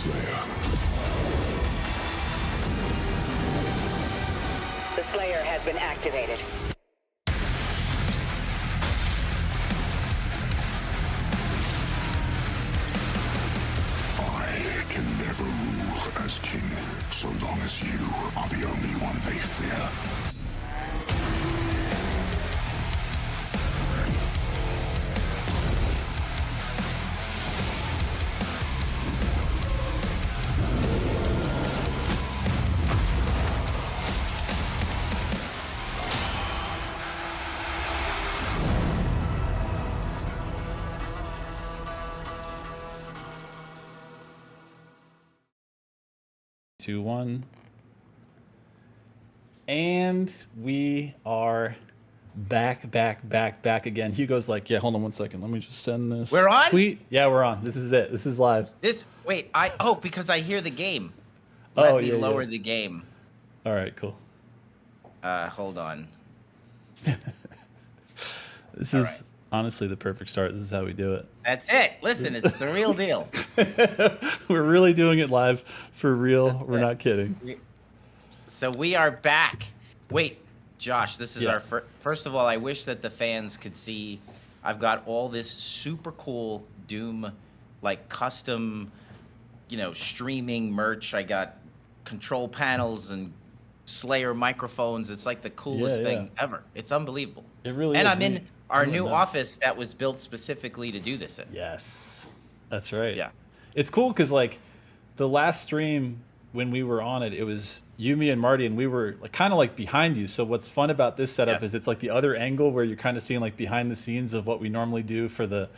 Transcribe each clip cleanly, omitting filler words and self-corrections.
Slayer. The Slayer has been activated. I can never rule as king, so long as you are the only one they fear. Two, one. And we are back again. Hugo's like, yeah, hold on one second. Let me just send this We're on? tweet. Yeah, we're on. This is it. This is live. Because I hear the game. Oh, Let me yeah, lower yeah. the game. All right, cool. Hold on. This is honestly the perfect start. This is how we do it. That's it. Listen, it's the real deal. We're really doing it live for real. We're not kidding. So we are back. Wait, Josh, this is Yeah. our first of all, I wish that the fans could see I've got all this super cool Doom, like custom, streaming merch. I got control panels and Slayer microphones. It's like the coolest thing ever. It's unbelievable. It really and is. I'm in our we new went nuts. office that was built specifically to do this in. Yes, that's right. Yeah. It's cool because like the last stream when we were on it, it was you, me, and Marty, and we were like, kind of like behind you. So what's fun about this setup is it's like the other angle where you're kind of seeing like behind the scenes of what we normally do for the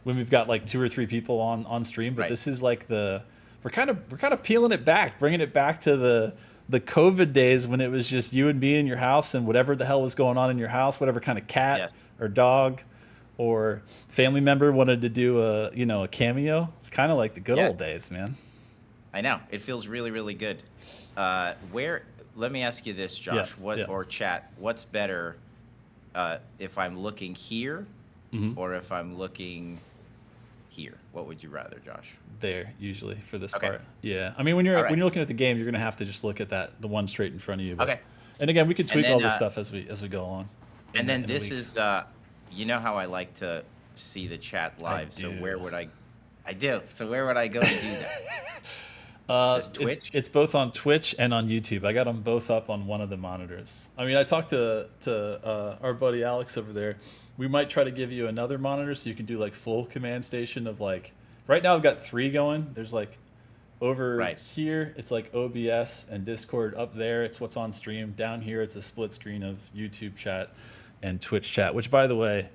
when we've got like 2 or 3 people on stream. But this is like we're kind of peeling it back, bringing it back to the COVID days when it was just you and me in your house and whatever the hell was going on in your house, whatever kind of cat or dog or family member wanted to do a cameo. It's kind of like the good old days, man. I know. It feels really, really good. Let me ask you this, Josh, or chat, what's better if I'm looking here or if I'm looking here? What would you rather, Josh? There, usually, for this part. Yeah. I mean, when you're looking at the game, you're going to have to just look at the one straight in front of you. But, and again, we could tweak all this stuff as we go along. And then this is, you know how I like to see the chat live. So where would I do. So where would I go to do that? Twitch? It's both on Twitch and on YouTube. I got them both up on one of the monitors. I mean, I talked to our buddy Alex over there. We might try to give you another monitor so you can do like full command station of like. Right now I've got 3 going. There's like over here it's like OBS and Discord. Up there it's what's on stream. Down here it's a split screen of YouTube chat and Twitch chat. Which, by the way,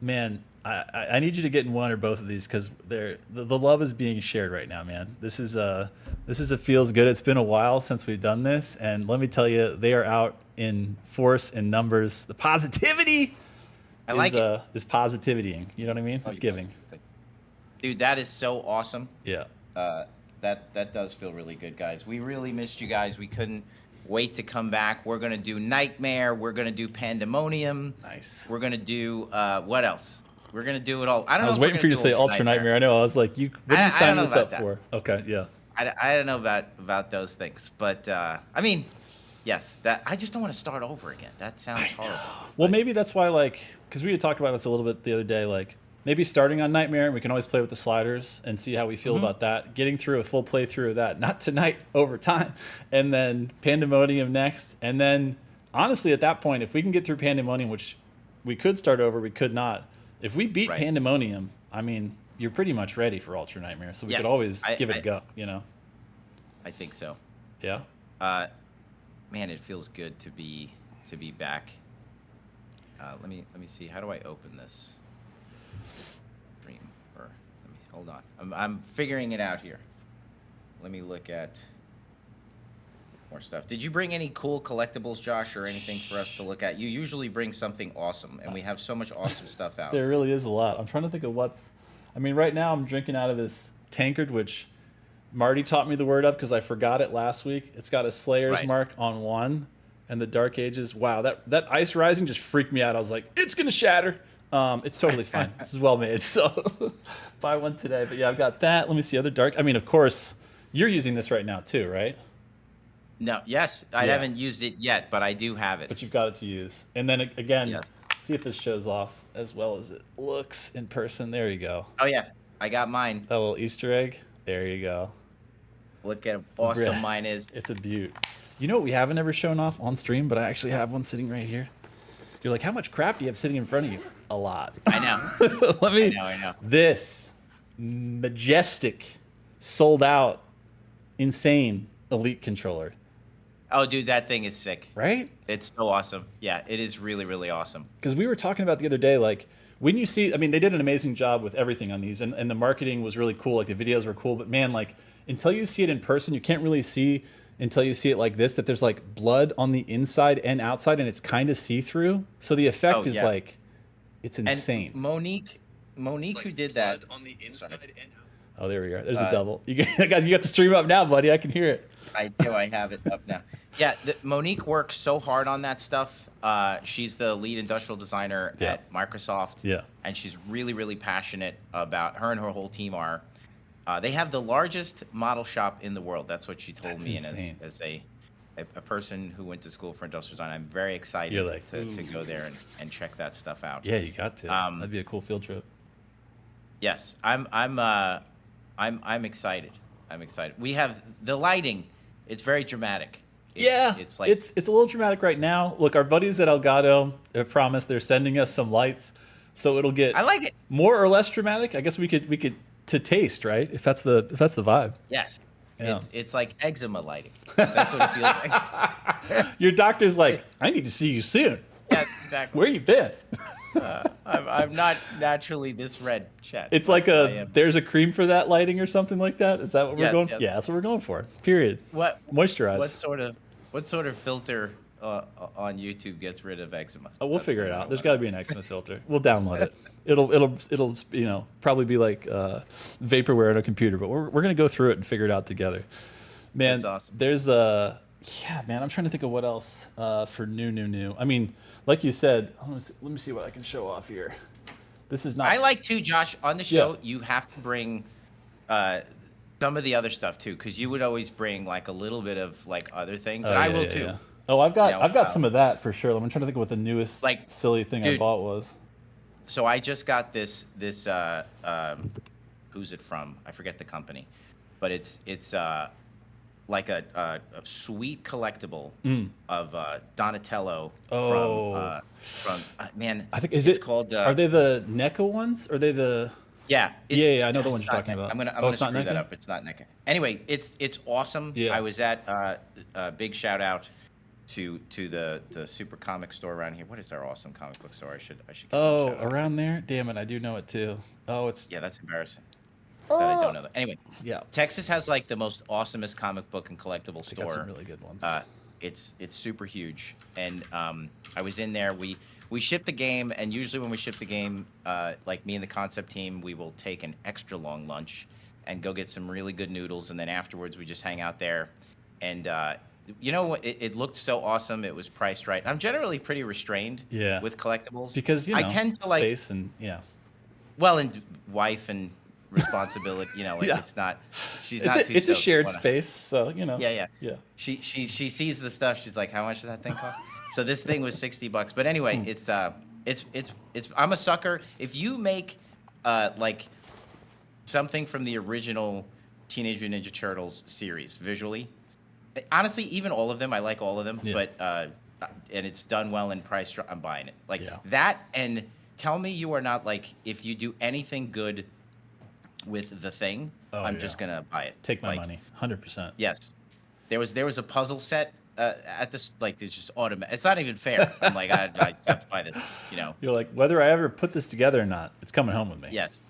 man, I need you to get in one or both of these because the love is being shared right now, man. This is a feels good. It's been a while since we've done this, and let me tell you, they are out in force and numbers. The positivity is positivitying. You know what I mean? It's giving. Dude, that is so awesome. Yeah. That does feel really good, guys. We really missed you guys. We couldn't wait to come back. We're gonna do Nightmare. We're gonna do Pandemonium. Nice. We're gonna do what else? We're gonna do it all. I was waiting for you to say Ultra Nightmare. I know. I was like, what did you sign this up for? Okay, yeah. I don't know about those things, but I mean, yes. That I just don't want to start over again. That sounds horrible. Well, maybe that's why, like, because we had talked about this a little bit the other day, like maybe starting on Nightmare, and we can always play with the sliders and see how we feel about that. Getting through a full playthrough of that, not tonight, over time, and then Pandemonium next, and then honestly, at that point, if we can get through Pandemonium, which we could start over, we could not. If we beat Pandemonium, I mean, you're pretty much ready for Ultra Nightmare, so we could always give it a go, you know? I think so. Yeah? Man, it feels good to be back. Let me see. How do I open this stream? Or let me hold on. I'm figuring it out here. Let me look at more stuff. Did you bring any cool collectibles, Josh, or anything for us to look at? You usually bring something awesome, and we have so much awesome stuff out. There really is a lot. I'm trying to think of I mean, right now I'm drinking out of this tankard, which Marty taught me the word of because I forgot it last week. It's got a Slayer's mark on one, and the Dark Ages. Wow, that Ice Rising just freaked me out. I was like, it's going to shatter. It's totally fine. This is well made, so buy one today. But yeah, I've got that. Let me see other dark. I mean, of course, You're using this right now too, right? No, yes, I Yeah. haven't used it yet, but I do have it. But you've got it to use. And then again, Yes. see if this shows off as well as it looks in person. There you go. Oh yeah, I got mine. That little Easter egg. There you go. Look at how awesome Bruh. mine is. It's a beaut. You know what we haven't ever shown off on stream, but I actually have one sitting right here. You're like, how much crap do you have sitting in front of you? A lot. I know. Let me. I know. This majestic, sold out, insane Elite controller. Oh, dude, that thing is sick. Right? It's so awesome. Yeah, it is really, really awesome. Because we were talking about the other day, like, when you see, I mean, they did an amazing job with everything on these, and the marketing was really cool. Like, the videos were cool, but man, like, until you see it in person, you can't really see until you see it like this, that there's like blood on the inside and outside, and it's kind of see-through. So the effect is like, it's insane. And Monique, who did that? On the inside and out. Oh, there we are. There's the double. You got the stream up now, buddy. I can hear it. I do. I have it up now. Yeah, Monique works so hard on that stuff. She's the lead industrial designer at Microsoft. Yeah. And she's really, really passionate about, her and her whole team are. They have the largest model shop in the world. That's what she told me. Insane. And as a person who went to school for industrial design, I'm very excited to go there and check that stuff out. Yeah, you got to. That'd be a cool field trip. Yes, I'm excited. I'm excited. We have the lighting. It's very dramatic. It's like it's a little dramatic right now. Look, our buddies at Elgato have promised they're sending us some lights, so it'll get I like it. More or less dramatic. I guess we could to taste, right? If that's the vibe. Yes. Yeah. It's like eczema lighting. That's what it feels like. Your doctor's like, I need to see you soon. Yeah, exactly. Where you been? I'm not naturally this red, Chet. It's like there's a cream for that lighting or something like that. Is that what we're going for? Yeah, that's what we're going for. Period. Moisturize. What sort of filter on YouTube gets rid of eczema? Oh, we'll figure it out. There's got to be an eczema filter. We'll download it. It'll probably be like vaporware on a computer, but we're gonna go through it and figure it out together. Man, that's awesome. There's man, I'm trying to think of what else for new. I mean, like you said, let me see what I can show off here. This is not. I like too, Josh. On the show, you have to bring some of the other stuff too, because you would always bring like a little bit of like other things, and I will too. Yeah. Oh, I've got some of that for sure. I'm trying to think of what the newest silly thing I bought was. So I just got this who's it from? I forget the company, but it's like a sweet collectible of Donatello from man. I think it's called. Are they the NECA ones? Or are they the? Yeah. I know the ones you're talking about. I'm gonna screw that up. It's not NECA. Anyway, it's awesome. Yeah. I was at a big shout out to the super comic store around here. What is our awesome comic book store? I should. Oh, around there? Damn it, I do know it too. Oh, it's. Yeah, that's embarrassing. That I don't know that. Anyway, yeah. Texas has like the most awesomest comic book and collectible store. Got some really good ones. It's super huge, and I was in there. We ship the game, and usually when we ship the game, like me and the concept team, we will take an extra long lunch and go get some really good noodles, and then afterwards we just hang out there. And you know what? It looked so awesome. It was priced right. I'm generally pretty restrained with collectibles because I tend to space like and well, and wife and responsibility. It's not. She's not. It's a shared space, so Yeah. She sees the stuff. She's like, how much does that thing cost? So this thing was $60. But anyway, it's I'm a sucker. If you make like something from the original Teenage Mutant Ninja Turtles series visually, honestly, even all of them, I like all of them. But and it's done well and priced, I'm buying it. Like that. And tell me you are not like, if you do anything good with the thing, I'm just gonna buy it. Take my money, 100%. Yes, there was a puzzle set at this, like, it's just automatic. It's not even fair. I'm like, I have to buy this. You're like, whether I ever put this together or not, it's coming home with me. Yes,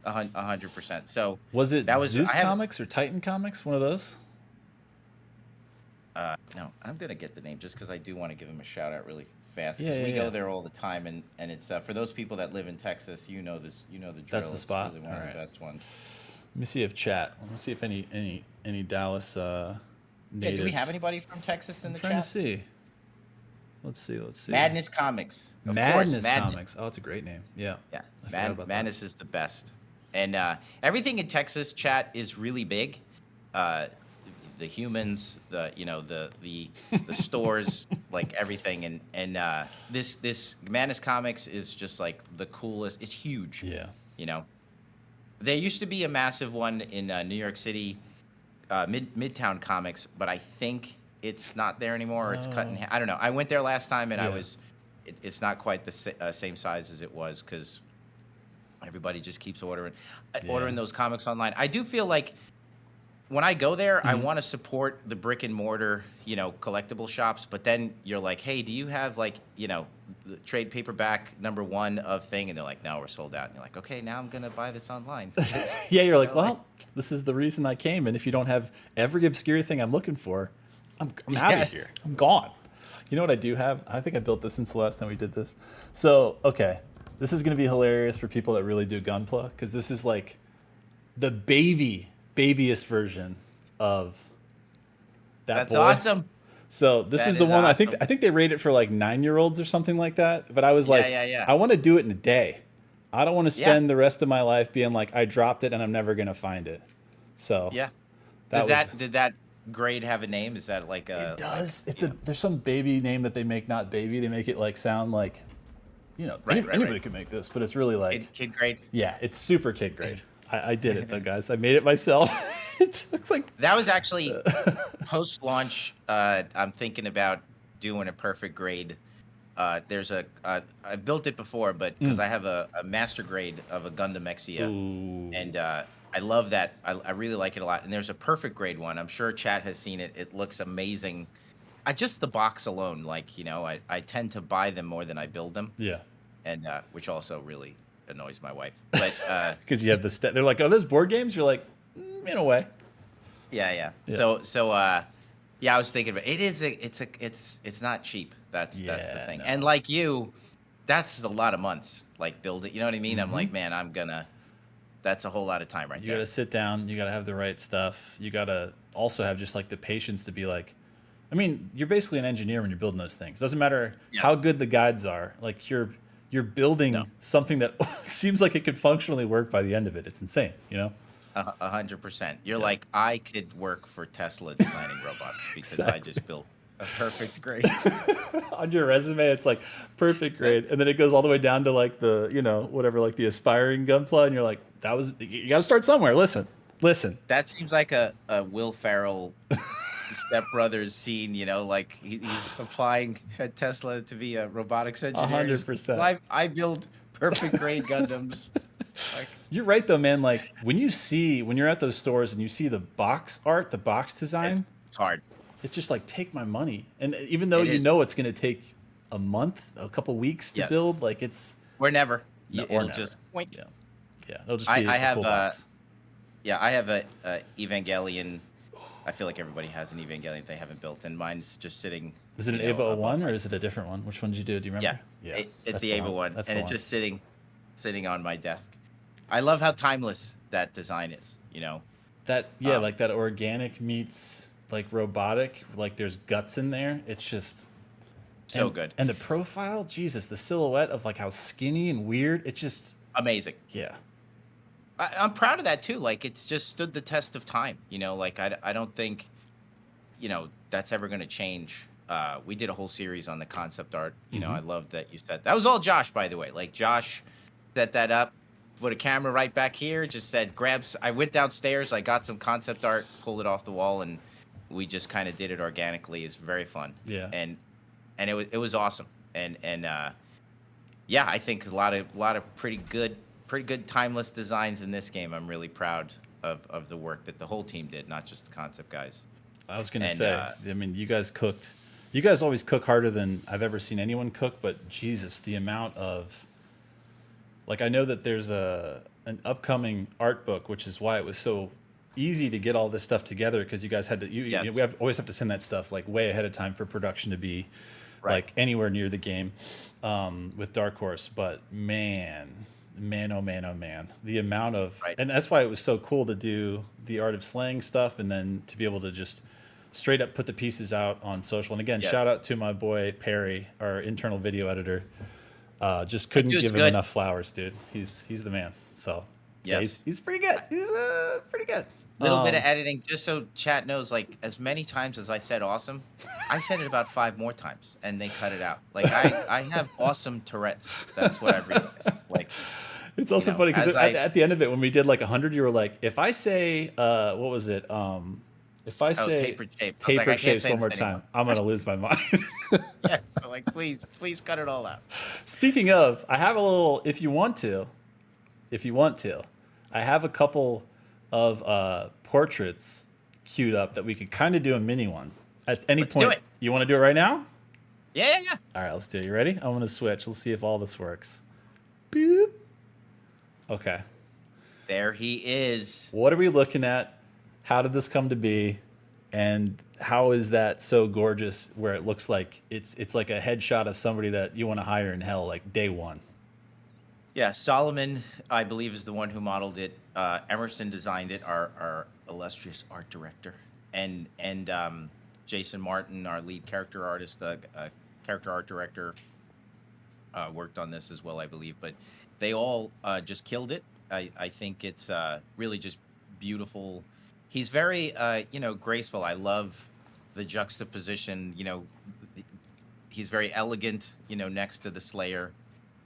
100%. So was it Zeus Comics or Titan Comics? One of those? No, I'm gonna get the name just because I do want to give him a shout out really fast. We go there all the time, and it's for those people that live in Texas, the drill. That's the spot. It's really one of the best ones. Let me see if let me see if any Dallas natives. Yeah, do we have anybody from Texas in the chat? Trying to see. Let's see. Madness Comics. Madness Comics. Oh, it's a great name. Yeah. Madness is the best. And everything in Texas chat is really big. uh, the humans, the stores, like everything, and this Madness Comics is just like the coolest. It's huge. Yeah. You know, there used to be a massive one in New York City, Midtown Comics, but I think it's not there anymore. Or it's cut in half. I don't know. I went there last time, and Yeah. it's not quite the same size as it was because everybody just keeps ordering those comics online. I do feel like when I go there, I want to support the brick and mortar, collectible shops. But then you're like, hey, do you have like, the trade paperback #1 of thing? And they're like, no, we're sold out. And you're like, okay, now I'm gonna buy this online. Yeah, you're like, well, this is the reason I came, and if you don't have every obscure thing I'm looking for, I'm out Yes. of here. I'm gone. You know what I do have? I think I built this since the last time we did this. So, okay, this is going to be hilarious for people that really do Gunpla, because this is like the babyest version of that That's boy. awesome. So this That is the is one awesome. I think they rate it for like 9-year-olds or something like that. But I was like, yeah. I want to do it in a day. I don't want to spend the rest of my life being like, I dropped it and I'm never gonna find it. So Yeah. that Did that grade have a name? Is that like a? it does. There's some baby name that they make not baby. They make it like sound like, Right. anybody could make this, but it's really like Kid grade. yeah, it's super kid grade. I did it though, guys. I made it myself. It looks like That was actually post-launch. I'm thinking about doing a perfect grade. There's I built it before, but because I have a master grade of a Gundam Exia, ooh. and I love that. I really like it a lot. And there's a perfect grade one. I'm sure Chat has seen it. It looks amazing. Just the box alone, like I tend to buy them more than I build them, Yeah. and which also really annoys my wife. But Because you have the they're like, oh, those board games. You're like, in a way. yeah. Yeah. So yeah, I was thinking about it. It's not cheap. That's the Yeah, thing. no. And like you, that's a lot of months. Like build it. You know what I mean? I'm like, man, that's a whole lot of time right You there. got to sit down. You got to have the right stuff. You got to also have just like the patience to be like, I mean, you're basically an engineer when you're building those things. Doesn't matter how good the guides are. Like you're building something that seems like it could functionally work by the end of it. It's insane, 100%. You're like, I could work for Tesla designing robots because I Exactly. just built a perfect grade. On your resume, it's like perfect grade, and then it goes all the way down to like the whatever, like the aspiring Gunpla, and you're like, you got to start somewhere. Listen. That seems like a Will Ferrell Step Brothers scene, like he's applying at Tesla to be a robotics engineer. 100%. I build perfect grade Gundams. Like, You're right though, man. Like when you're at those stores and you see the box art, the box design, it's hard. it's just like, take my money. And even though It is. it's going to take a month, a couple weeks to Yes. build, like it's We're never. No, It'll or never. just point. yeah, it'll just be I a have cool box. Yeah, I have a Evangelion. I feel like everybody has an Evangelion they haven't built, and mine's just sitting. Is it an Ava 01 or is it a different one? Which one did you do? Do you remember? It's that's the Ava one, That's and the it's one. just sitting on my desk. I love how timeless that design is. That like that organic meets like robotic, like there's guts in there. It's just So and- good, And the profile, Jesus, the silhouette of like how skinny and weird. It's just amazing. yeah. I'm proud of that too. Like it's just stood the test of time. Like I don't think, that's ever going to change. We did a whole series on the concept art. I love that you said that was all Josh, by the way. Like Josh set that up, put a camera right back here, just said I went downstairs, I got some concept art, pulled it off the wall, and we just kind of did it organically. It's very fun. Yeah. And it was awesome. And yeah, I think a lot of pretty good timeless designs in this game. I'm really proud of the work that the whole team did, not just the concept guys. I was gonna And, say, I mean, you guys cooked. You guys always cook harder than I've ever seen anyone cook. But Jesus, the amount of, like, I know that there's an upcoming art book, which is why it was so easy to get all this stuff together, because you guys had to. Yes. We always have to send that stuff like way ahead of time for production to be Right. like anywhere near the game with Dark Horse. But man, oh man, the amount of, Right. and that's why it was so cool to do the Art of Slaying stuff, and then to be able to just straight up put the pieces out on social. And again, Yeah. shout out to my boy Perry, our internal video editor. Just couldn't dude's give him good. enough flowers, dude. He's the man. So Yeah, Yes. he's pretty good. He's pretty good. Little bit of editing, just so chat knows. Like as many times as I said "awesome," I said it about 5 more times, and they cut it out. Like I have awesome Tourette's. That's what I've realized. Like It's also funny because as I at the end of it, when we did like 100, you were like, if I say, what was it? If I say tapered shape. I was like, I tapered can't shapes say one more this time, anymore. I'm gonna lose my mind. Yes, so like please cut it all out. Speaking of, I have a little. If you want to, I have a couple of portraits queued up that we could kind of do a mini one at any Let's point. do it. You want to do it right now? Yeah. All right, let's do it. You ready? I'm gonna switch. Let's see if all this works. Boop. Okay. There he is. What are we looking at? How did this come to be? And how is that so gorgeous where it looks like it's like a headshot of somebody that you want to hire in hell, like day one? Yeah, Solomon, I believe, is the one who modeled it. Emerson designed it, our illustrious art director, and Jason Martin, our lead character artist, character art director, worked on this as well, I believe. But they all just killed it. I think it's really just beautiful. He's very, graceful. I love the juxtaposition. He's very elegant. Next to the Slayer.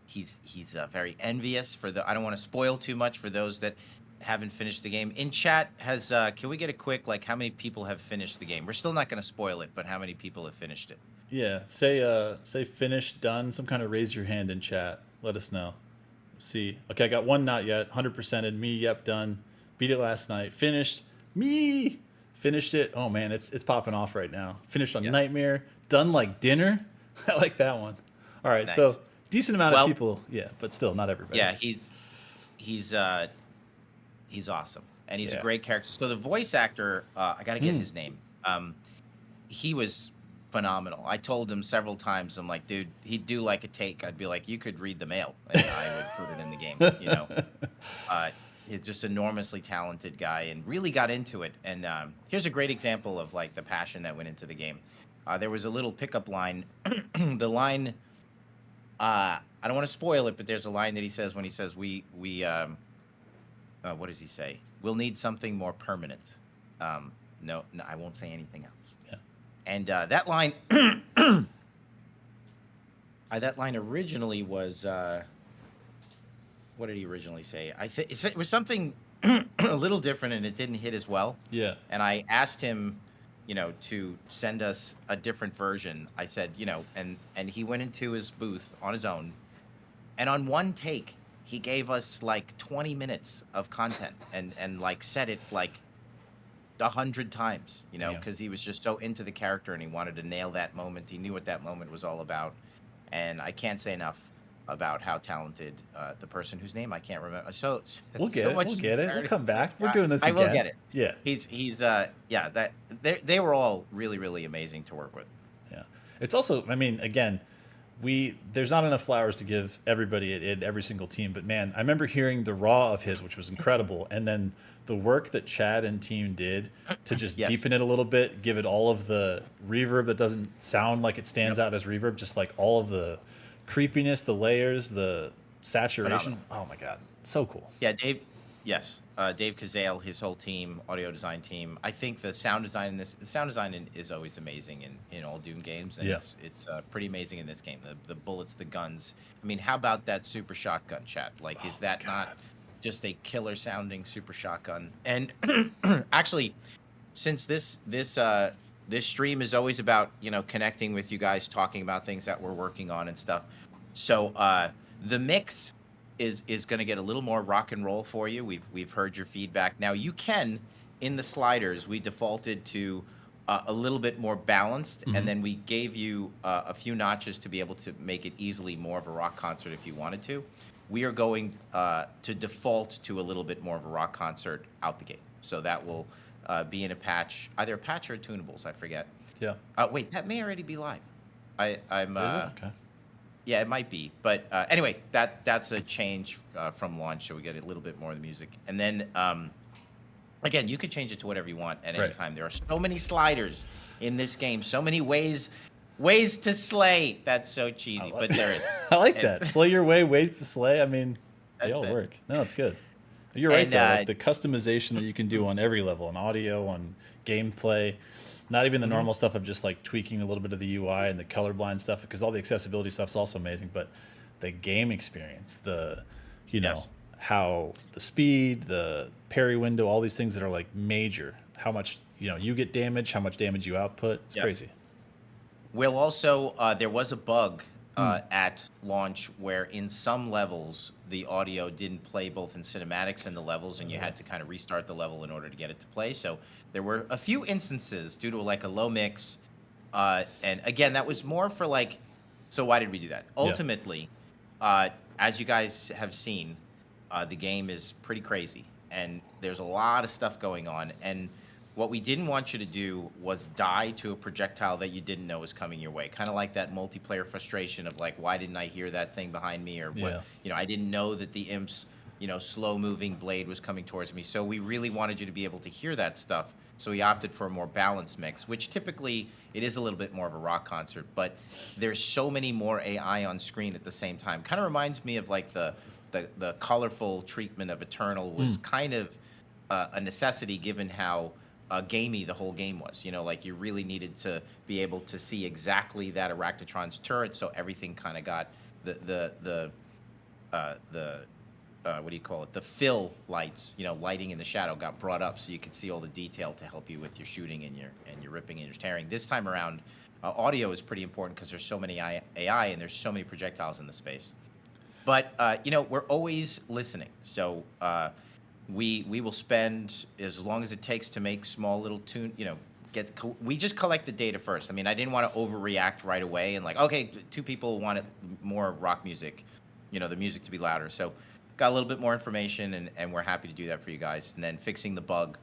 He's very envious for the. I don't want to spoil too much for those that haven't finished the game. In chat, can we get a quick how many people have finished the game? We're still not going to spoil it, but how many people have finished it? Yeah, say finished, done. Some kind of raise your hand in chat. Let us know. See, okay, I got one not yet. 100%ed me. Yep, done. Beat it last night. Finished. Me. Finished it. Oh man, it's popping off right now. Finished on Yes. Nightmare. Done like dinner. I like that one. All right, Nice. so decent amount of Well, people. Yeah, but still not everybody. Yeah, he's awesome, and he's Yeah. a great character. So the voice actor, I got to get his name. He was phenomenal. I told him several times, I'm like, dude, he'd do like a take. I'd be like, you could read the mail, and I would put it in the game. He's just enormously talented guy, and really got into it. And here's a great example of the passion that went into the game. There was a little pickup line. The line. I don't want to spoil it, but there's a line that he says when he says we what does he say? We'll need something more permanent. No, I won't say anything else. Yeah. And that line, that line originally was, what did he originally say? I think it was something a little different, and it didn't hit as well. Yeah. And I asked him, to send us a different version. I said, and he went into his booth on his own, and on one take, he gave us 20 minutes of content and said it 100 times, because he was just so into the character and he wanted to nail that moment. He knew what that moment was all about. And I can't say enough about how talented the person whose name I can't remember. We'll get so it. much We'll get it. We'll sincerity. come back. We're doing this I again. will get it. Yeah. He's that they were all really, really amazing to work with. Yeah. It's also, I mean, again, there's not enough flowers to give everybody at every single team, but man, I remember hearing the raw of his, which was incredible, and then the work that Chad and team did to just Yes. deepen it a little bit, give it all of the reverb that doesn't sound like it stands out as reverb, just all of the creepiness, the layers, the saturation. Phenomenal. Oh my god, so cool. Yeah, Dave. Yes, Dave Kazale, his whole team, audio design team. I think the sound design is always amazing in all Doom games, and Yeah. it's pretty amazing in this game. The bullets, the guns. I mean, how about that super shotgun, chat? Is that not just a killer sounding super shotgun? And actually, since this stream is always about connecting with you guys, talking about things that we're working on and stuff. So the mix is going to get a little more rock and roll for you. We've heard your feedback. Now you can, in the sliders, we defaulted to a little bit more balanced, and then we gave you a few notches to be able to make it easily more of a rock concert if you wanted to. We are going to default to a little bit more of a rock concert out the gate. So that will be in a patch, either a patch or tunables, I forget. Yeah. Wait, that may already be live. I'm. Is it? Okay. Yeah, it might be, but anyway, that's a change from launch, so we get a little bit more of the music. And then, again, you could change it to whatever you want at any Right. time. There are so many sliders in this game, so many ways to slay. That's so cheesy, but there is. I like that. Slay your way, ways to slay. I mean, they That's all it. work. No, it's good. You're right And, though. Like the customization that you can do on every level, on audio, on gameplay, not even the normal stuff of just like tweaking a little bit of the UI and the colorblind stuff, because all the accessibility stuff is also amazing. But the game experience, you know, Yes. how the speed, the parry window, all these things that are like major. How much you get damage, how much damage you output. It's Yes. crazy. Will also, there was a bug at launch where in some levels the audio didn't play both in cinematics and the levels, and you had to kind of restart the level in order to get it to play. So there were a few instances due to like a low mix, and again that was more for like. So why did we do that? Ultimately, as you guys have seen, the game is pretty crazy, and there's a lot of stuff going on. And what we didn't want you to do was die to a projectile that you didn't know was coming your way. Kind of like that multiplayer frustration of like, why didn't I hear that thing behind me? Or what, I didn't know that the imp's, slow moving blade was coming towards me. So we really wanted you to be able to hear that stuff. So we opted for a more balanced mix, which typically it is a little bit more of a rock concert, but there's so many more AI on screen at the same time. Kind of reminds me of like the colorful treatment of Eternal was kind of a necessity given how gamey the whole game was. Like you really needed to be able to see exactly that Arachnotron's turret, so everything kind of got the what do you call it? The fill lights, lighting in the shadow got brought up so you could see all the detail to help you with your shooting and your ripping and your tearing. This time around, audio is pretty important because there's so many AI and there's so many projectiles in the space. But we're always listening, so we will spend as long as it takes to make small little tune. We just collect the data first. I mean, I didn't want to overreact right away and like, okay, 2 people wanted more rock music, the music to be louder. So got a little bit more information, and we're happy to do that for you guys. And then fixing the bug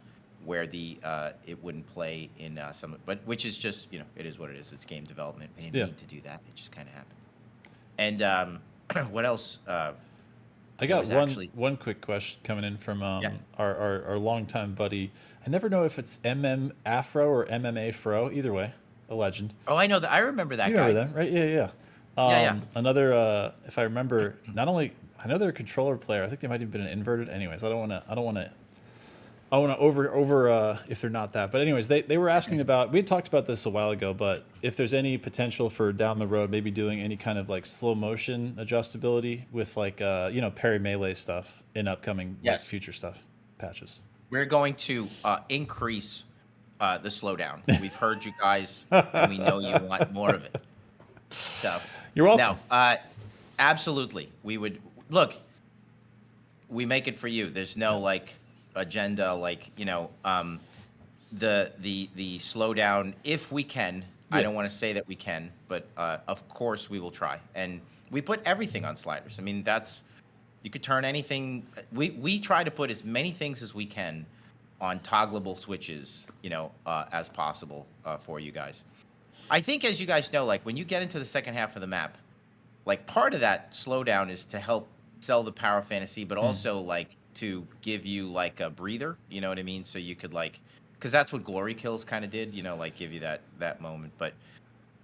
where it wouldn't play in some, but which is just it is what it is. It's game development. We didn't need to do that. It just kind of happened. And what else? I got one quick question coming in from our longtime buddy. I never know if it's Afro or MMA Fro. Either way, a legend. Oh, I know that. I remember that You guy. remember that, right? Yeah. Yeah. Another, if I remember, not only I know they're a controller player. I think they might have been an inverted. Anyways, I don't want to over if they're not that. But anyways, they were asking about. We had talked about this a while ago, but if there's any potential for down the road, maybe doing any kind of like slow motion adjustability with like parry melee stuff in upcoming like future stuff patches. We're going to increase the slowdown. We've heard you guys, and we know you want more of it. So you're welcome. No, absolutely. We would look. We make it for you. There's no like agenda, like the slowdown if we can. I don't want to say that we can, but of course we will try. And we put everything on sliders. I mean, you could turn anything. We try to put as many things as we can on toggleable switches, as possible for you guys. I think, as you guys know, like when you get into the second half of the map, like part of that slowdown is to help sell the power fantasy, but also like to give you like a breather, you know what I mean? So you could like, because that's what Glory Kills kind of did, like give you that moment. But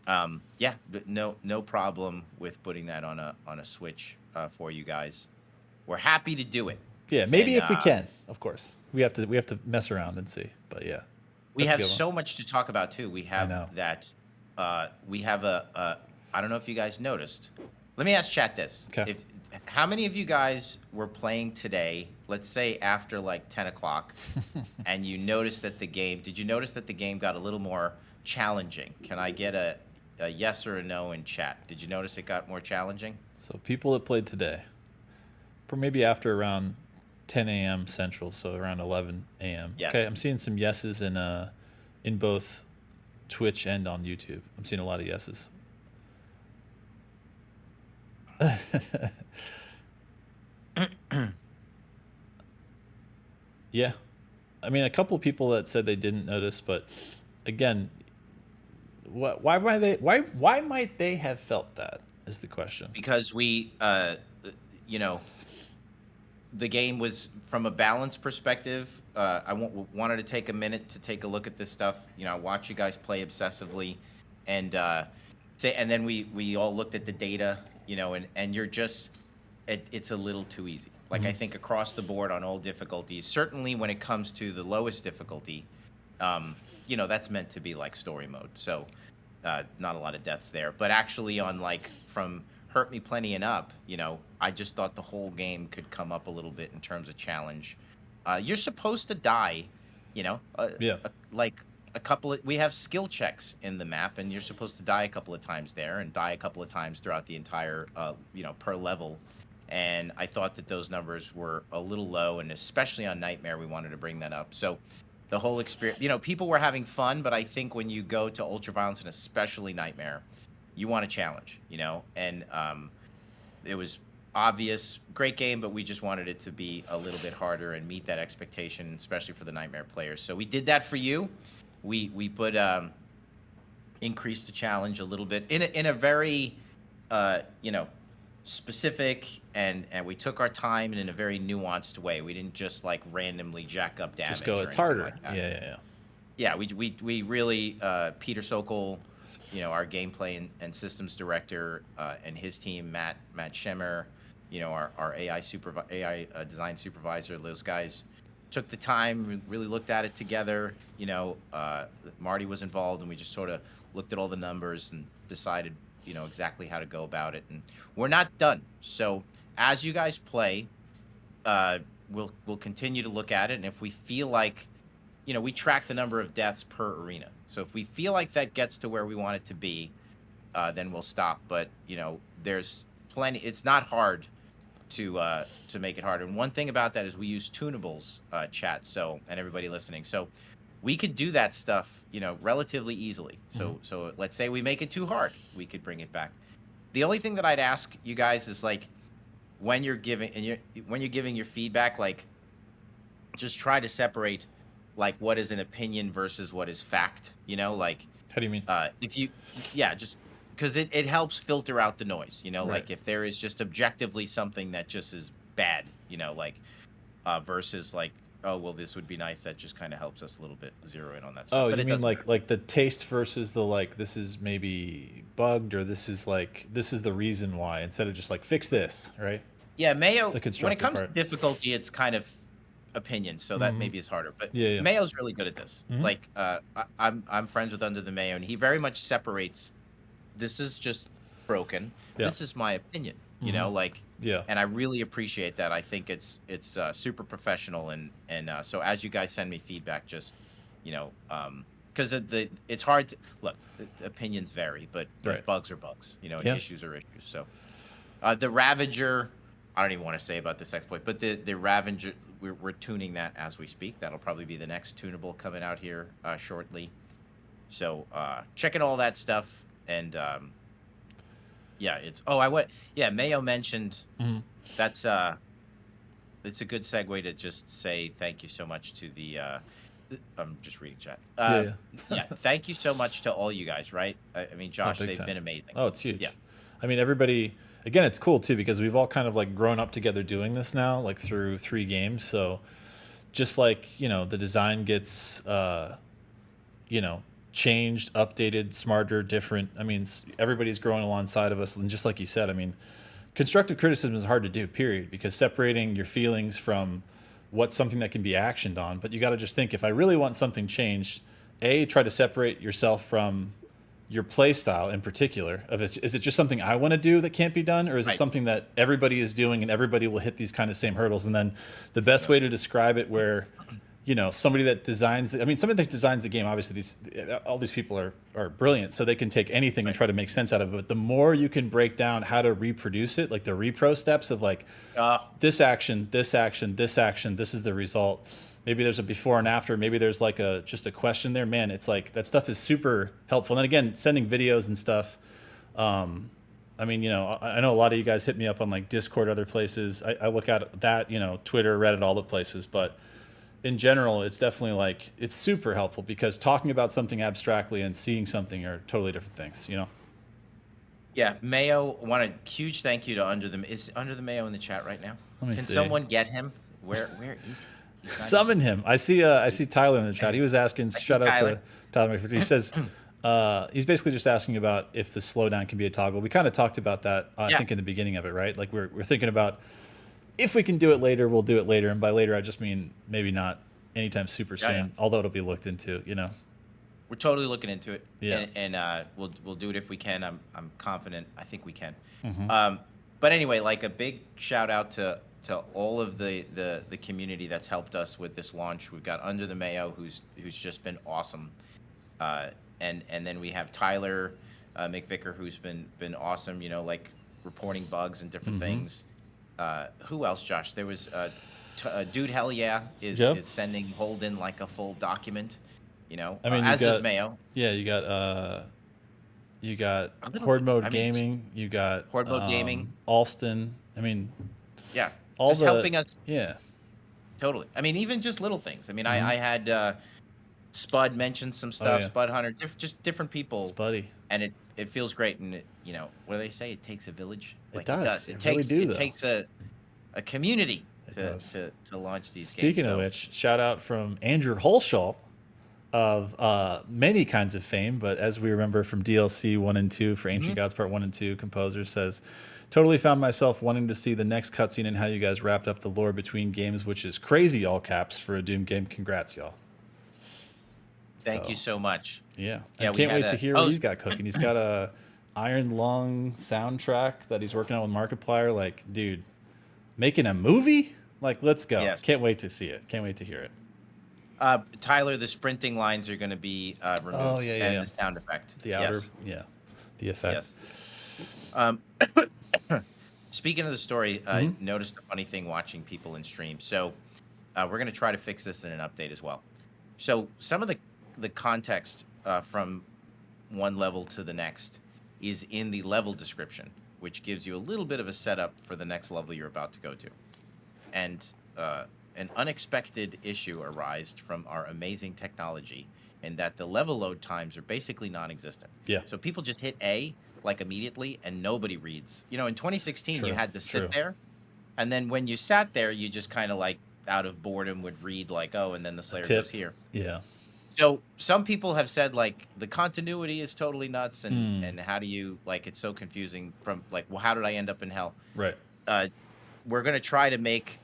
no problem with putting that on a switch for you guys. We're happy to do it. Yeah, maybe if we can, of course. We have to mess around and see. But yeah, we have so much to talk about too. We have that. We have I don't know if you guys noticed. Let me ask chat this. Okay. How many of you guys were playing today, let's say after like 10 o'clock, and you noticed that did you notice that the game got a little more challenging? Can I get a yes or a no in chat? Did you notice it got more challenging? So people that played today, or maybe after around 10 a.m. Central, so around 11 a.m. Yes. Okay, I'm seeing some yeses in both Twitch and on YouTube. I'm seeing a lot of yeses. Yeah, I mean, a couple of people that said they didn't notice, but again, why might they have felt that is the question. Because we, the game was from a balance perspective. I wanted to take a minute to take a look at this stuff. Watch you guys play obsessively, and then we all looked at the data. And you're just, it's a little too easy. Like I think across the board on all difficulties, certainly when it comes to the lowest difficulty, that's meant to be like story mode. So not a lot of deaths there. But actually on like from Hurt Me Plenty and up, I just thought the whole game could come up a little bit in terms of challenge. You're supposed to die, like a couple of, we have skill checks in the map, and you're supposed to die a couple of times there and die a couple of times throughout the entire, per level. And I thought that those numbers were a little low, and especially on Nightmare, we wanted to bring that up. So the whole experience, people were having fun, but I think when you go to Ultraviolence and especially Nightmare, you want a challenge, and it was obvious, great game, but we just wanted it to be a little bit harder and meet that expectation, especially for the Nightmare players. So we did that for you. We put increased the challenge a little bit in a very specific, and we took our time and in a very nuanced way. We didn't just like randomly jack up damage. Just go, or it's harder. like that. Yeah. Yeah, we really Peter Sokol, our gameplay and systems director, and his team, Matt Schemmer, our AI design supervisor. Those guys took the time, really looked at it together. Marty was involved, and we just sort of looked at all the numbers and decided, exactly how to go about it. And we're not done. So as you guys play, we'll continue to look at it, and if we feel like, we track the number of deaths per arena. So if we feel like that gets to where we want it to be, then we'll stop. But there's plenty. It's not hard to make it harder. And one thing about that is we use tunables, chat. So, and everybody listening, so we could do that stuff, relatively easily. So let's say we make it too hard, we could bring it back. The only thing that I'd ask you guys is like, when you're giving your feedback, like, just try to separate like what is an opinion versus what is fact. Like, how do you mean? Just because it helps filter out the noise. Right. Like if there is just objectively something that just is bad, versus like, oh well, this would be nice. That just kind of helps us a little bit zero in on that stuff. Oh, but you mean like the taste versus the like, this is maybe bugged, or this is the reason why, instead of just like fix this, right? Yeah, Mayo. The When it comes part. to difficulty, it's kind of opinion, so that maybe is harder. But Yeah. Mayo's really good at this. Like I'm friends with Under the Mayo, and he very much separates. This is just broken. Yeah. This is my opinion. Yeah. And I really appreciate that. I think it's super professional, and so as you guys send me feedback, just because it's hard to look. Opinions vary, but Right. bugs are bugs. Yeah. Issues are issues. So the Ravager, I don't even want to say about this exploit, but the Ravager, we're tuning that as we speak. That'll probably be the next tunable coming out here shortly. So checking all that stuff, and Mayo mentioned that's it's a good segue to just say thank you so much to the I'm just reading chat. Thank you so much to all you guys, right? I mean, Josh, big they've time. been amazing. Oh, it's huge. Yeah. I mean, everybody, again, it's cool too, because we've all kind of like grown up together doing this now, like through 3 games. So just like, the design gets, changed, updated, smarter, different. I mean, everybody's growing alongside of us. And just like you said, I mean, constructive criticism is hard to do, period, because separating your feelings from what's something that can be actioned on. But you got to just think, if I really want something changed, try to separate yourself from your play style in particular. Is it just something I want to do that can't be done, or is it something that everybody is doing and everybody will hit these kind of same hurdles? And then the best way to describe it, where somebody that designs somebody that designs the game, obviously all these people are brilliant, so they can take anything and try to make sense out of it. But the more you can break down how to reproduce it, like the repro steps of like this action, this action, this action, this is the result. Maybe there's a before and after. Maybe there's like just a question there. Man, it's like that stuff is super helpful. And then again, sending videos and stuff. I know a lot of you guys hit me up on like Discord, other places. I look at that, Twitter, Reddit, all the places. But in general, it's definitely like, it's super helpful, because talking about something abstractly and seeing something are totally different things, Yeah, Mayo, want a huge thank you to Is Under the Mayo in the chat right now? Let me Can see. someone get him? Where is he? He's not Summon him. I see Tyler in the chat. He was asking, shout out Tyler. to Tyler McPherson. He says, he's basically just asking about if the slowdown can be a toggle. We kind of talked about that, I think, in the beginning of it, right? Like we're thinking about if we can do it later, we'll do it later. And by later, I just mean maybe not anytime super soon. Yeah. Although it'll be looked into. We're totally looking into it. Yeah. And we'll do it if we can. I'm confident. I think we can. Mm-hmm. But anyway, like a big shout out to all of the community that's helped us with this launch. We've got Under the Mayo, who's just been awesome, and then we have Tyler McVicker, who's been awesome. Like reporting bugs and different things. Who else, Josh? There was Dude Hell Yeah is sending Holden like a full document. I mean, as does Mayo. Yeah, you got Horde Mode Gaming. You got Horde Mode Gaming. Alston. I mean, yeah, all just helping us. Yeah, totally. I mean, even just little things. I mean, I had Spud mention some stuff. Spud Hunter, just different people. Spuddy. And it feels great. And what do they say? It takes a village. It does. It takes a community to launch these games. Speaking of which, shout out from Andrew Holshaw of many kinds of fame, but as we remember from DLC 1 and 2 for Ancient Gods Part 1 and 2, composer says, totally found myself wanting to see the next cutscene and how you guys wrapped up the lore between games, which is crazy, all caps, for a Doom game. Congrats, y'all. Thank you so much. Yeah. I can't wait to hear what he's got cooking. He's got a Iron Lung soundtrack that he's working on with Markiplier. Like, dude, making a movie? Like, let's go. Yes. Can't wait to see it. Can't wait to hear it. Tyler, the sprinting lines are going to be removed. Oh, yeah. And the sound effect. The outer, the effect. Yes. Speaking of the story, I noticed a funny thing watching people in stream. So we're going to try to fix this in an update as well. So some of the context from one level to the next is in the level description, which gives you a little bit of a setup for the next level you're about to go to. And an unexpected issue arose from our amazing technology in that the level load times are basically non-existent. Yeah. So people just hit A like immediately and nobody reads. In 2016 you had to sit there, and then when you sat there you just kind of like out of boredom would read like, oh, and then the Slayer goes here. Yeah. So some people have said like the continuity is totally nuts and how do you like it's so confusing from like, well, how did I end up in hell? Right. We're going to try to make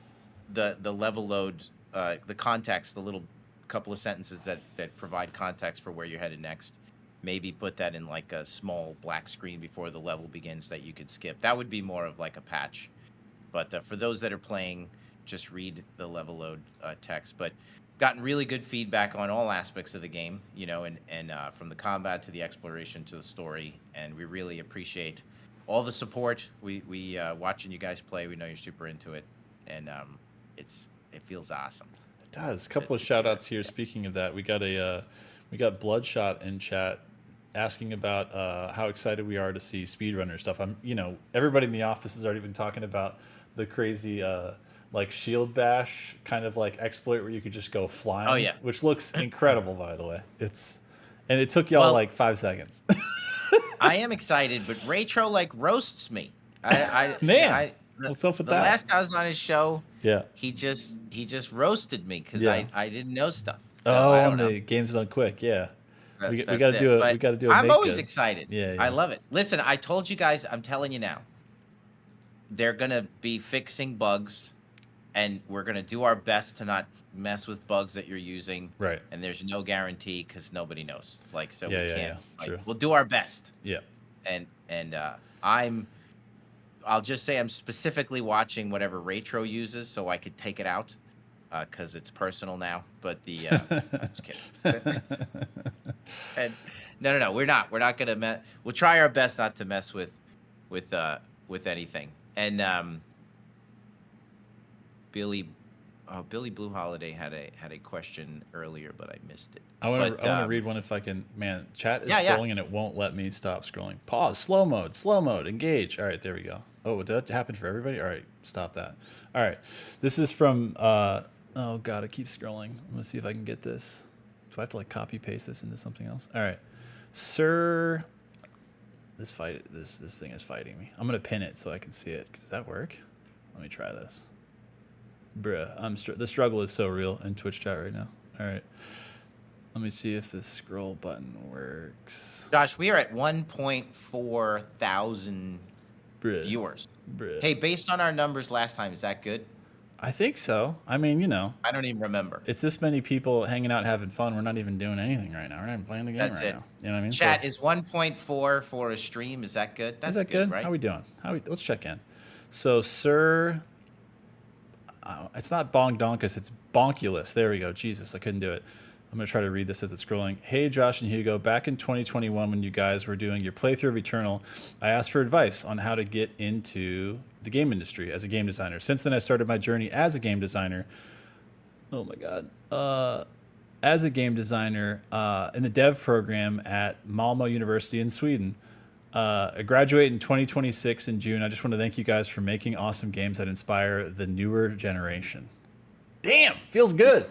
the level load, the context, the little couple of sentences that provide context for where you're headed next. Maybe put that in like a small black screen before the level begins that you could skip. That would be more of like a patch. But for those that are playing, just read the level load text. But gotten really good feedback on all aspects of the game, and from the combat to the exploration to the story. And we really appreciate all the support. We watching you guys play. We know you're super into it. And it feels awesome. It does. A couple of shout outs here. Speaking of that, we got Bloodshot in chat asking about how excited we are to see speedrunner stuff. Everybody in the office has already been talking about the crazy like shield bash kind of like exploit where you could just go flying. Oh yeah, which looks incredible, by the way. And it took y'all like 5 seconds. I am excited, but Raytro like roasts me. What's up with that? The last I was on his show, he just roasted me because I didn't know stuff. So on the Games Done Quick, we got to do it. We got to do it. I'm always excited. Yeah, I love it. Listen, I told you guys. I'm telling you now. They're gonna be fixing bugs, and we're gonna do our best to not mess with bugs that you're using. Right. And there's no guarantee because nobody knows. Like so, we can't. Yeah. True. We'll do our best. Yeah. And I'll just say I'm specifically watching whatever Raytro uses so I could take it out because it's personal now. But I'm just kidding. And, no, we're not. We're not gonna we'll try our best not to mess with anything. And Billy Blue Holiday had a question earlier, but I missed it. I want to read one if I can. Man, chat is scrolling and it won't let me stop scrolling. Pause. Slow mode. Engage. All right, there we go. Oh, did that happen for everybody? All right, stop that. All right, this is from. Oh God, I keep scrolling. I'm gonna see if I can get this. Do I have to like copy paste this into something else? All right, sir. This thing is fighting me. I'm gonna pin it so I can see it. Does that work? Let me try this. Bruh, the struggle is so real in Twitch chat right now. All right, let me see if this scroll button works. Josh, we are at 1.4 thousand viewers. Bruh. Hey, based on our numbers last time, is that good? I think so. I mean, I don't even remember. it's this many people hanging out having fun. We're not even doing anything right now. We're not even playing the game That's right it. now. You know what I mean? Chat is 1.4 for a stream. Is that good? That's is that good? right? How we doing? Let's check in. So, Sir, it's not Bongdonkus, it's Bonkulus. There we go. Jesus, I couldn't do it. I'm going to try to read this as it's scrolling. Hey, Josh and Hugo, back in 2021 when you guys were doing your playthrough of Eternal, I asked for advice on how to get into the game industry as a game designer. Since then, I started my journey as a game designer. Oh, my God. As a game designer in the dev program at Malmo University in Sweden. I graduate in 2026 in June. I just want to thank you guys for making awesome games that inspire the newer generation. Damn, feels good.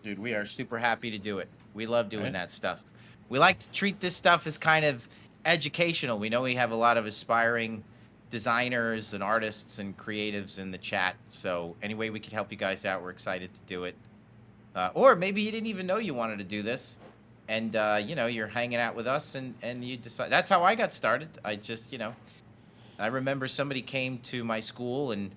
Dude, we are super happy to do it. We love doing that stuff. We like to treat this stuff as kind of educational. We know we have a lot of aspiring designers and artists and creatives in the chat. So any way we could help you guys out, we're excited to do it. Or maybe you didn't even know you wanted to do this. And, you're hanging out with us and you decide. That's how I got started. I just, I remember somebody came to my school and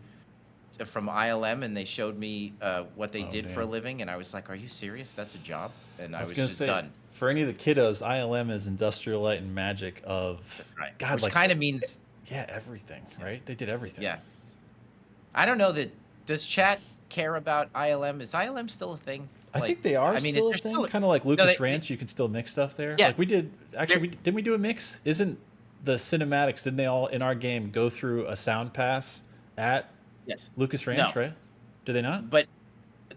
from ILM and they showed me what they did for a living. And I was like, are you serious? That's a job? And I was gonna just say, done. For any of the kiddos, ILM is Industrial Light and Magic of... That's right. God, which kind of means... Yeah, everything, right? They did everything. Yeah. I don't know that... Does chat care about ILM? Is ILM still a thing? I think they are still a thing. Kind of like Lucas Ranch, you can still mix stuff there. Yeah. Like we did... Actually, didn't we do a mix? Isn't the cinematics, didn't they all, in our game, go through a sound pass at Lucas Ranch, right? Do they not? But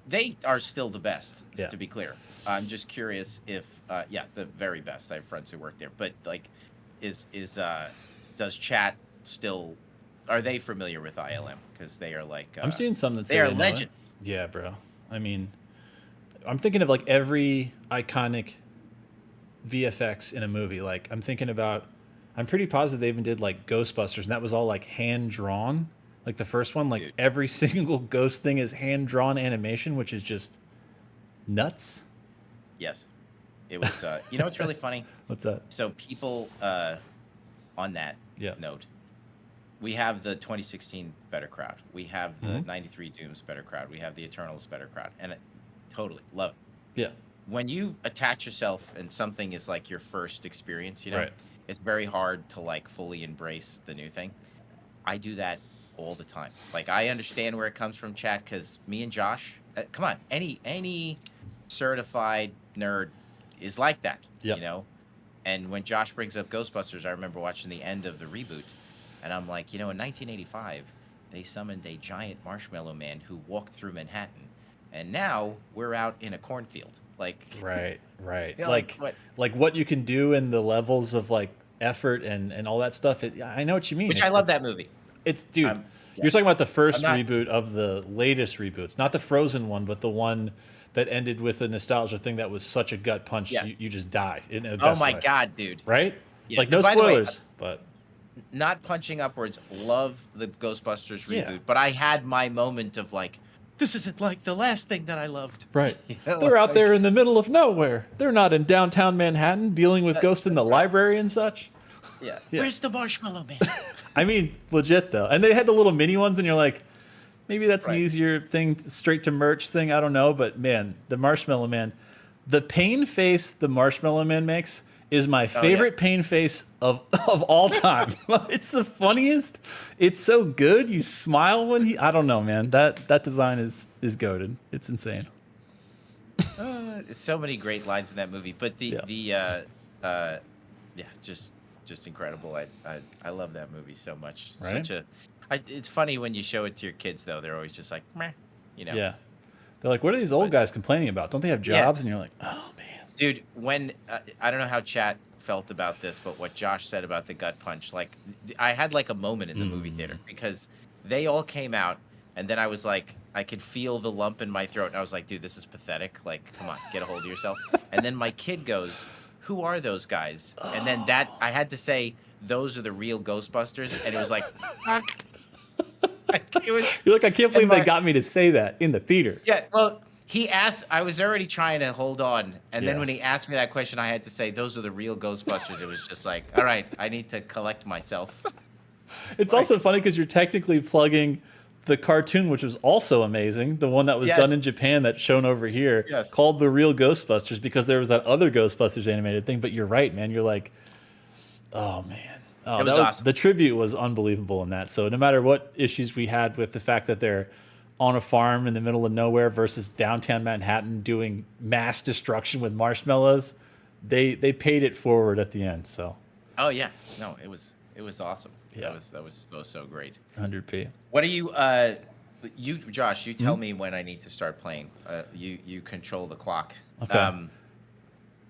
they are still the best, Yeah. to be clear. I'm just curious if, the very best. I have friends who work there. But, like, does chat still... Are they familiar with ILM? Because they are like... I'm seeing some that say they are know it. legend. Yeah, bro. I mean, I'm thinking of like every iconic VFX in a movie. Like I'm thinking about, I'm pretty positive they even did like Ghostbusters, and that was all like hand drawn. Like the first one, like Dude. every single ghost thing is hand drawn animation, which is just nuts. Yes. It was, you know what's really funny? What's that? So people, on that note, we have the 2016 Better Crowd. We have the 93 Dooms Better Crowd. We have the Eternals Better Crowd. And totally love it. Yeah. When you attach yourself and something is like your first experience, Right. it's very hard to like fully embrace the new thing. I do that all the time. Like I understand where it comes from, chat, because me and Josh, come on, any certified nerd is like that, And when Josh brings up Ghostbusters, I remember watching the end of the reboot, and I'm like, in 1985, they summoned a giant marshmallow man who walked through Manhattan, and now we're out in a cornfield. Like, right. like what you can do in the levels of like effort and all that stuff. I know what you mean. Which I love that movie. It's dude. You're talking about the first reboot of the latest reboots, not the Frozen one, but the one that ended with a nostalgia thing that was such a gut punch. Yes. You just die. In the Oh best my way. God, dude! Right? Yeah. Like no By the way, spoilers, but not punching upwards. Love the Ghostbusters reboot, Yeah. but I had my moment of like, this isn't like the last thing that I loved. right. They're out there in the middle of nowhere. They're not in downtown Manhattan dealing with ghosts in the library and such. Yeah. Yeah. Where's the Marshmallow Man? I mean, legit though. And they had the little mini ones, and you're like, maybe that's an Right. easier thing, straight to merch thing. I don't know, but man, the Marshmallow Man, the pain face the Marshmallow Man makes is my favorite pain face of all time. It's the funniest. It's so good. You smile when he. I don't know, man. That design is goated. It's insane. It's so many great lines in that movie, but just incredible. I love that movie so much. Right? It's funny when you show it to your kids though. They're always just like, meh, Yeah. They're like, what are these old guys complaining about? Don't they have jobs? And you're like, oh man. Dude, when I don't know how chat felt about this, but what Josh said about the gut punch, like I had like a moment in the movie theater because they all came out, and then I was like, I could feel the lump in my throat, and I was like, dude, this is pathetic. Like, come on, get a hold of yourself. And then my kid goes, who are those guys? And then I had to say, those are the real Ghostbusters, and it was like, You're like, I can't believe they got me to say that in the theater. Yeah, well, he asked, I was already trying to hold on, and then when he asked me that question, I had to say, those are the real Ghostbusters. It was just like, all right, I need to collect myself. It's also funny because you're technically plugging the cartoon, which was also amazing, the one that was done in Japan that's shown over here, called The Real Ghostbusters, because there was that other Ghostbusters animated thing. But you're right, man. You're like, oh, man. Oh, it was awesome. The tribute was unbelievable in that. So no matter what issues we had with the fact that they're on a farm in the middle of nowhere versus downtown Manhattan doing mass destruction with marshmallows, they paid it forward at the end. So. Oh yeah, no, it was awesome. Yeah. That was so great. 100p. What are you Josh? You tell me when I need to start playing. You control the clock. Okay.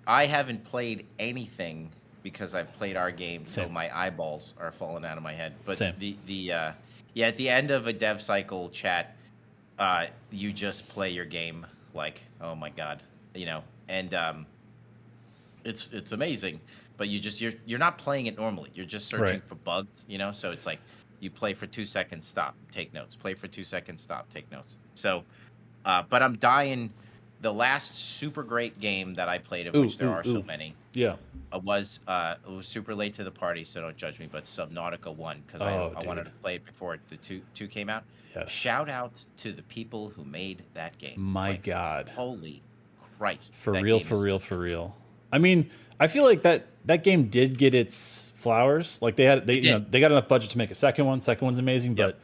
I haven't played anything because I've played our game, Same. so my eyeballs are falling out of my head. But Same. at the end of a dev cycle chat, you just play your game like, oh my god, and it's amazing. But you're not playing it normally. You're just searching for bugs, So it's like you play for 2 seconds, stop, take notes. Play for 2 seconds, stop, take notes. So, but I'm dying. The last super great game that I played, of which there are so many, yeah, was it was super late to the party, so don't judge me. But Subnautica 1, because I wanted to play it before the two came out. Yes. Shout out to the people who made that game. My God. Holy Christ. For real. I mean, I feel like that game did get its flowers. Like they got enough budget to make a second one. Second one's amazing, but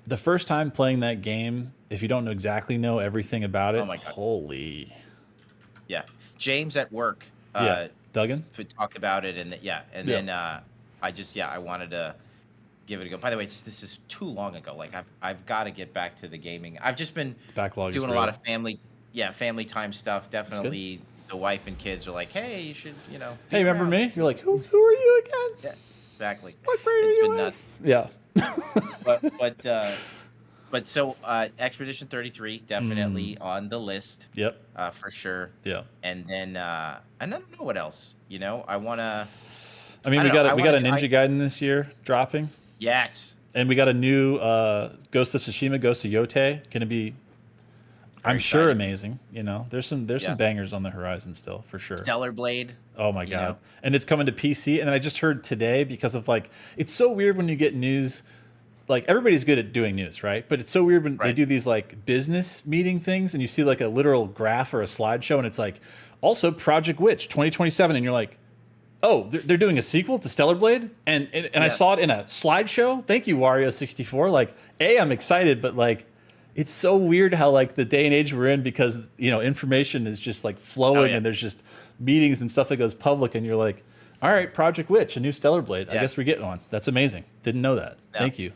the first time playing that game, if you don't know everything about it, oh my God. Holy. Yeah. James at work Duggan talked about it, and then I wanted to give it a go. By the way, this is too long ago. Like I've got to get back to the gaming. I've just been doing a lot of family time stuff. Definitely the wife and kids are like, hey, you should, Hey, remember me? You're like, who are you again? Yeah, exactly. What grade are you in? Nuts. Yeah. but so Expedition 33 definitely on the list. Yep. For sure. Yeah. And then I don't know what else. I want to. I mean, we got a Ninja Gaiden this year dropping. Yes. And we got a new Ghost of Tsushima, Ghost of Yotei. Going to be, I'm sure, amazing. There's some bangers on the horizon still, for sure. Stellar Blade. Oh my God. And it's coming to PC. And then I just heard today, because of it's so weird when you get news. Like, everybody's good at doing news, right? But it's so weird when they do these business meeting things and you see a literal graph or a slideshow and it's also Project Witch 2027, and you're like, oh, they're doing a sequel to Stellar Blade? And I saw it in a slideshow. Thank you, Wario64. I'm excited, but it's so weird how the day and age we're in, because information is just flowing and there's just meetings and stuff that goes public, and you're like, all right, Project Witch, a new Stellar Blade. I guess we're getting one. That's amazing. Didn't know that. Thank you.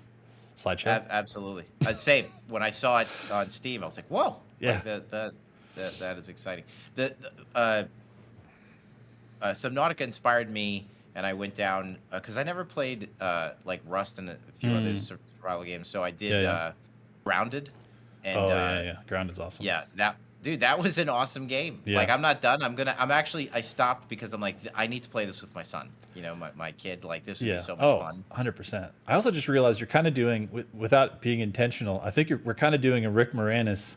Slideshow. Absolutely. Same. When I saw it on Steam, I was like, whoa. Yeah. That is exciting. Subnautica inspired me, and I went down because I never played Rust and a few other survival games. So I did Grounded. And, Grounded's awesome. Yeah, that was an awesome game. Yeah. I'm not done. I stopped because I'm like, I need to play this with my son. My kid. This would be so much fun. 100%. I also just realized you're kind of doing, without being intentional, I think we're kind of doing a Rick Moranis,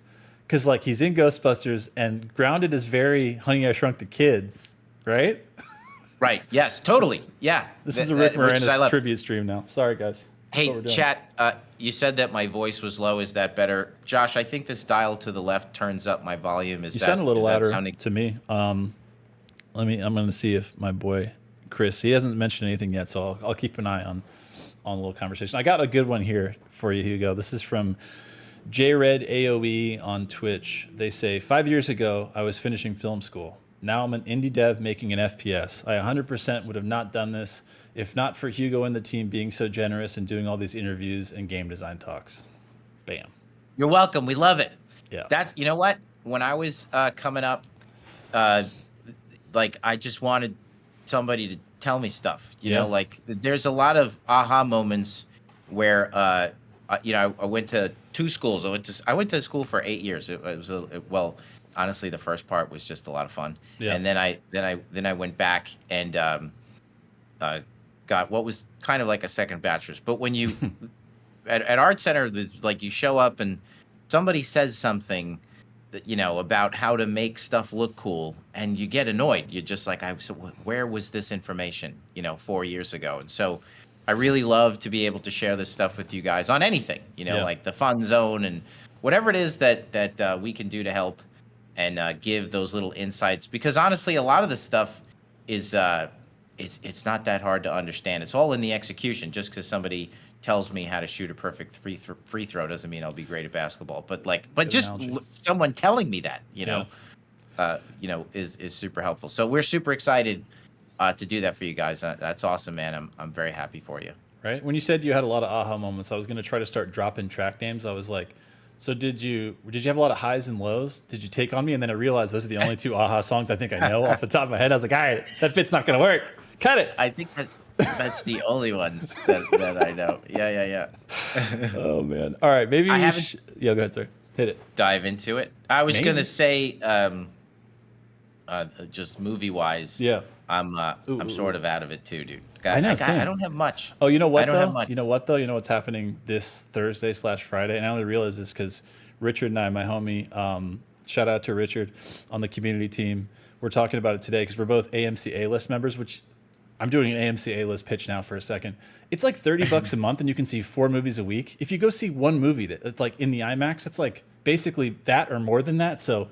because he's in Ghostbusters, and Grounded is very Honey, I Shrunk the Kids, right? Right. Yes. Totally. Yeah. This is a Rick Moranis tribute stream now. Sorry, guys. Hey, chat. You said that my voice was low. Is that better, Josh? I think this dial to the left turns up my volume. You sound a little louder to me. I'm going to see if my boy Chris. He hasn't mentioned anything yet, so I'll keep an eye on a little conversation. I got a good one here for you, Hugo. This is from JRed AOE on Twitch. They say, 5 years ago, I was finishing film school. Now I'm an indie dev making an FPS. I 100% would have not done this if not for Hugo and the team being so generous and doing all these interviews and game design talks. Bam. You're welcome. We love it. Yeah. That's, you know what? When I was coming up, I just wanted somebody to tell me stuff. You know, there's a lot of aha moments where, I went to two schools. I went to school for 8 years. It was honestly, the first part was just a lot of fun. Yeah. And then I went back and got what was kind of like a second bachelor's. But when you at Art Center, you show up and somebody says something that, about how to make stuff look cool, and you get annoyed. You're just like, so where was this information, 4 years ago? And so I really love to be able to share this stuff with you guys on anything, like the fun zone and whatever it is that we can do to help and give those little insights. Because honestly, a lot of this stuff is it's not that hard to understand. It's all in the execution. Just because somebody tells me how to shoot a perfect free throw doesn't mean I'll be great at basketball. But just someone telling me that, is super helpful. So we're super excited to do that for you guys. That's awesome, man. I'm very happy for you. Right. When you said you had a lot of aha moments, I was going to try to start dropping track names. I was like, so did you have a lot of highs and lows? Did you take on me? And then I realized those are the only two aha songs I think I know off the top of my head. I was like, all right, that bit's not going to work. Cut it. I think that's the only ones that I know. Yeah. Oh man. All right. Maybe yeah, go ahead, sir. Hit it. Dive into it. I was going to say, just movie wise. Yeah. I'm sort of out of it too, dude. I know. I don't have much. Oh, you know what? I don't have much. You know what though? You know what's happening this Thursday/Friday, and I only realized this because Richard and I, my homie, shout out to Richard on the community team. We're talking about it today because we're both AMC A-list members. Which I'm doing an AMC A-list pitch now for a second. It's like $30 a month, and you can see 4 movies a week. If you go see one movie that's like in the IMAX, it's like basically that or more than that. So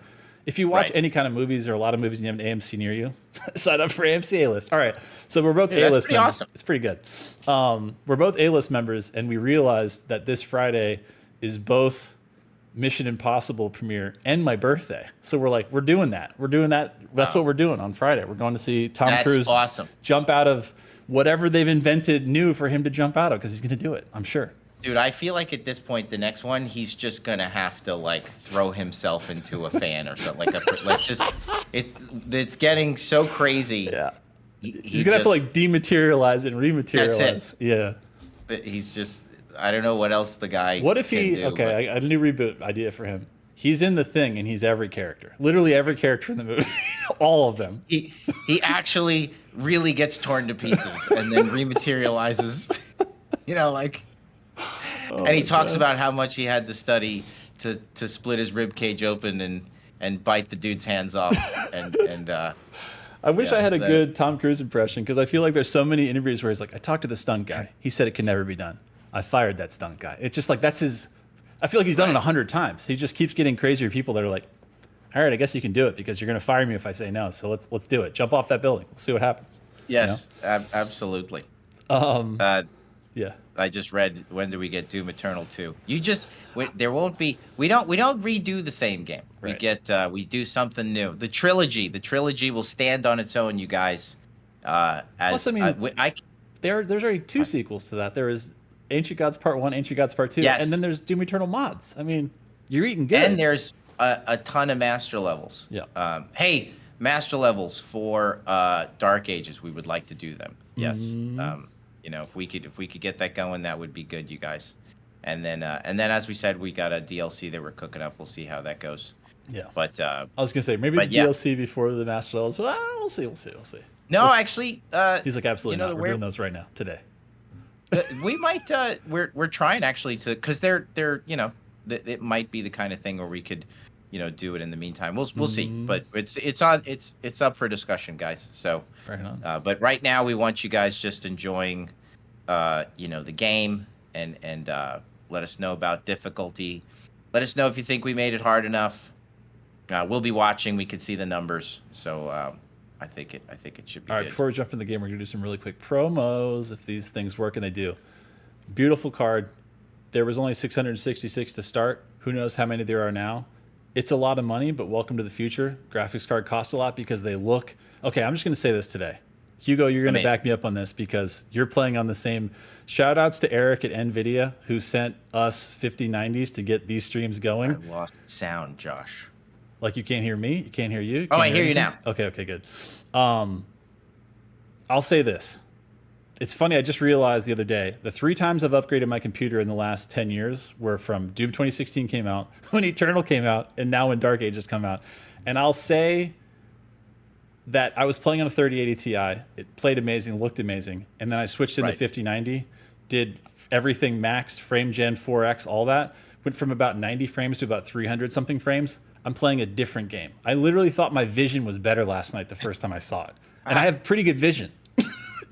if you watch any kind of movies or a lot of movies and you have an AMC near you, sign up for AMC A-list. All right. So we're both A-list pretty members. awesome. It's pretty good. We're both A-list members, and we realized that this Friday is both Mission Impossible premiere and my birthday. So we're doing that. That's what we're doing on Friday. We're going to see Tom Cruise jump out of whatever they've invented new for him to jump out of because he's going to do it, I'm sure. Dude, I feel like at this point, the next one, he's just gonna have to like throw himself into a fan or something. It's getting so crazy. Yeah, he's gonna have to like dematerialize and rematerialize. That's it. Yeah, he's just. I don't know what else the guy. What if he? Do, okay, I had a new reboot idea for him. He's in The Thing, and he's every character. Literally every character in the movie, all of them. He actually really gets torn to pieces and then rematerializes. And he talks about how much he had to study to split his rib cage open and bite the dude's hands off. And I wish I had a good Tom Cruise impression because I feel like there's so many interviews where he's like, I talked to the stunt guy. He said it can never be done. I fired that stunt guy. It's just like that's his. I feel like he's done it 100 times. He just keeps getting crazier people that are like, all right, I guess you can do it because you're going to fire me if I say no. So let's do it. Jump off that building. We'll see what happens. Yes, absolutely. Yeah. I just read, when do we get Doom Eternal 2? There won't be, we don't redo the same game. Right. We do something new. The trilogy will stand on its own, you guys. Plus, I mean, there's already 2 sequels to that. There is Ancient Gods Part 1, Ancient Gods Part 2, and then there's Doom Eternal mods. I mean, you're eating good. And there's a ton of master levels. Yeah. Hey, master levels for Dark Ages, we would like to do them. Yes. If we could get that going, that would be good, you guys. And then as we said, we got a DLC that we're cooking up. We'll see how that goes. Yeah. But I was gonna say maybe the DLC before the master levels. But we'll see. No, actually. He's like, absolutely not. We're doing those right now today. We might. We're trying actually to, because they're it might be the kind of thing where we could do it in the meantime. We'll see. But it's up for discussion, guys. So. Right on. But right now we want you guys just enjoying, the game and let us know about difficulty. Let us know if you think we made it hard enough. We'll be watching. We can see the numbers. So I think it should be all right. good. Before we jump in the game, we're gonna do some really quick promos if these things work, and they do. Beautiful card. There was only 666 to start. Who knows how many there are now? It's a lot of money, but welcome to the future. Graphics card costs a lot because they look. Okay, I'm just going to say this today. Hugo, you're going to back me up on this because you're playing on the same. Shout outs to Eric at NVIDIA who sent us 5090s to get these streams going. I lost sound, Josh. Like you can't hear me? You can't hear you? I hear you now. Okay, good. I'll say this. It's funny, I just realized the other day, the 3 times I've upgraded my computer in the last 10 years were from Doom 2016 came out, when Eternal came out, and now when Dark Ages come out. And I'll say that I was playing on a 3080 Ti. It played amazing, looked amazing. And then I switched into 5090, did everything maxed, frame gen 4X, all that. Went from about 90 frames to about 300 something frames. I'm playing a different game. I literally thought my vision was better last night the first time I saw it. And I have pretty good vision.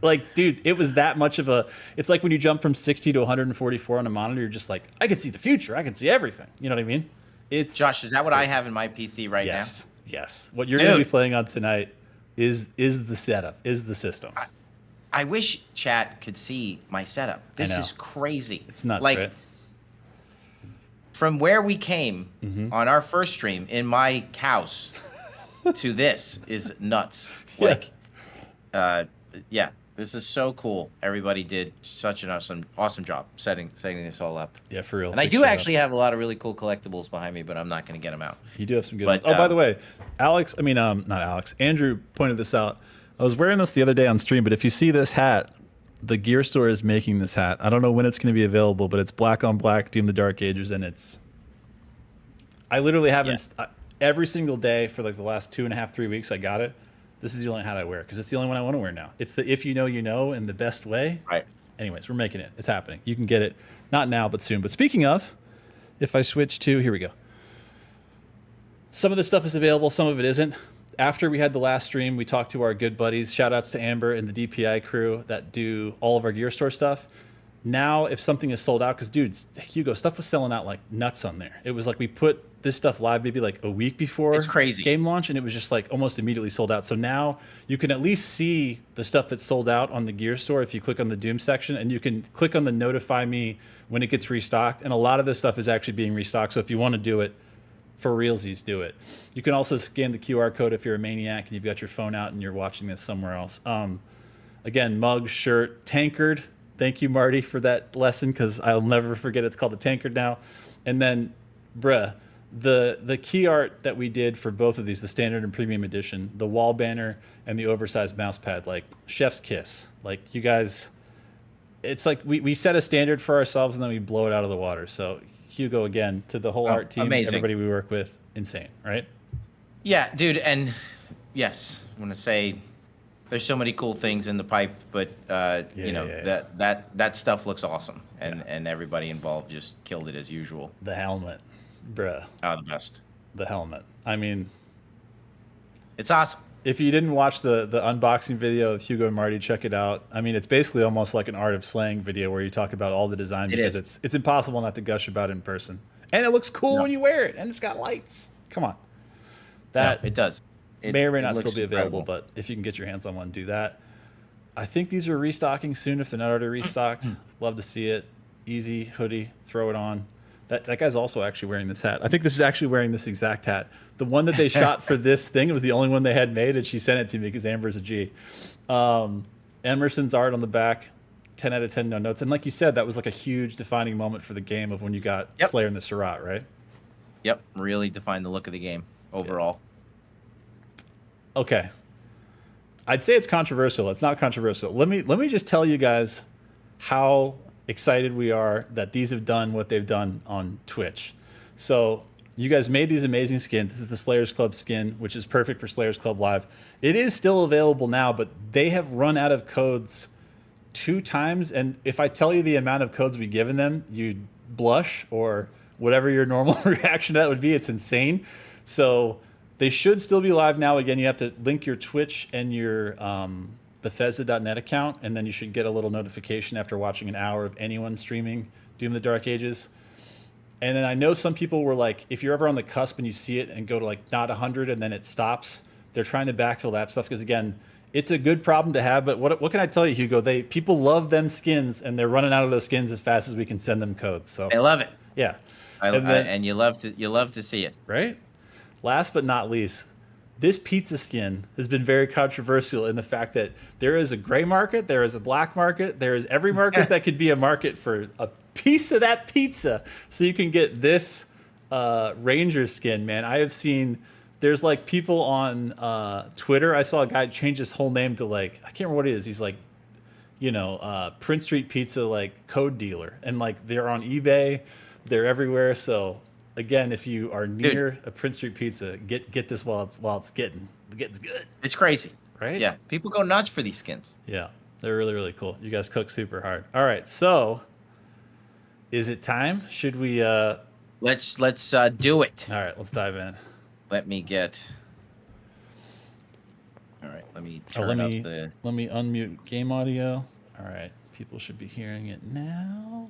Like, dude, it was that much of a. It's like when you jump from 60 to 144 on a monitor, you're just like, I can see the future. I can see everything. You know what I mean? It's Josh, is that what crazy. I have in my PC right Yes, yes. What you're going to be Dude. playing on tonight is the setup, is the system. now? I wish chat could see my setup. This know. is crazy. It's nuts, like right? from where we came Mm-hmm. on our first stream in my house to this is nuts. Yeah. Like, yeah, this is so cool. Everybody did such an awesome job setting this all up. Yeah, for real. And I Big do shout-outs. actually have a lot of really cool collectibles behind me, but I'm not going to get them out. You do have some good But, ones. Oh, by the way, not Alex. Andrew pointed this out. I was wearing this the other day on stream, but if you see this hat, the Gear Store is making this hat. I don't know when it's going to be available, but it's black on black, Doom the Dark Ages, and it's. I literally haven't every single day for like the last 2.5, 3 weeks. I got it. This is the only hat I wear because it's the only one I want to wear now. It's the if you know, you know, in the best way. Right. Anyways, we're making it. It's happening. You can get it not now, but soon. But speaking of, if I switch to here we go. Some of this stuff is available, some of it isn't. After we had the last stream, we talked to our good buddies. Shout outs to Amber and the DPI crew that do all of our Gear Store stuff. Now, if something is sold out, because dudes, Hugo, stuff was selling out like nuts on there. It was like we put this stuff live maybe like a week before It's crazy. game launch, and it was just like almost immediately sold out. So now you can at least see the stuff that's sold out on the Gear Store if you click on the Doom section, and you can click on the notify me when it gets restocked. And a lot of this stuff is actually being restocked. So if you want to do it, for realsies, do it. You can also scan the QR code if you're a maniac and you've got your phone out and you're watching this somewhere else. Again, mug, shirt, tankard. Thank you, Marty, for that lesson because I'll never forget it's called a tankard now. And then, the key art that we did for both of these, the standard and premium edition, the wall banner and the oversized mouse pad, like chef's kiss. Like you guys, it's like we set a standard for ourselves and then we blow it out of the water. So Hugo, again, to the whole art team, amazing. everybody we work with, insane, right? Yeah, dude, and yes, I want to say there's so many cool things in the pipe, but that stuff looks awesome, and everybody involved just killed it as usual. The helmet, bruh. The best. The helmet. I mean, It's awesome. if you didn't watch the unboxing video of Hugo and Marty, check it out. I mean, it's basically almost like an Art of Slaying video where you talk about all the design because is. it's impossible not to gush about it in person. And it looks cool No. when you wear it, and it's got lights. Come on. That It does. may or may it not looks still be available, incredible. but if you can get your hands on one, do that. I think these are restocking soon if they're not already restocked. Love to see it. Easy hoodie, throw it on. That guy's also actually wearing this hat. I think this is actually wearing this exact hat. The one that they shot for this thing, it was the only one they had made, and she sent it to me because Amber's a G. Emerson's art on the back, 10 out of 10, no notes. And like you said, that was like a huge defining moment for the game of when you got Yep. Slayer and the Surratt, right? Yep, really defined the look of the game overall. Okay. I'd say it's controversial. It's not controversial. Let me just tell you guys how excited we are that these have done what they've done on Twitch. So you guys made these amazing skins. This is the Slayers Club skin, which is perfect for Slayers Club Live. It is still available now, but they have run out of codes 2 times. And if I tell you the amount of codes we've given them, you'd blush or whatever your normal reaction to that would be. It's insane. So they should still be live now. Again, you have to link your Twitch and your Bethesda.net account, and then you should get a little notification after watching an hour of anyone streaming Doom the Dark Ages. And then I know some people were like, if you're ever on the cusp and you see it and go to like not 100 and then it stops, they're trying to backfill that stuff because, again, it's a good problem to have. But what can I tell you, Hugo? People love them skins, and they're running out of those skins as fast as we can send them codes. So I love it. yeah. And you love to see it. Right? Last but not least, this pizza skin has been very controversial in the fact that there is a gray market, there is a black market, there is every market that could be a market for a piece of that pizza. So you can get this Ranger skin, man. I have seen, there's like people on Twitter. I saw a guy change his whole name to like, I can't remember what it is. He's like, Prince Street Pizza, like code dealer. And like they're on eBay, they're everywhere. So again, if you are near a Prince Street Pizza, get this while it's getting good. It's crazy. Right? Yeah, people go nuts for these skins. Yeah, they're really, really cool. You guys cook super hard. All right, so is it time? Should we? Let's do it. All right, let's dive in. Let me get. All right, let me Oh, turn up the. let me unmute game audio. All right, people should be hearing it now.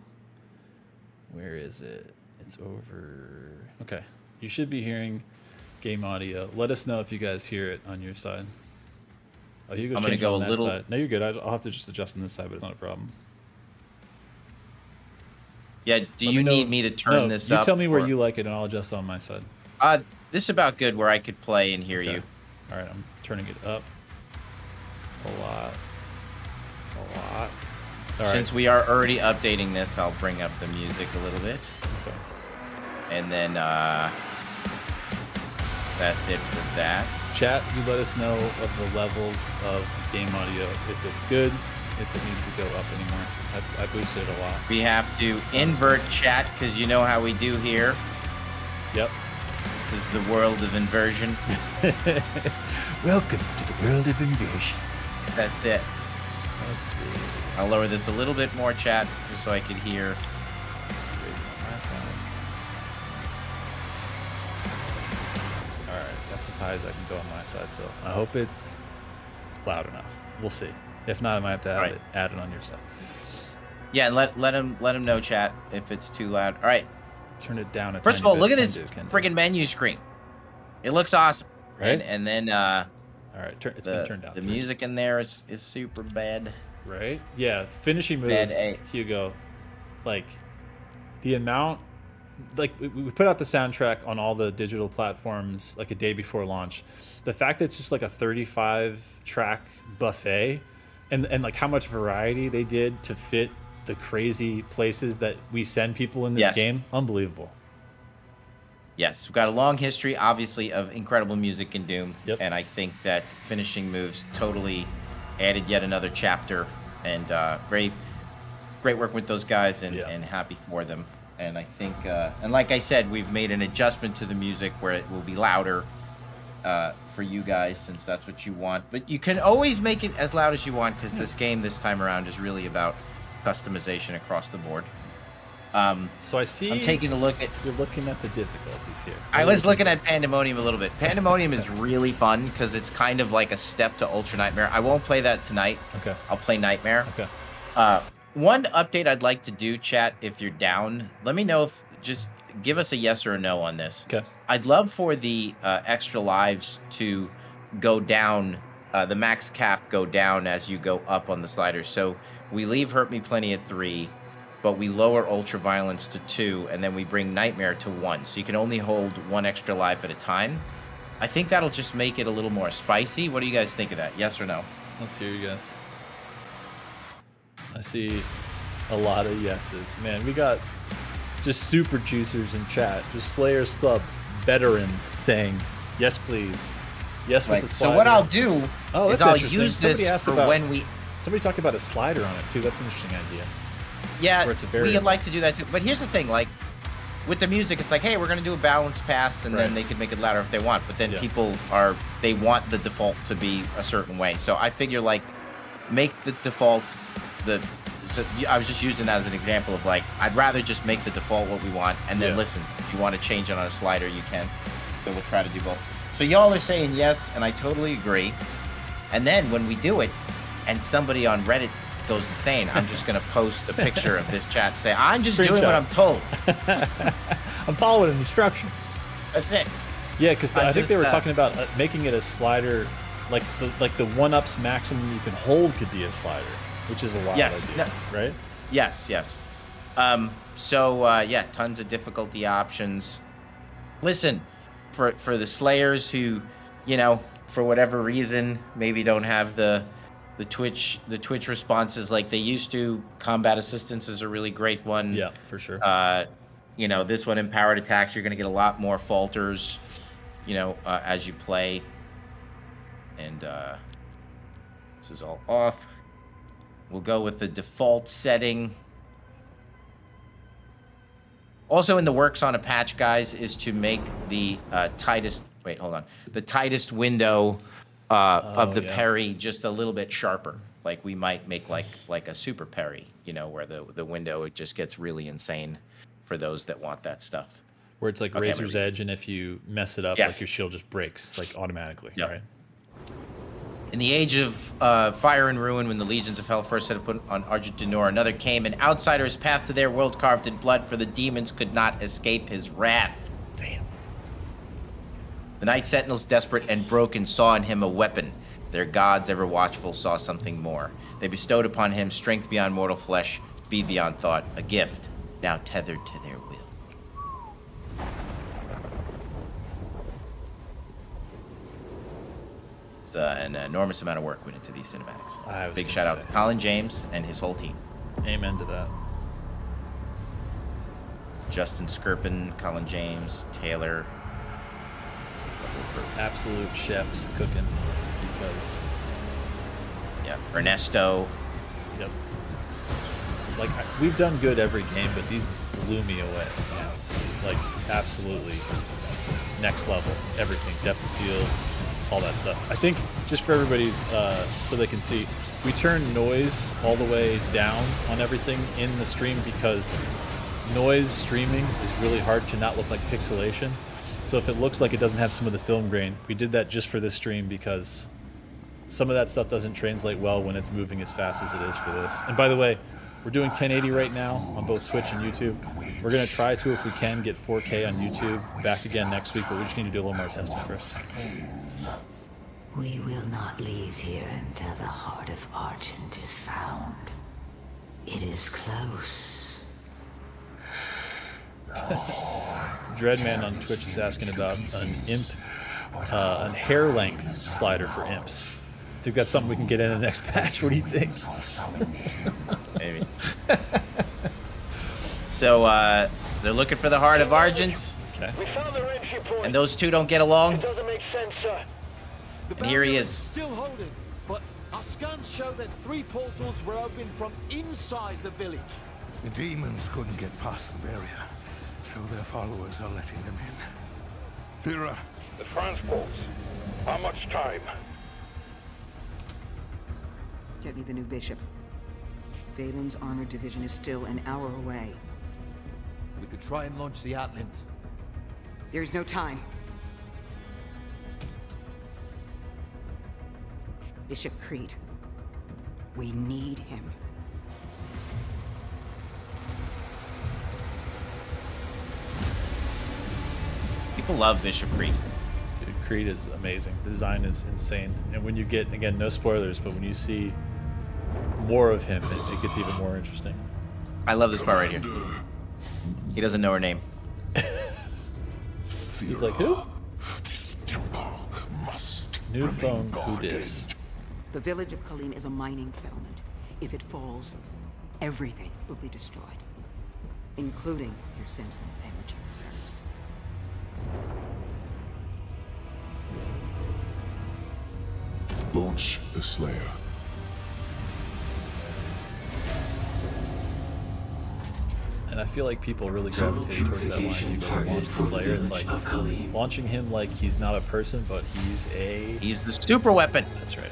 Where is it? It's over. Okay, you should be hearing game audio. Let us know if you guys hear it on your side. Oh, Hugo's I'm gonna changing go on a that little. side. No, you're good. I'll have to just adjust on this side, but it's not a problem. Yeah, do Let you know- need me to turn this up? You tell me where or- you like it, and I'll adjust on my side. This is about good where I could play and hear Okay. you. All right, I'm turning it up a lot. All right. Since we are already updating this, I'll bring up the music a little bit. Okay. And then that's it for that. Chat, you let us know of the levels of game audio, if it's good, if it needs to go up anymore. I boosted it a lot. We have to invert chat because you know how we do here. Yep. This is the world of inversion. Welcome to the world of inversion. That's it. Let's see. I'll lower this a little bit more, chat, just so I can hear. All right, that's as high as I can go on my side. So I hope it's loud enough. We'll see. If not, I might have to add it on your side. Yeah, let him know, chat, if it's too loud. All right. Turn it down. First of all, look at this friggin' menu screen. It looks awesome. Right? And then all right, it's been turned down. The music in there is super bad. Right? Yeah, finishing move, Bad A. Hugo. Like, the amount... Like, we put out the soundtrack on all the digital platforms, like, a day before launch. The fact that it's just, like, a 35-track buffet, and, like, how much variety they did to fit the crazy places that we send people in this game, unbelievable. Yes, we've got a long history, obviously, of incredible music in Doom. Yep. And I think that finishing moves totally added yet another chapter. And great work with those guys, and happy for them. And I think, and like I said, we've made an adjustment to the music where it will be louder for you guys, since that's what you want. But you can always make it as loud as you want, because this game this time around is really about customization across the board. So I see I'm taking a look at... You're looking at the difficulties here. I was looking at Pandemonium a little bit. Pandemonium is really fun because it's kind of like a step to Ultra Nightmare. I won't play that tonight. Okay. I'll play Nightmare. Okay. One update I'd like to do, chat, if you're down, let me know if... Just give us a yes or a no on this. Okay. I'd love for the extra lives to go down, the max cap go down as you go up on the sliders. So we leave Hurt Me Plenty at 3, but we lower Ultra Violence to 2, and then we bring Nightmare to 1. So you can only hold 1 extra life at a time. I think that'll just make it a little more spicy. What do you guys think of that? Yes or no? Let's hear you guys. I see a lot of yeses. Man, we got just super juicers in chat. Just Slayers Club veterans saying, yes, please. Yes, with the slider. So what I'll do is I'll use this for when we... Somebody talked about a slider on it, too. That's an interesting idea. Yeah, we'd like to do that, too. But here's the thing, like, with the music, it's like, hey, we're going to do a balance pass, and then they can make it louder if they want. But then people they want the default to be a certain way. So I figure, like, make the default so I was just using that as an example of, like, I'd rather just make the default what we want, and then listen, if you want to change it on a slider, you can. So we'll try to do both. So y'all are saying yes, and I totally agree. And then when we do it, and somebody on Reddit goes insane, I'm just going to post a picture of this chat and say, I'm just doing what I'm told. I'm following instructions. That's it. Yeah, because I think they were talking about making it a slider, like the 1-ups maximum you can hold could be a slider, which is a wild idea, right? Yes. So yeah, tons of difficulty options. Listen, for the Slayers who, you know, for whatever reason maybe don't have the Twitch responses like they used to, combat assistance is a really great one. Yeah, for sure. You know, this one, empowered attacks, you're going to get a lot more falters, you know, as you play. And this is all off. We'll go with the default setting. Also in the works on a patch, guys, is to make the tightest... Wait, hold on. The tightest window of the parry just a little bit sharper. Like we might make like a super parry, you know, where the window, it just gets really insane for those that want that stuff. Where it's like Razor's Edge, and if you mess it up, like your shield just breaks like automatically, right? In the age of fire and ruin, when the legions of hell first set foot on Argentinor, another came, an outsider's path to their world carved in blood, for the demons could not escape his wrath. Damn. The night sentinels, desperate and broken, saw in him a weapon. Their gods, ever watchful, saw something more. They bestowed upon him strength beyond mortal flesh, speed beyond thought, a gift, now tethered to their will. It's an enormous amount of work went into these cinematics. Big shout out to Colin James and his whole team. Amen to that. Justin Skirpin, Colin James, Taylor. Absolute chefs cooking because. Yeah, Ernesto. Yep. Like we've done good every game, but these blew me away. Like absolutely next level. Everything, depth of field, all that stuff. I think just for everybody's, so they can see, we turn noise all the way down on everything in the stream because noise streaming is really hard to not look like pixelation. So if it looks like it doesn't have some of the film grain, we did that just for this stream because some of that stuff doesn't translate well when it's moving as fast as it is for this. And by the way, we're doing 1080 right now on both Twitch and YouTube. We're going to try to, if we can, get 4K on YouTube back again next week, but we just need to do a little more testing first. We will not leave here until the heart of Argent is found. It is close. Dreadman on Twitch is asking about an imp, an hair length slider for imps. I think that's something we can get in the next patch. What do you think? Maybe. So they're looking for the heart of Argent. Okay. We found the entry point. And those two don't get along. It doesn't make sense, sir. And here he is. Still holding, but our scans show that 3 portals were opened from inside the village. The demons couldn't get past the barrier, so their followers are letting them in. Thera. The transports. How much time? Get me the new bishop. Valen's armored division is still an hour away. We could try and launch the Atlands. There's no time. Bishop Creed. We need him. People love Bishop Creed. Dude, Creed is amazing. The design is insane. And when you get, again, no spoilers, but when you see more of him, it gets even more interesting. I love this part right here. He doesn't know her name. He's like, who? This temple must New phone, remain who guarded. dis? The village of Kalim is a mining settlement. If it falls, everything will be destroyed, including your Sentinel energy reserves. Launch the Slayer. And I feel like people really gravitate towards that line. You go launch the Slayer. It's like launching him like he's not a person, but he's a... He's the super weapon That's right.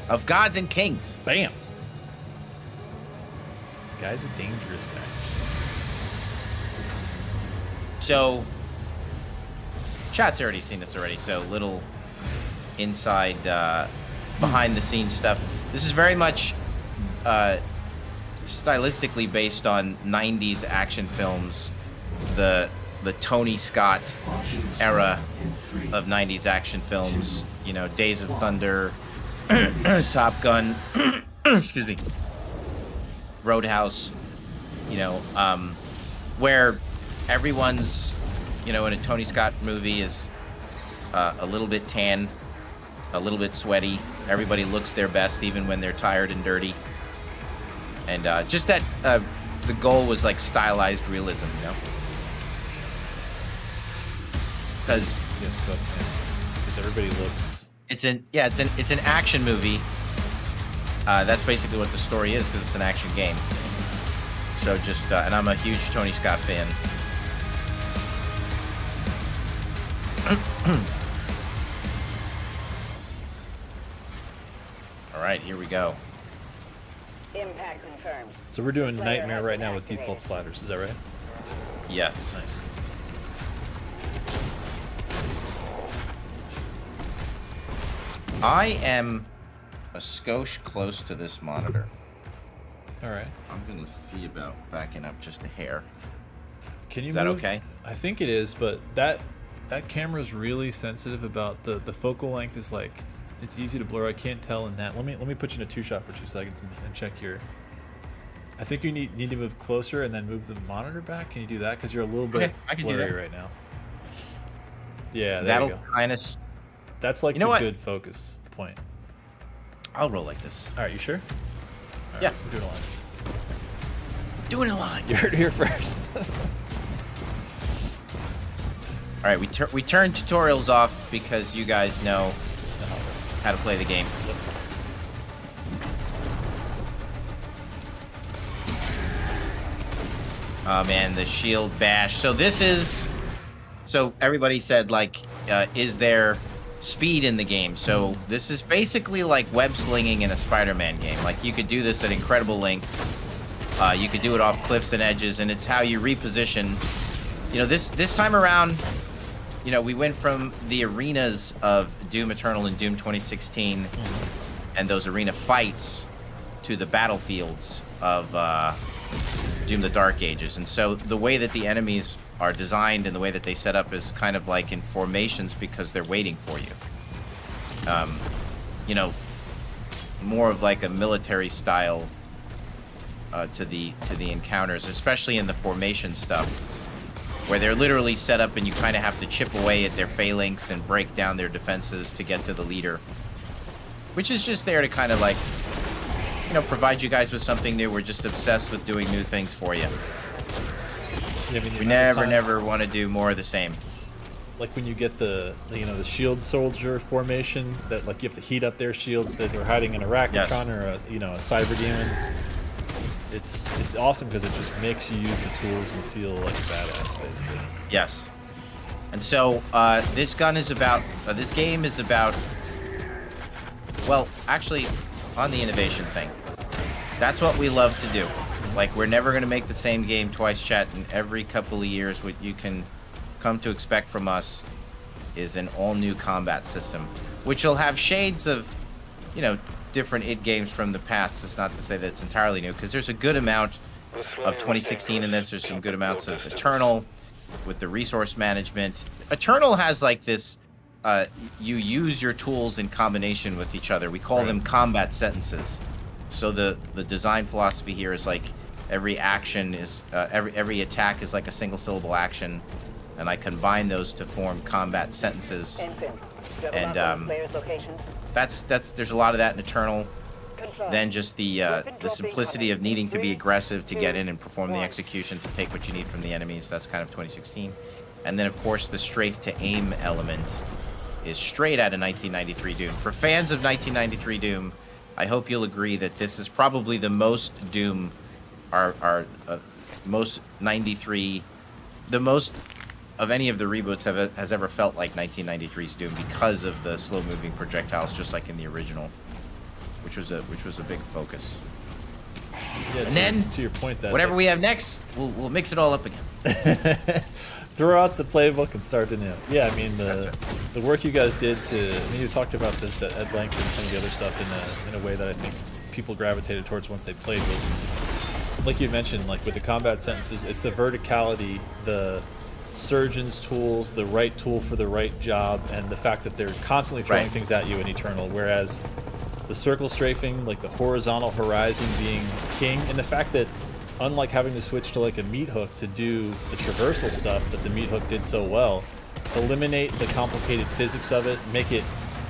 of gods and kings. Bam! Guy's a dangerous guy. So, chat's already seen this already, so little inside, behind the scenes stuff. This is very much stylistically based on 90s action films, the Tony Scott era of 90s action films, you know, Days of Thunder, Top Gun, excuse me, Roadhouse, you know, where everyone's, you know, in a Tony Scott movie is a little bit tan, a little bit sweaty. Everybody looks their best even when they're tired and dirty. And just that the goal was like stylized realism, you know? Because everybody looks... it's an action movie. That's basically what the story is, because it's an action game. So just and I'm a huge Tony Scott fan. All right, here we go. Impact confirmed. So we're doing Slayer Nightmare has right been now with activated. default sliders. Is that right? Yes. Nice. I am a skosh close to this monitor. All right. I'm gonna see about backing up just a hair. Can you Is that move? okay? I think it is, but that camera's really sensitive about the focal length is like, it's easy to blur. I can't tell in that. Let me put you in a 2-shot for 2 seconds and check here. I think you need to move closer and then move the monitor back. Can you do that? Because you're a little bit I can do blurry that. right now. Yeah, there That'll you go. kind of. That's like You know the what? good focus point. I'll roll like this. All right, you sure? All Yeah. right, we're doing a line. Doing it live. You heard it here first. All right, we turn tutorials off because you guys know how to play the game. Oh man, the shield bash. So this is, so everybody said like, is there speed in the game? So this is basically like web slinging in a Spider-Man game. Like you could do this at incredible lengths. You could do it off cliffs and edges, and it's how you reposition. You know, this time around, you know, we went from the arenas of Doom Eternal and Doom 2016 and those arena fights to the battlefields of Doom the Dark Ages. And so the way that the enemies are designed and the way that they set up is kind of like in formations because they're waiting for you. You know, more of like a military style to the encounters, especially in the formation stuff, where they're literally set up and you kind of have to chip away at their phalanx and break down their defenses to get to the leader, which is just there to kind of like, you know, provide you guys with something new. We're just obsessed with doing new things for you. Yeah, I mean, the We amount of never times- want to do more of the same. Like when you get the the shield soldier formation, that like you have to heat up their shields that they're hiding in a Rakatron or a a cyber demon. It's awesome because it just makes you use the tools and feel like a badass, basically. Yes. And so this gun is about, this game is about, well, actually, on the innovation thing. That's what we love to do. Like, we're never going to make the same game twice, chat, and every couple of years what you can come to expect from us is an all-new combat system, which will have shades of, different id games from the past. It's not to say that it's entirely new, because there's a good amount of 2016 in this. There's some good amounts of Eternal with the resource management. Eternal has like this, you use your tools in combination with each other. We call them combat sentences. So the design philosophy here is like every action is, every attack is like a single syllable action, and I combine those to form combat sentences. And that's there's a lot of that in Eternal. Then just the simplicity of needing to be aggressive to get in and perform the execution to take what you need from the enemies. That's kind of 2016. And then of course the strafe to aim element is straight out of 1993 Doom. For fans of 1993 Doom, I hope you'll agree that this is probably the most Doom, our most 93, the most of any of the reboots has ever felt like 1993's Doom because of the slow-moving projectiles, just like in the original, which was a big focus. Yeah, and then to your point, that whatever we have next, we'll mix it all up again. Throw out the playbook and start anew. Yeah, I mean the work you guys did you talked about this at length and some of the other stuff in a way that I think people gravitated towards once they played was, like you mentioned, like with the combat sentences, it's the verticality, the surgeon's tools, the right tool for the right job, and the fact that they're constantly throwing things at you in Eternal, whereas the circle strafing, like the horizontal horizon being king, and the fact that unlike having to switch to like a meat hook to do the traversal stuff that the meat hook did so well, eliminate the complicated physics of it, make it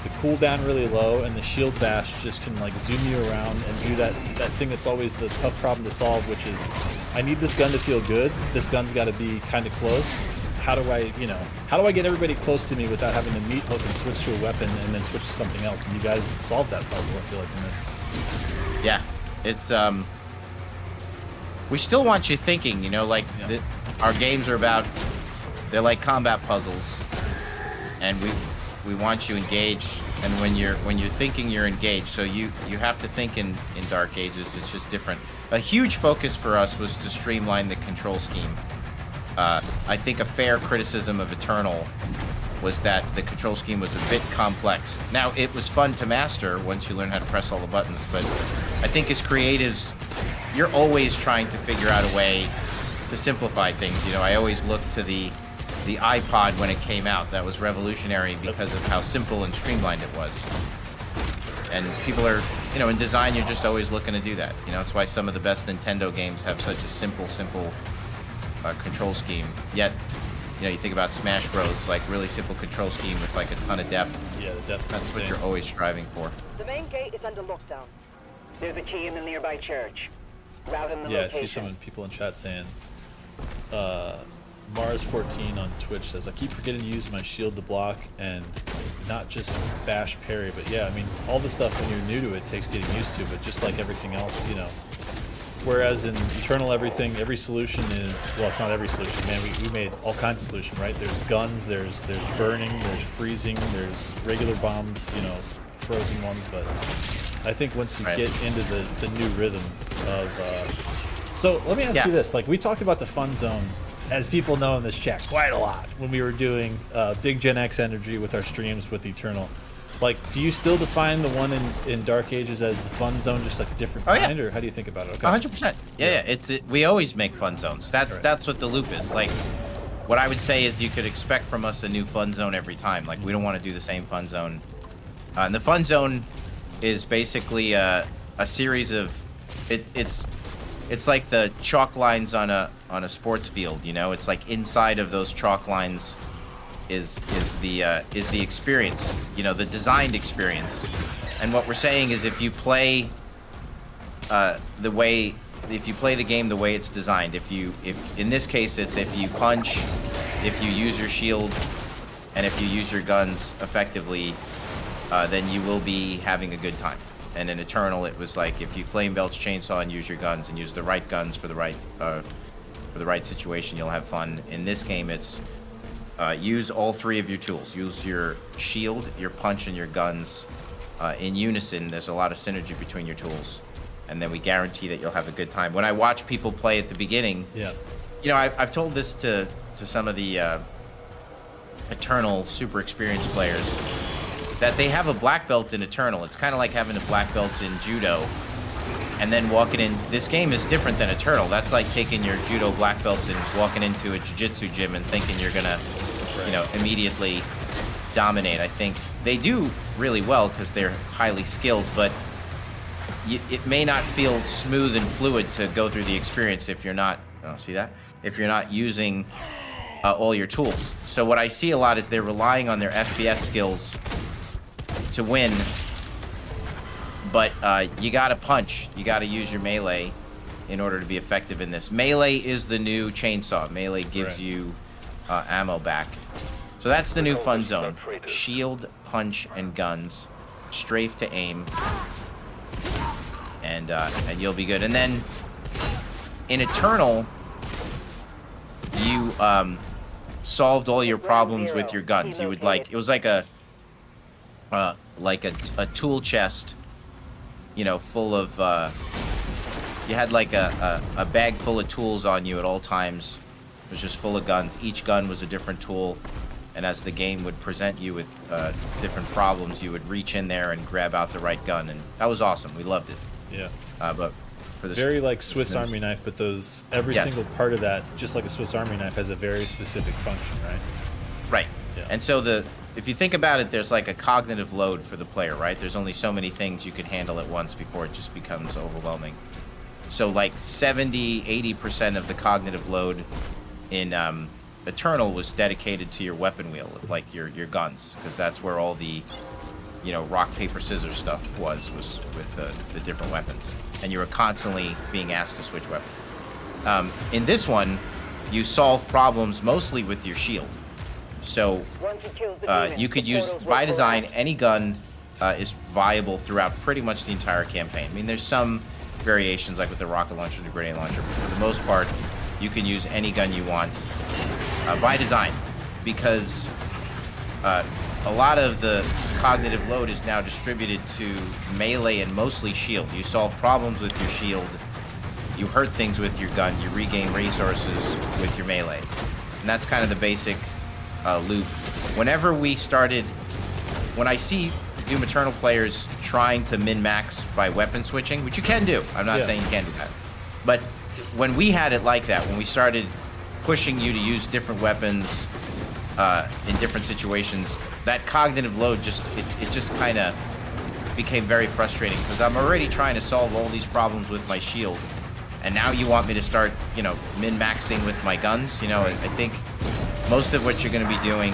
the cooldown really low, and the shield bash just can like zoom you around and do that thing that's always the tough problem to solve, which is I need this gun to feel good. This gun's got to be kind of close. How do I get everybody close to me without having to meat hook and switch to a weapon and then switch to something else? And you guys solved that puzzle, I feel like, in this. Yeah, it's we still want you thinking, our games are about, they're like combat puzzles, and we want you engaged, and when you're thinking, you're engaged. So you have to think in Dark Ages. It's just different. A huge focus for us was to streamline the control scheme. I think a fair criticism of Eternal was that the control scheme was a bit complex. Now, it was fun to master once you learn how to press all the buttons, but I think as creatives, you're always trying to figure out a way to simplify things. You know, I always look to the iPod when it came out. That was revolutionary because of how simple and streamlined it was. And people are, you know, in design, you're just always looking to do that. You know, that's why some of the best Nintendo games have such a simple control scheme. Yet, you know, you think about Smash Bros, like really simple control scheme with like a ton of depth. Yeah, the depth. That's what you're always striving for. The main gate is under lockdown. There's a key in the nearby church. Route in the Yeah, location. I see some people in chat saying, Mars14 on Twitch says, I keep forgetting to use my shield to block and not just bash parry, but yeah, I mean, all the stuff when you're new to it takes getting used to, but just like everything else, you know. Whereas in Eternal, every solution is, well, it's not every solution, man, we made all kinds of solutions, right? There's guns, there's burning, there's freezing, there's regular bombs, you know, frozen ones, but I think once you get into the new rhythm of, so let me ask you this, like we talked about the fun zone, as people know in this chat, quite a lot when we were doing Big Gen X Energy with our streams with Eternal. Like, do you still define the one in Dark Ages as the fun zone, just like a different kind, or how do you think about it? Okay. 100%. Yeah. We always make fun zones. That's what the loop is. Like, what I would say is you could expect from us a new fun zone every time. Like, we don't want to do the same fun zone. And the fun zone is basically a series of it's like the chalk lines on a sports field. You know, it's like inside of those chalk lines is the experience, you know, the designed experience. And what we're saying is if you play if you play the game the way it's designed, if in this case it's if you punch, if you use your shield, and if you use your guns effectively, then you will be having a good time. And in Eternal, it was like if you flame belch chainsaw and use your guns and use the right guns for the right situation, you'll have fun. In this game, it's use all three of your tools. Use your shield, your punch, and your guns in unison. There's a lot of synergy between your tools, and then we guarantee that you'll have a good time. When I watch people play at the beginning, you know, I've told this to some of the Eternal super experienced players that they have a black belt in Eternal. It's kind of like having a black belt in Judo, and then walking in. This game is different than Eternal. That's like taking your Judo black belt and walking into a jiu-jitsu gym and thinking you're gonna, you know, immediately dominate. I think they do really well because they're highly skilled, but it may not feel smooth and fluid to go through the experience if you're not. Oh, see that? If you're not using all your tools. So what I see a lot is they're relying on their FPS skills to win, but you gotta punch. You gotta use your melee in order to be effective in this. Melee is the new chainsaw. Melee gives you ammo back. So that's the new fun zone. Shield, punch, and guns. Strafe to aim. And you'll be good. And then in Eternal, you solved all your problems with your guns. You would like, it was like a tool chest, you know, full of, you had like a bag full of tools on you at all times. It was just full of guns. Each gun was a different tool, and as the game would present you with different problems, you would reach in there and grab out the right gun, and that was awesome. We loved it. Yeah. But for this, very like Swiss Army knife, but those every single part of that, just like a Swiss Army knife, has a very specific function, right? Right. Yeah. And so if you think about it, there's like a cognitive load for the player, right? There's only so many things you could handle at once before it just becomes overwhelming. So like 70-80% of the cognitive load in Eternal was dedicated to your weapon wheel, like your guns, because that's where all the, you know, rock, paper, scissors stuff was with the different weapons. And you were constantly being asked to switch weapons. In this one, you solve problems mostly with your shield. So you could use, by design, any gun is viable throughout pretty much the entire campaign. I mean, there's some variations, like with the rocket launcher and the grenade launcher, but for the most part, you can use any gun you want by design, because a lot of the cognitive load is now distributed to melee and mostly shield. You solve problems with your shield, you hurt things with your gun, you regain resources with your melee. And that's kind of the basic loop. Whenever when I see Doom Eternal players trying to min-max by weapon switching, which you can do. I'm not saying you can't do that. But when we had it like that, when we started pushing you to use different weapons in different situations, that cognitive load it just kind of became very frustrating because I'm already trying to solve all these problems with my shield, and now you want me to start, min-maxing with my guns. I think most of what you're going to be doing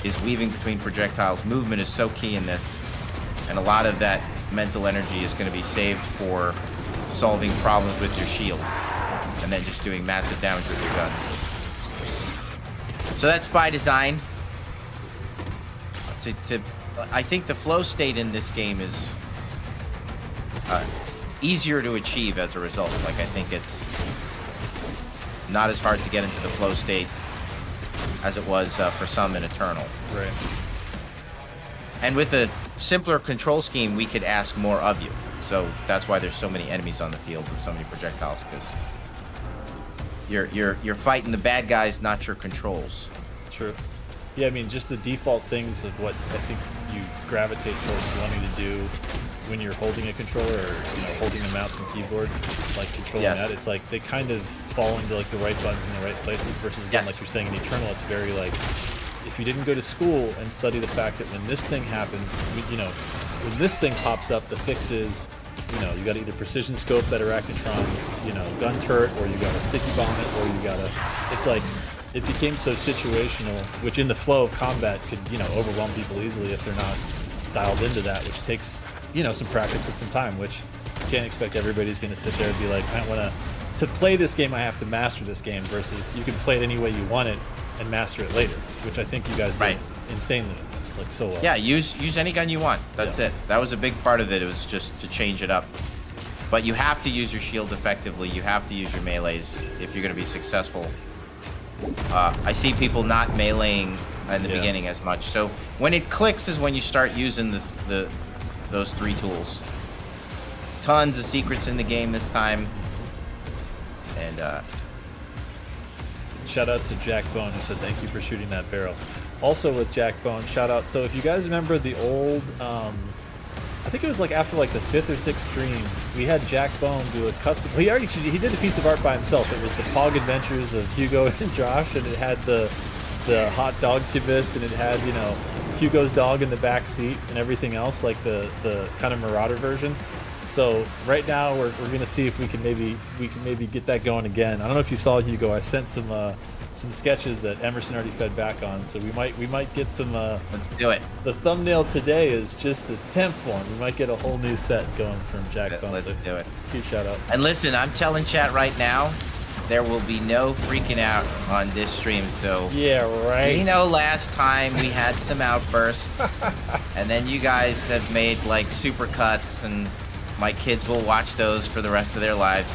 is weaving between projectiles. Movement is so key in this, and a lot of that mental energy is going to be saved for solving problems with your shield, and then just doing massive damage with your guns. So that's by design. I think the flow state in this game is easier to achieve as a result. Like, I think it's not as hard to get into the flow state as it was for some in Eternal. Right. And with a simpler control scheme, we could ask more of you. So that's why there's so many enemies on the field with so many projectiles, because you're fighting the bad guys, not your controls. True. Yeah, I mean, just the default things of what I think you gravitate towards wanting to do when you're holding a controller or holding a mouse and keyboard, like controlling that. It's like they kind of fall into like the right buttons in the right places. Versus again, like you're saying in Eternal, it's very like, if you didn't go to school and study the fact that when this thing happens, when this thing pops up, the fix is, you got to either precision scope that Arachnotrons, gun turret, or you got to sticky bomb it, or you got to. It's like it became so situational, which in the flow of combat could overwhelm people easily if they're not dialed into that, which takes some practice and some time, which you can't expect everybody's going to sit there and be like, I want to play this game, I have to master this game, versus you can play it any way you want it and master it later, which I think you guys did insanely in this, like so well. Yeah, use any gun you want. That's it. That was a big part of it. It was just to change it up. But you have to use your shield effectively. You have to use your melees if you're going to be successful. I see people not meleeing in the beginning as much. So when it clicks is when you start using those three tools. Tons of secrets in the game this time. And shout out to Jack Bone, who said thank you for shooting that barrel. Also with Jack Bone, shout out. So if you guys remember the old, I think it was like after like the 5th or 6th stream, we had Jack Bone do a custom. He did a piece of art by himself. It was the Pog Adventures of Hugo and Josh, and it had the hot dog kibis, and it had Hugo's dog in the back seat and everything else, like the kind of Marauder version. So right now we're gonna see if we can maybe get that going again. I don't know if you saw, Hugo, I sent some sketches that Emerson already fed back on, so we might get some. Let's do it. The thumbnail today is just the 10th one. We might get a whole new set going from Jack Bone. Let's do it. Huge shout out. And listen, I'm telling chat right now, there will be no freaking out on this stream. So yeah, right. Last time we had some outbursts, and then you guys have made like super cuts, and my kids will watch those for the rest of their lives.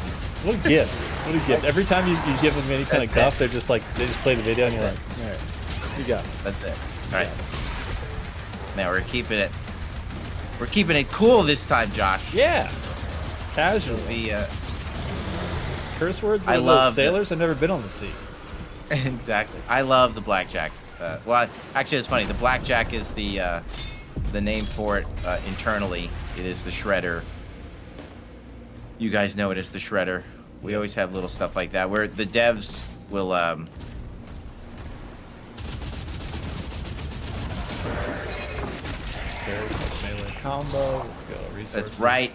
What a gift. What a gift. Every time you give them any kind of guff, they're just like, they just play the video and you're like, all right, what you got? That's it. All right. Now we're keeping it cool this time, Josh. Yeah. Casual. Curse words, but those sailors have never been on the sea. Exactly. I love the blackjack. Well, actually, it's funny. The blackjack is the name for it internally. It is the shredder. You guys know it as the shredder. We always have little stuff like that where the devs will melee combo. Let's go. Resources. That's right.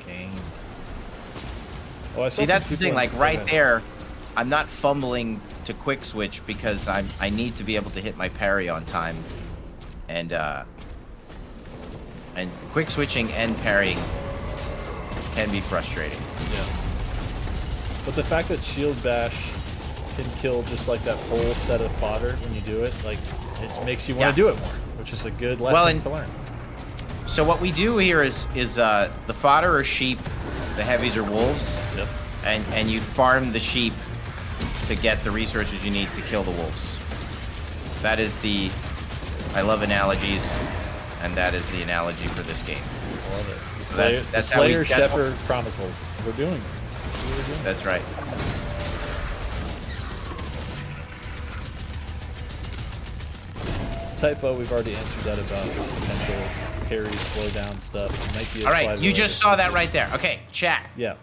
Oh, see, that's the thing. Like right there, I'm not fumbling to quick switch because I need to be able to hit my parry on time, and quick switching and parrying can be frustrating. Yeah. But the fact that Shield Bash can kill just like that whole set of fodder when you do it, like it makes you want to do it more, which is a good lesson to learn. So what we do here is the fodder are sheep, the heavies are wolves. Yep. And you farm the sheep to get the resources you need to kill the wolves. That is I love analogies, and that is the analogy for this game. I love it. The So Slayer, Slayer Shepherd Chronicles. We're doing it. That's right. typo. We've already answered that about potential parry, slow down stuff. It might be a All right, slight you little just saw that difference. right there. Okay, chat. Yeah.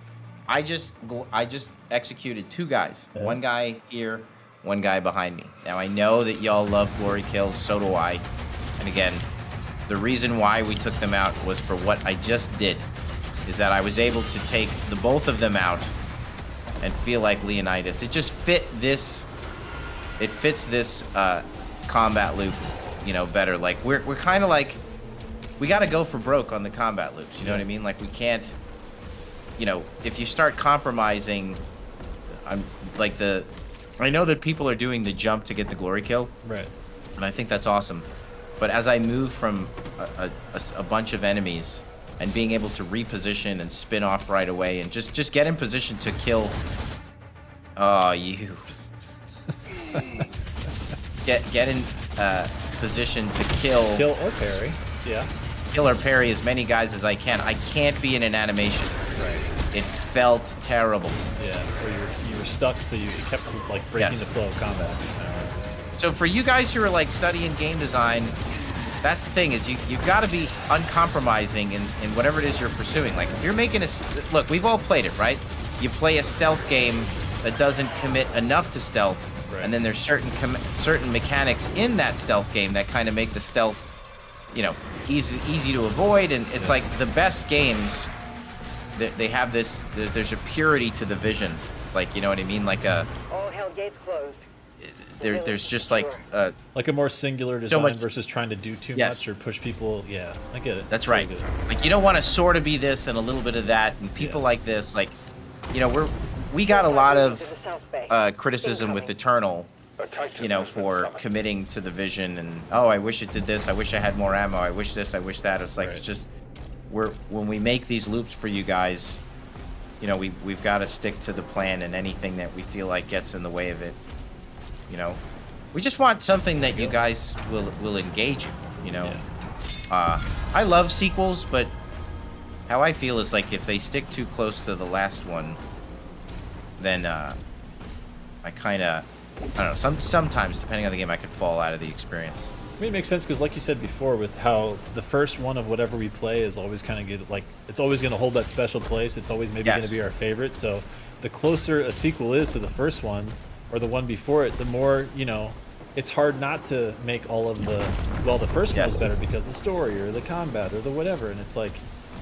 I just executed 2 guys. Yeah. One guy here, one guy behind me. Now I know that y'all love glory kills, so do I. And again, the reason why we took them out was for what I just did. Is that I was able to take the both of them out and feel like Leonidas. It just fit this. It fits this combat loop, you know, better. Like we're kind of like, we got to go for broke on the combat loops. You know what I mean? Like we can't. You know, if you start compromising, I'm like I know that people are doing the jump to get the glory kill, Right. and I think that's awesome. But as I move from a bunch of enemies and being able to reposition and spin off right away and just get in position to kill, oh you, get in position to kill or parry. Yeah. Kill or parry as many guys as I can. I can't be in an animation. Right. It felt terrible. Yeah. Or you were stuck, so you kept like breaking Yes. the flow of combat. So for you guys who are like studying game design, that's the thing is you've got to be uncompromising in whatever it is you're pursuing. Like if you're making look, we've all played it, right? You play a stealth game that doesn't commit enough to stealth, Right. and then there's certain mechanics in that stealth game that kind of make the stealth, you know, easy to avoid. And it's like the best games, they have this. There's a purity to the vision, like you know what I mean, like a. All hell gates closed. There's just like a more singular design much- versus trying to do too Yes. much or push people. Yeah, I get it. That's Totally right. get it. Like you don't want to sort of be this and a little bit of that, and people Yeah. like this, like, you know, we got a lot of criticism with Eternal, you know, for committing to the vision and I wish it did this, I wish I had more ammo, I wish this, I wish that. It's like Right. it's just when we make these loops for you guys, you know, we've got to stick to the plan, and anything that we feel like gets in the way of it, you know, we just want something that you guys will engage in, you know. Yeah. I love sequels, but how I feel is like if they stick too close to the last one, then I kind of, I don't know, sometimes depending on the game I could fall out of the experience. I mean, it makes sense because, like you said before, with how the first one of whatever we play is always kind of get like it's always going to hold that special place. It's always maybe going to be our favorite. So the closer a sequel is to the first one or the one before it, the more, you know, it's hard not to make all of the first one was better because the story or the combat or the whatever, and it's like,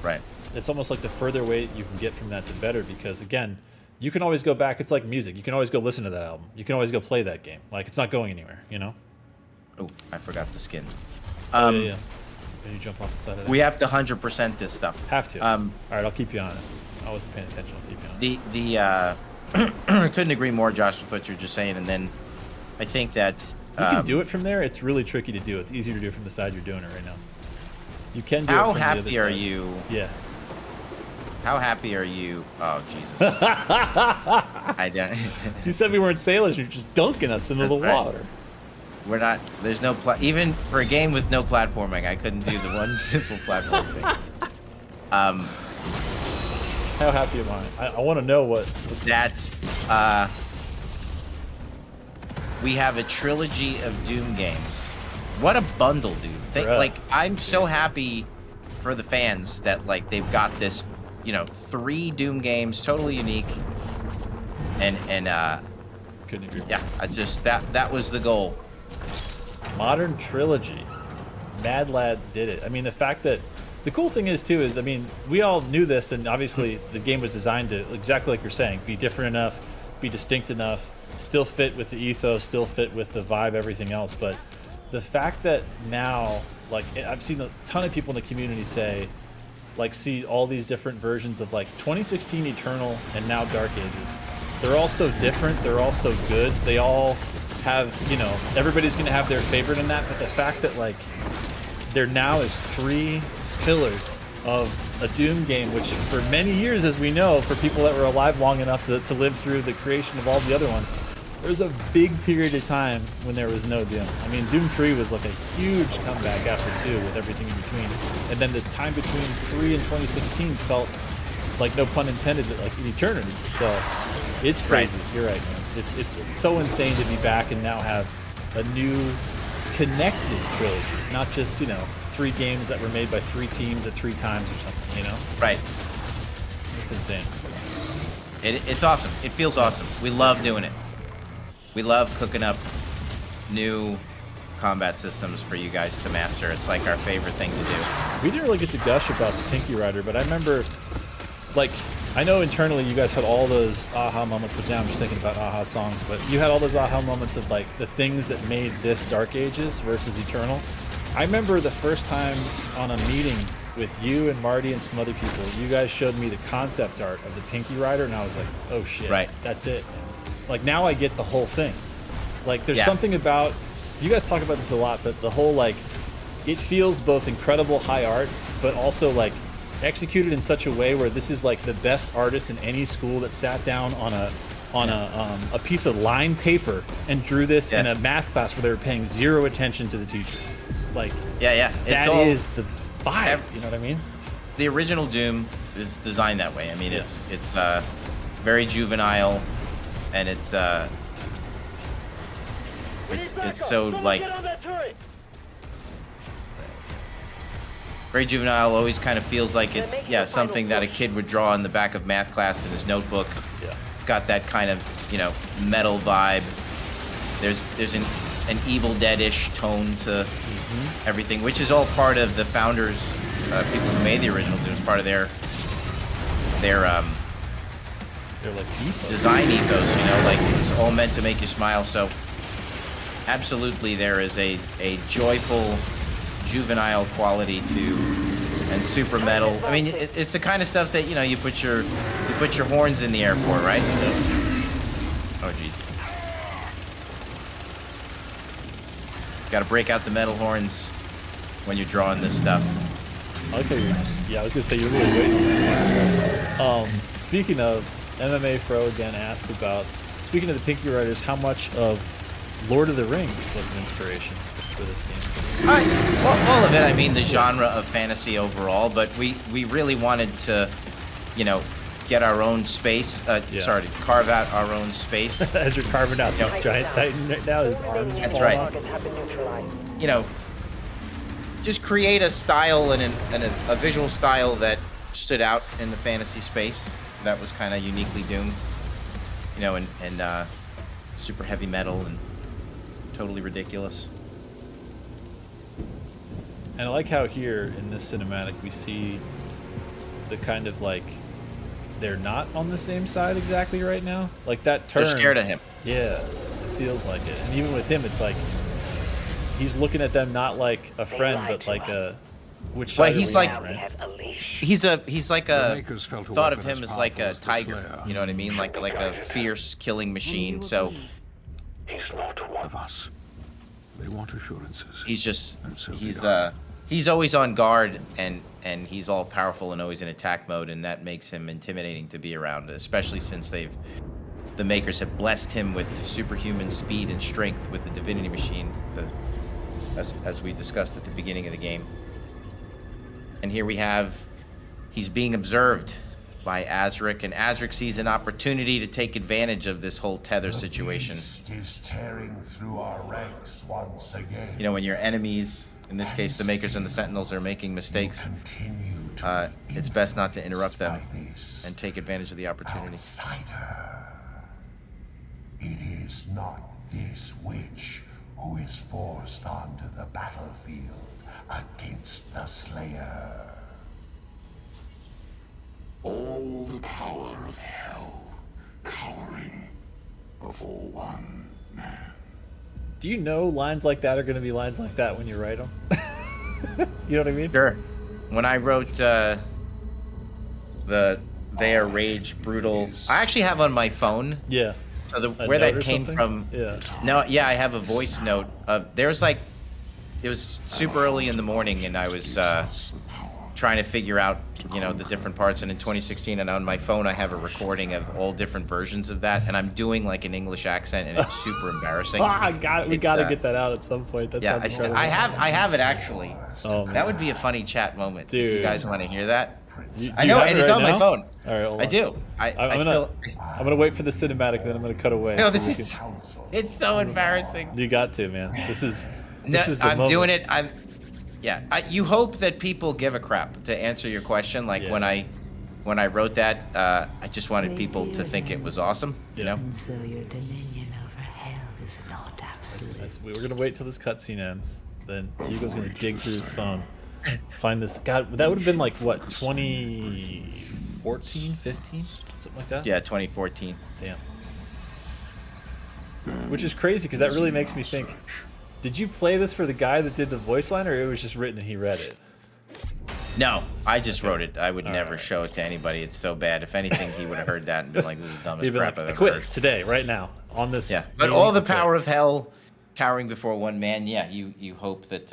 right. It's almost like the further away you can get from that, the better, because again, you can always go back. It's like music. You can always go listen to that album. You can always go play that game. Like it's not going anywhere, you know. Oh, I forgot the skin. Yeah. Then you jump off the side of that. We have to 100% this stuff. Have to. All right, I'll keep you on it. I wasn't paying attention. I'll keep you on it. I couldn't agree more, Josh, with what you're just saying. And then I think that you can do it from there. It's really tricky to do. It's easier to do it from the side you're doing it right now. You can do it from the other side. How happy are you? Yeah. How happy are you? Oh, Jesus. I don't. You said we weren't sailors. You're just dunking us into the water. We're not. There's no even for a game with no platforming, I couldn't do the one simple platform thing. How happy am I want to know what that. We have a trilogy of Doom games. What a bundle, dude! Like I'm so happy for the fans that like they've got this, you know, 3 Doom games, totally unique. And couldn't agree more. Yeah, I just that was the goal. Modern trilogy. Mad Lads did it. I mean, the fact that the cool thing is too is, I mean, we all knew this, and obviously the game was designed to, exactly like you're saying, be different enough, be distinct enough, still fit with the ethos, still fit with the vibe, everything else. But the fact that now, like, I've seen a ton of people in the community say, like, see all these different versions of like 2016 Eternal and now Dark Ages. They're all so different. They're all so good. They all have, you know, everybody's going to have their favorite in that. But the fact that like there now is 3 pillars of a Doom game, which for many years, as we know, for people that were alive long enough to live through the creation of all the other ones, there's a big period of time when there was no Doom. I mean, Doom 3 was like a huge comeback after 2 with everything in between. And then the time between 3 and 2016 felt like, no pun intended, like an eternity. So it's crazy. You're right, man. It's so insane to be back and now have a new connected trilogy, not just, 3 games that were made by 3 teams at 3 times or something, Right. It's insane. It's awesome. It feels awesome. We love doing it. We love cooking up new combat systems for you guys to master. It's like our favorite thing to do. We didn't really get to gush about the Pinky Rider, but I remember, I know internally you guys had all those aha moments, but now I'm just thinking about aha songs, but you had all those aha moments of, the things that made this Dark Ages versus Eternal. I remember the first time on a meeting with you and Marty and some other people, you guys showed me the concept art of the Pinky Rider, and I was like, oh shit, right. That's it. Now I get the whole thing. There's something about, you guys talk about this a lot, but the whole, it feels both incredible high art, but also, executed in such a way where this is, the best artist in any school that sat down on a piece of lined paper and drew this in a math class where they were paying zero attention to the teacher. That is the vibe, you know what I mean? The original Doom is designed that way. I mean, it's very juvenile, and it's so very juvenile. Always kind of feels like it's something that a kid would draw in the back of math class in his notebook. Yeah, it's got that kind of metal vibe. There's an Evil Dead-ish tone to everything, which is all part of the founders, people who made the original Doom. It's part of their design ethos. It's all meant to make you smile. So absolutely, there is a joyful, juvenile quality to, and super metal. I mean, it's the kind of stuff that you put your horns in the air for, right? Oh jeez. Got to break out the metal horns when you're drawing this stuff. I like how I was gonna say you're really waiting. Speaking of, MMA Fro again asked about, speaking of the Pinky Riders, how much of Lord of the Rings was an inspiration for this game? All of it. I mean, the genre of fantasy overall, but we really wanted to, get our own space. Carve out our own space. As you're carving out this giant titan right now, his arms are That's falling right. off. Just create a style and a visual style that stood out in the fantasy space. That was kind of uniquely Doom. And super heavy metal and totally ridiculous. And I like how here in this cinematic we see the kind of they're not on the same side exactly right now. That turn. They're scared of him. Yeah, it feels like it. And even with him, it's he's looking at them not like a friend, but like a which side he's are we like on, right? he's like a thought of him as as like a the tiger. Slayer. You know what I mean? Like a fierce killing machine. So He's not one Of us. They want assurances. he's just And so did I. he's always on guard and he's all powerful and always in attack mode, and that makes him intimidating to be around, especially since the makers have blessed him with superhuman speed and strength with the divinity machine, as we discussed at the beginning of the game. And here we have, he's being observed by Azric, and Azric sees an opportunity to take advantage of this whole tether situation. Beast is tearing through our ranks once again. When your enemies, in this case the makers and the sentinels, are making mistakes, Continue to it's best not to interrupt them by this and take advantage of the opportunity. outsider. It is not this witch who is forced onto the battlefield against the Slayer. All the power of hell cowering before one man. Do you know lines like that are going to be lines like that when you write them? You know what I mean? Sure. When I wrote the They Are Rage Brutal, I actually have on my phone. Yeah. So A where note that or came something? from. Yeah. No, yeah, I have a voice note of it was super early in the morning, and I was trying to figure out the different parts. And in 2016, and on my phone I have a recording of all different versions of that, and I'm doing like an English accent, and it's super embarrassing. I got it. We It's, got to get that out at some point. That Yeah, sounds incredible. I have it actually. Oh, man. That would be a funny chat moment if you Dude. guys want to hear that. Do I you know, have and it it's right on now? my phone. All right, hold I on. do. I'm gonna wait for the cinematic, then I'm gonna cut away. No, so we it's so embarrassing. You got to, man. This is. This is the I'm moment. doing it. You hope that people give a crap, to answer your question. Like Yeah. when I wrote that, I just wanted people to think it was awesome. You know. And so your dominion over hell is not absolute. We were gonna wait till this cutscene ends. Then Hugo's gonna dig through his phone, find this. God, that would have been like what, 2014, 15, something like that. Yeah, 2014. Damn. Which is crazy because that really makes me think. Did you play this for the guy that did the voice line, or it was just written and he read it? No, I just wrote it. I would never right. show it to anybody. It's so bad. If anything, he would have heard that and been like, "This is the dumbest He'd be crap like, I've ever quit heard." today, right now, on this. Yeah, but all the power of hell, cowering before one man. Yeah, you hope that,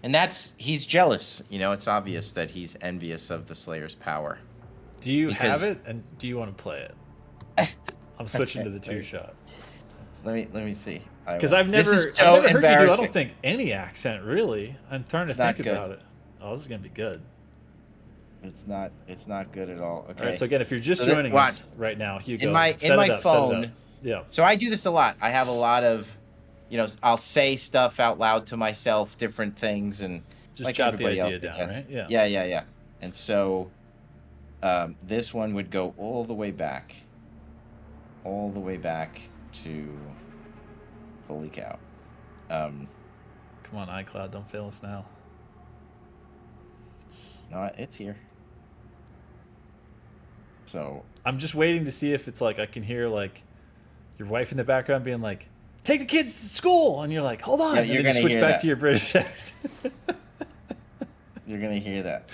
and he's jealous. You know, it's obvious that he's envious of the Slayer's power. Do you have it, and do you want to play it? I'm switching to the two-shot. Let me see. Because I've never heard you do, I don't think, any accent, really. I'm trying to think about it. Oh, this is going to be good. It's not good at all. Okay. All right, so again, if you're just joining us right now, Hugo, in my phone. Yeah. So I do this a lot. I have a lot of, I'll say stuff out loud to myself, different things, and just like jot the everybody idea else down, right? Yeah. Yeah. And so, this one would go all the way back to. Holy cow. Come on, iCloud, don't fail us now. No, it's here. So I'm just waiting to see if it's like I can hear like your wife in the background being like, "Take the kids to school," and you're like, "Hold on," and then you switch back to your British accent. You're gonna hear that.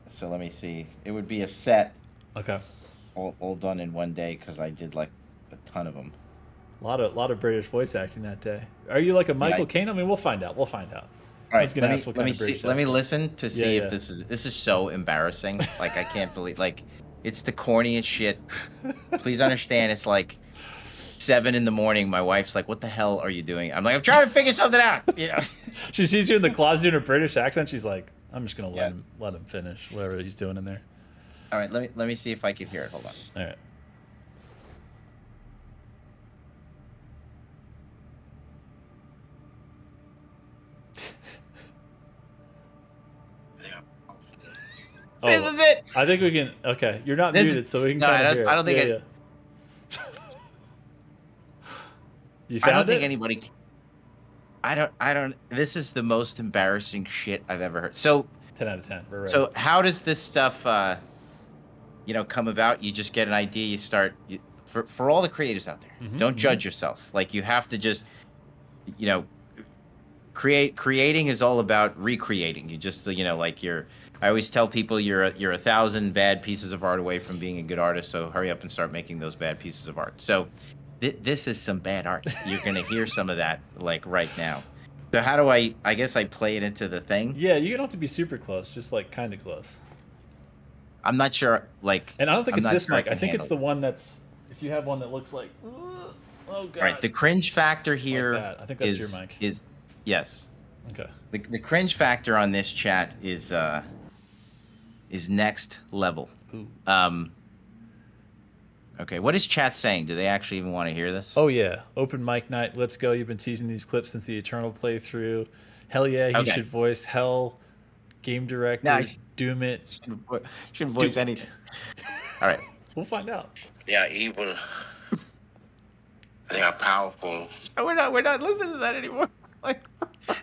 So let me see. It would be a set. Okay. All done in one day because I did like a ton of them. A lot of British voice acting that day. Are you like a Michael Caine? I mean, we'll find out. All right. I was gonna ask what kind of British accent. Let me listen to see if this is so embarrassing. Like I can't believe it's the corniest shit. Please understand, it's like 7 a.m. My wife's like, "What the hell are you doing?" I'm like, "I'm trying to figure something out." She sees you in the closet doing a British accent. She's like, "I'm just gonna let him finish whatever he's doing in there." All right, let me see if I can hear it. Hold on. All right. This is it. I think we can. Okay, you're not muted, so we can kind of hear it. I don't think it. You found I don't think it? anybody. I don't. This is the most embarrassing shit I've ever heard. So 10 out of 10. We're right. So how does this stuff, come about? You just get an idea. You start. For all the creators out there, don't judge yourself. Like you have to just, creating is all about recreating. You just, I always tell people you're 1,000 bad pieces of art away from being a good artist. So hurry up and start making those bad pieces of art. So this is some bad art. You're going to hear some of that like right now. So how do I guess I play it into the thing? Yeah, you don't have to be super close, just like kind of close. I'm not sure, and I don't think it's this mic. I think it's the one that's, if you have one that looks like, oh God. All right, the cringe factor here like I think that's your mic. Yes. Okay. The cringe factor on this chat is next level. Ooh. Okay, what is chat saying? Do they actually even want to hear this? Oh yeah, open mic night. Let's go. You've been teasing these clips since the Eternal playthrough. Hell yeah, he should voice Hell, game director, Doom it. Shouldn't voice anything. All right, we'll find out. They are evil. They are powerful. Oh, we're not listening to that anymore. Like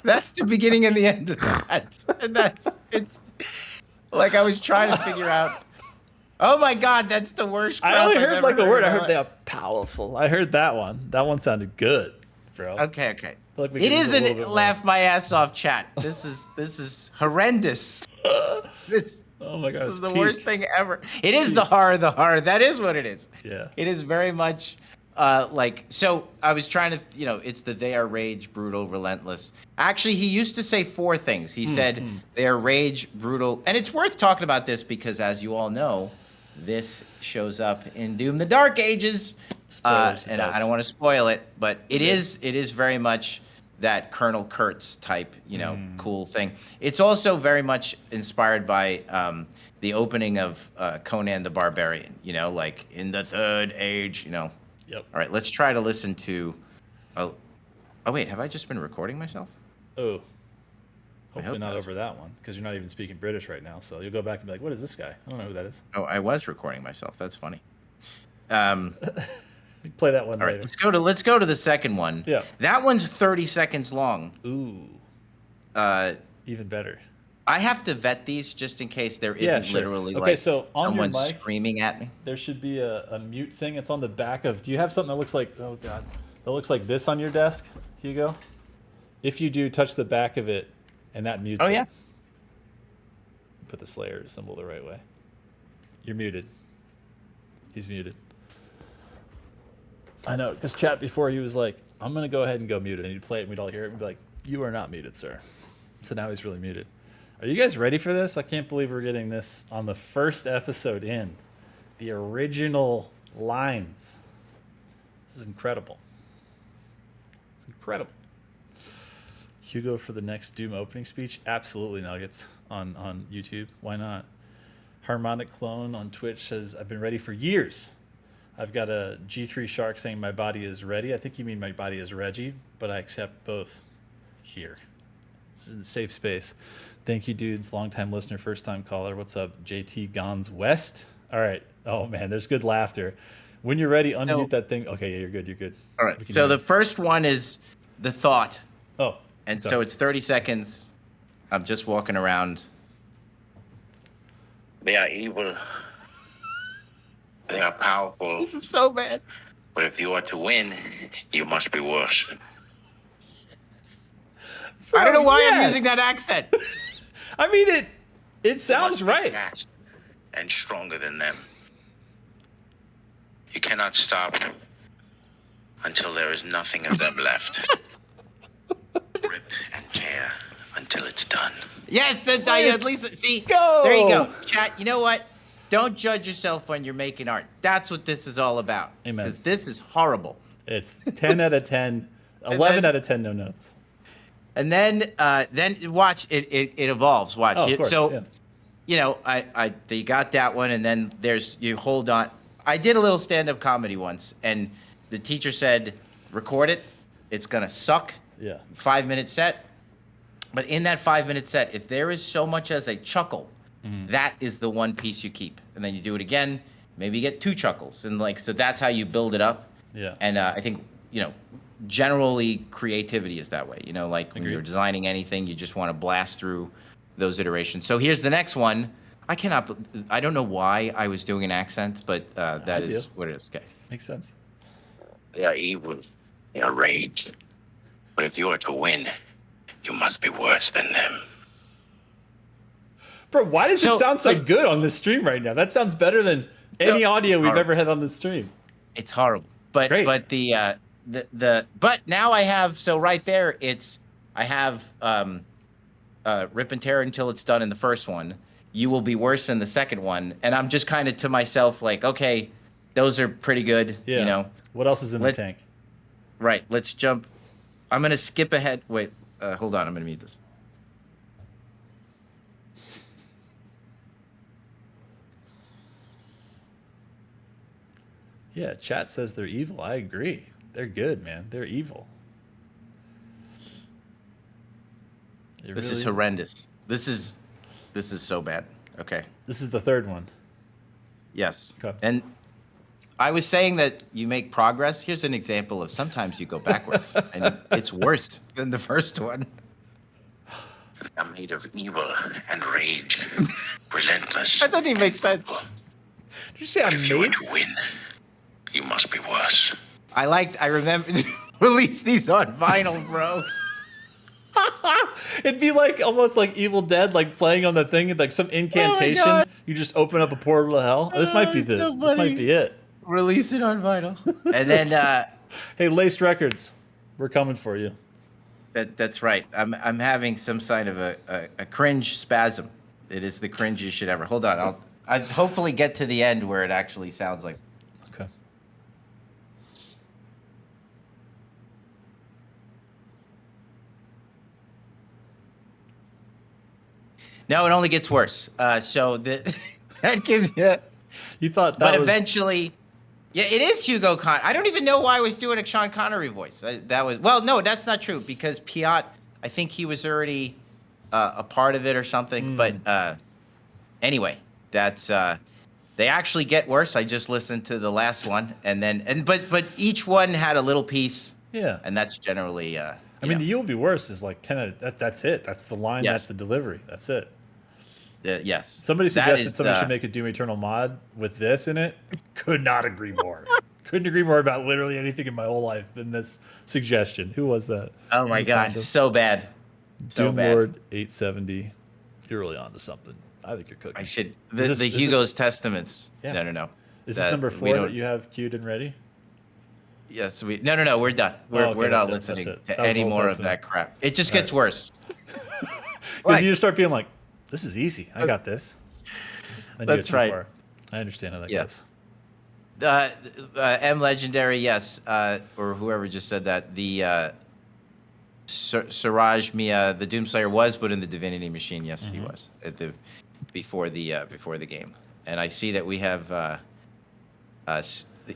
that's the beginning and the end of that, and it's like I was trying to figure out. Oh my God, that's the worst. I only heard like a word. I heard they are powerful. I heard that one. That one sounded good, bro. Okay. Like it isn't laugh my ass off, chat. This is horrendous. Oh my God, this is the worst thing ever. It is the horror. That is what it is. Yeah. It is very much so I was trying to, it's they are rage, brutal, relentless. Actually, he used to say 4 things. He said they are rage, brutal, and it's worth talking about this because as you all know, this shows up in Doom the Dark Ages. Spoilers, and I don't want to spoil it, but it is very much that Colonel Kurtz type, cool thing. It's also very much inspired by the opening of Conan the Barbarian, like in the Third Age, Yep. All right, let's try to listen to Oh wait, have I just been recording myself? Oh, I hopefully hope not not. over that one, because you're not even speaking British right now. So you'll go back and be like, "What is this guy? I don't know who that is." Oh, I was recording myself. That's funny. Play that one All right, later. let's go to the second one. Yeah. That one's 30 seconds long. Ooh, even better. I have to vet these just in case there Yeah, isn't sure. literally Okay, like so on your someone mic- screaming at me. There should be a mute thing. It's on the back of. Do you have something that looks like? Oh God, that looks like this on your desk, Hugo? If you do, touch the back of it, and that mutes. Oh it. yeah. Put the Slayer symbol the right way. You're muted. He's muted. I know, because chat before he was like, "I'm gonna go ahead and go muted," and he'd play it, and we'd all hear it, and we'd be like, "You are not muted, sir." So now he's really muted. Are you guys ready for this? I can't believe we're getting this on the first episode in. The original lines. This is incredible. It's incredible. Hugo for the next Doom opening speech? Absolutely, Nuggets, on YouTube. Why not? Harmonic Clone on Twitch says, I've been ready for years. I've got a G3 Shark saying my body is ready. I think you mean my body is Reggie, but I accept both here. This is a safe space. Thank you, dudes. Long-time listener, first-time caller. What's up? JT Gons West. All right. Oh, man, there's good laughter. When you're ready, unmute that thing. Okay, yeah, you're good. You're good. All right. So the first one is the thought. Oh. And sorry. so it's 30 seconds. I'm just walking around. They are evil. They are powerful. This is so bad. But if you are to win, you must be worse. I don't know why yes. I'm using that accent. I mean, it sounds You must right. be fast and stronger than them. You cannot stop until there is nothing of them left. Rip and tear until it's done. Yes, that's at least see. go. There you go, chat. You know what? Don't judge yourself when you're making art. That's what this is all about. Amen. Because this is horrible. It's 10 out of 10, 11 out of 10 no notes. And then watch it evolves. Watch Oh, of it. course, So, yeah. you know, you got that one, and then you hold on. I did a little stand-up comedy once, and the teacher said, record it. It's gonna suck. Yeah. 5-minute set. But in that 5-minute set, if there is so much as a chuckle, that is the one piece you keep. And then you do it again. Maybe you get 2 chuckles, and so that's how you build it up. Yeah. And I think generally creativity is that way. Like when Agreed. you're designing anything, you just want to blast through those iterations. So here's the next one. I don't know why I was doing an accent, but that is what it is. Okay. Makes sense. They are evil. They are rage. But if you are to win, you must be worse than them. Bro, why does So, it sound so like- good on this stream right now? That sounds better than any audio we've ever had on this stream. It's horrible. But great. but but now I have right there I have rip and tear until it's done in the first one. You will be worse in the second one, and I'm just kind of to myself like, okay, those are pretty good. Yeah. What else is in the tank? Right. Let's jump. I'm gonna skip ahead. Wait, hold on. I'm gonna mute this. Yeah, chat says they're evil. I agree. They're good, man. They're evil. This is horrendous. This is so bad. Okay. This is the third one. Yes. Okay. And I was saying that you make progress. Here's an example of sometimes you go backwards, and it's worse than the first one. I'm made of evil and rage. Relentless. That doesn't even make sense. Did you say I'm If you are made? to win, you must be worse. I remember release these on vinyl, bro. It'd be like almost like Evil Dead, like playing on the thing, like some incantation. God. You just open up a portal to hell. This might be it's so this might be it. Release it on vinyl. And then Hey, Laced Records, we're coming for you. that's right. I'm having some sign of a cringe spasm. It is the cringiest shit ever. Hold on. I'll hopefully get to the end where it actually sounds like. Okay. No, it only gets worse. So that gives you. You thought that But was eventually, Yeah, it is Hugo Con. I don't even know why I was doing a Sean Connery voice. That was no, that's not true because Piot. I think he was already a part of it or something. But anyway, that's they actually get worse. I just listened to the last one, but each one had a little piece. Yeah, and that's generally. I mean, the "You Will Be Worse" is like 10 out of that's it. That's the line. Yes. That's the delivery. That's it. Yes. Somebody suggested somebody should make a Doom Eternal mod with this in it. Could not agree more. Couldn't agree more about literally anything in my whole life than this suggestion. Who was that? Oh my God, so bad. So Doom bad. Lord 870. You're really onto something. I think you're cooking. I should. The Hugo's Testaments. Yeah. No. Is this number 4 that you have queued and ready? Yes, No. We're done. We're not listening to any more of that crap. It just gets worse. Because you just start being like, "This is easy. I got this." And you get too right. far. I understand how that Yes. goes. M Legendary, yes, or whoever just said that. The Siraj Mia, the Doomslayer was put in the Divinity Machine. Yes, he was at before the game. And I see that we have.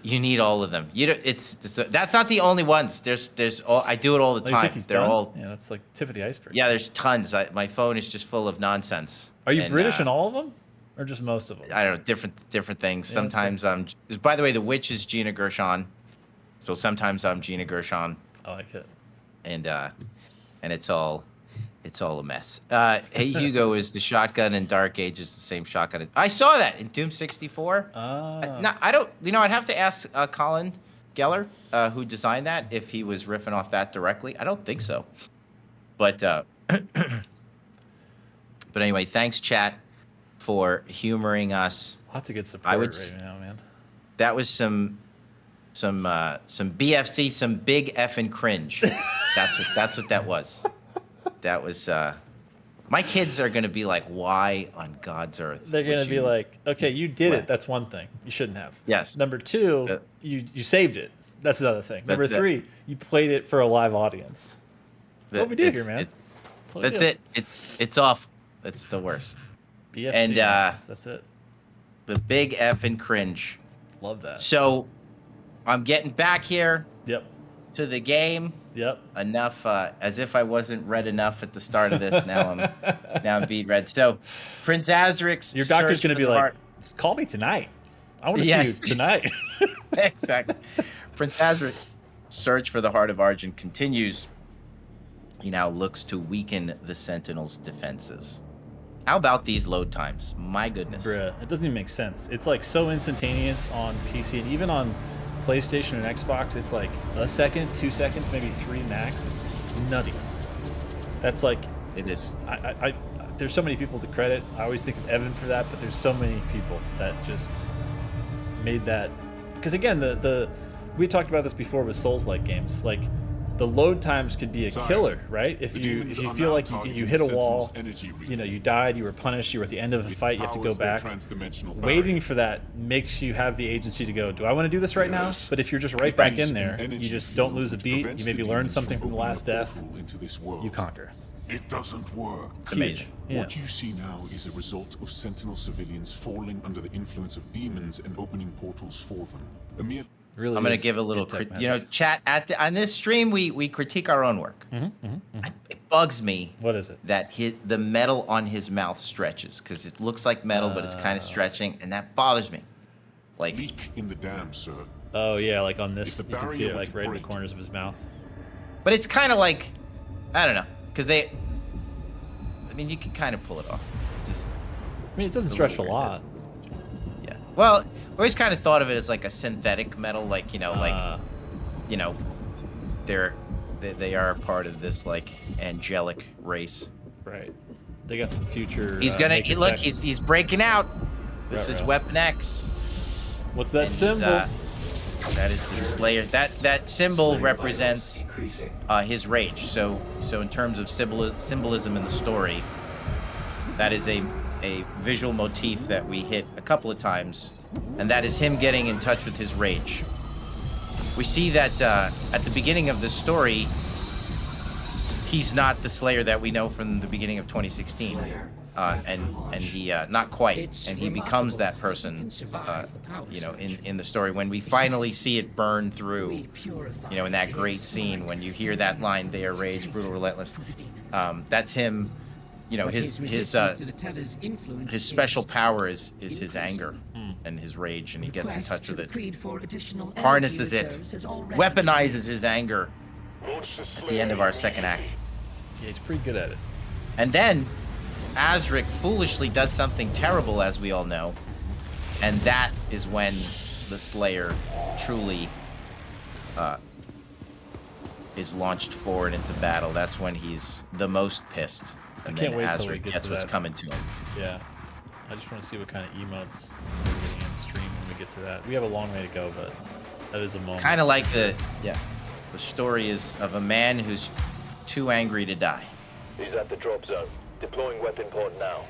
You need all of them. That's not the only ones. There's all. I do it all the Oh, you time. think he's They're done? all. Yeah, that's like tip of the iceberg. Yeah, there's tons. My phone is just full of nonsense. Are you British in all of them, or just most of them? I don't know, different things. Yeah, Sometimes I'm. By the way, the witch is Gina Gershon, so sometimes I'm Gina Gershon, I like it. and it's all a mess. Hey Hugo, is the shotgun in Dark Ages the same shotgun? I saw that in Doom 64. I don't. I'd have to ask Colin Geller, who designed that, if he was riffing off that directly. I don't think so. But but anyway, thanks chat for humoring us. Lots of good support right now, man. That was some BFC, some big effing cringe. That's what that was. That was. My kids are gonna be like, "Why on God's earth?" They're gonna be like, "Okay, you did it. That's one thing. You shouldn't have." Yes. Number 2, you saved it. That's another thing. Number 3, you played it for a live audience. That's what we do here, man. That's it. It's off. It's the worst. BFC, and that's it. The big effing cringe. Love that. So, I'm getting back here. Yep. To the game. Yep. Enough, as if I wasn't red enough at the start of this. Now I'm beat red. So, Prince Azric's. Your doctor's gonna be like, "Call me tonight. I want to see you tonight." Exactly. Prince Azric's search for the Heart of Argent continues. He now looks to weaken the Sentinel's defenses. How about these load times? My goodness. Bruh, it doesn't even make sense. It's like so instantaneous on PC and even on PlayStation and Xbox. It's like a second, 2 seconds, maybe 3 max. It's nutty. That's like it is. I there's so many people to credit. I always think of Evan for that, but there's so many people that just made that. Because again, we talked about this before with Souls-like games. Like the load times could be a killer, right? If you feel like you hit a wall, you died, you were punished, you were at the end of a fight, you have to go back. Waiting for that makes you have the agency to go, do I want to do this right now? But if you're just right back in there, you just don't lose a beat, you maybe learn something from the last death, you conquer. It doesn't work. It's amazing. Yeah. What you see now is a result of Sentinel civilians falling under the influence of demons and opening portals for them. A mere Really, I'm going to give a little, chat on this stream. We critique our own work. It bugs me. What is it? That the metal on his mouth stretches because it looks like metal, but it's kind of stretching, and that bothers me. Like leak in the dam, sir. Oh yeah, like on this, you can see it like right in the corners of his mouth. But it's kind of like, I don't know, because I mean, you can kind of pull it off. It doesn't stretch a lot. Yeah. Well. I always kind of thought of it as like a synthetic metal, like they are part of this like angelic race. Right. They got some future. He's gonna look. He's breaking out. This is Weapon X. What's that symbol? That is the Slayer. That symbol represents his rage. So in terms of symbolism in the story, that is a visual motif that we hit a couple of times. And that is him getting in touch with his rage. We see that at the beginning of the story, he's not the Slayer that we know from the beginning of 2016. and he not quite, and he becomes that person, you know, in the story when we finally see it burn through, you know, in that great scene when you hear that line, "They are rage, brutal, relentless." That's him. You know, his special power is his anger and his rage, and he gets in touch with it, harnesses it, weaponizes his anger at the end of our second act. Yeah, he's pretty good at it. And then Azric foolishly does something terrible, as we all know, and that is when the Slayer truly is launched forward into battle. That's when he's the most pissed. And I can't then wait till we Azric get gets to what's that. coming to him. Yeah. I just want to see what kind of emotes we're getting in stream when we get to that. We have a long way to go, but that is a moment. Kind of like the story is of a man who's too angry to die. He's at the drop zone. Deploying weapon pod now.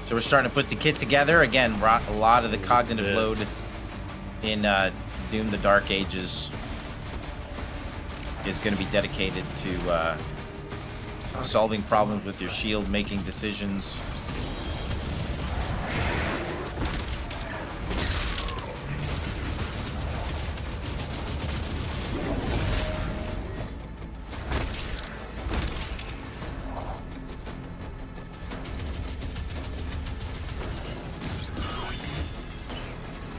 So we're starting to put the kit together. Again, a lot of the cognitive load in Doom: The Dark Ages is going to be dedicated to solving problems with your shield, making decisions.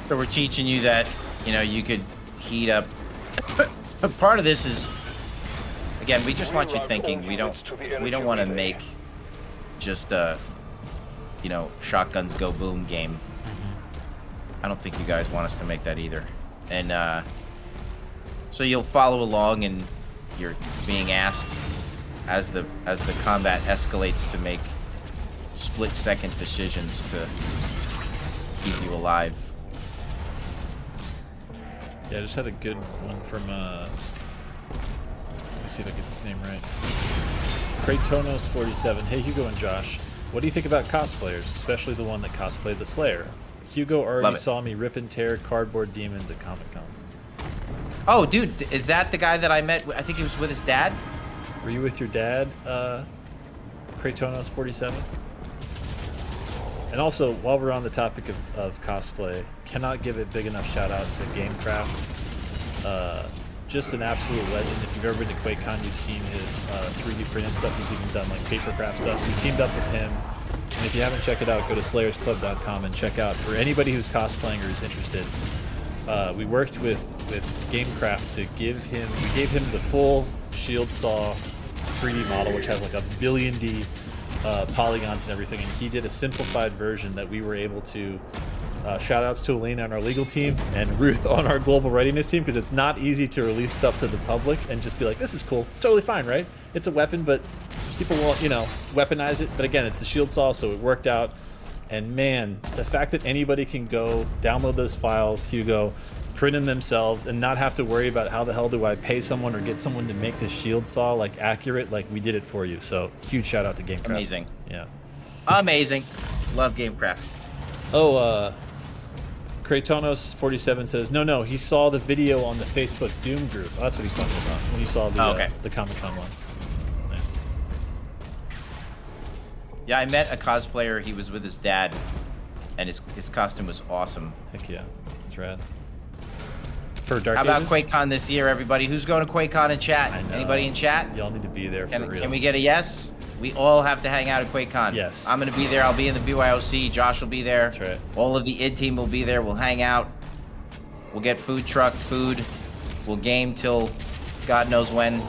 So we're teaching you that, you know, you could heat up. Part of this is, again, we just want you thinking. We don't want to make just a, you know, shotguns go boom game. I don't think you guys want us to make that either. And so you'll follow along, and you're being asked as the combat escalates to make split-second decisions to keep you alive. Yeah, I just had a good one from, let me see if I get this name right. Kratonos47. Hey, Hugo and Josh. What do you think about cosplayers, especially the one that cosplayed the Slayer? Hugo already saw me rip and tear cardboard demons at Comic-Con. Oh, dude, is that the guy that I met? I think he was with his dad. Were you with your dad, Kratonos47? And also, while we're on the topic of cosplay, cannot give a big enough shout out to Gamecraft. Just an absolute legend. If you've ever been to QuakeCon, you've seen his 3D printed stuff. He's even done like papercraft stuff. We teamed up with him. And if you haven't checked it out, go to slayersclub.com and check out, for anybody who's cosplaying or is interested, we worked with Gamecraft to give him, we gave him the full Shield Saw 3D model, which has like a billion D polygons and everything, and he did a simplified version that we were able to shout outs to Elena on our legal team and Ruth on our global readiness team, because it's not easy to release stuff to the public and just be like, this is cool, it's totally fine, right? It's a weapon, but people won't, you know, weaponize it. But again, it's the Shield Saw, so it worked out. And man, the fact that anybody can go download those files, Hugo, print them themselves, and not have to worry about how the hell do I pay someone or get someone to make the Shield Saw like accurate, like we did it for you. So huge shout out to Gamecraft. Amazing. Yeah. Amazing. Love Gamecraft. Oh, Kratonos47 says, no, he saw the video on the Facebook Doom group. Oh, that's what he's talking about when he saw the, the Comic-Con one. Nice. Yeah, I met a cosplayer. He was with his dad, and his costume was awesome. Heck yeah, that's rad. For Dark How about Ages? QuakeCon this year, everybody? Who's going to QuakeCon in chat? Anybody in chat? Y'all need to be there for real. Can we get a yes? We all have to hang out at QuakeCon. Yes. I'm going to be there. I'll be in the BYOC. Josh will be there. That's right. All of the id team will be there. We'll hang out. We'll get food truck food. We'll game till God knows when.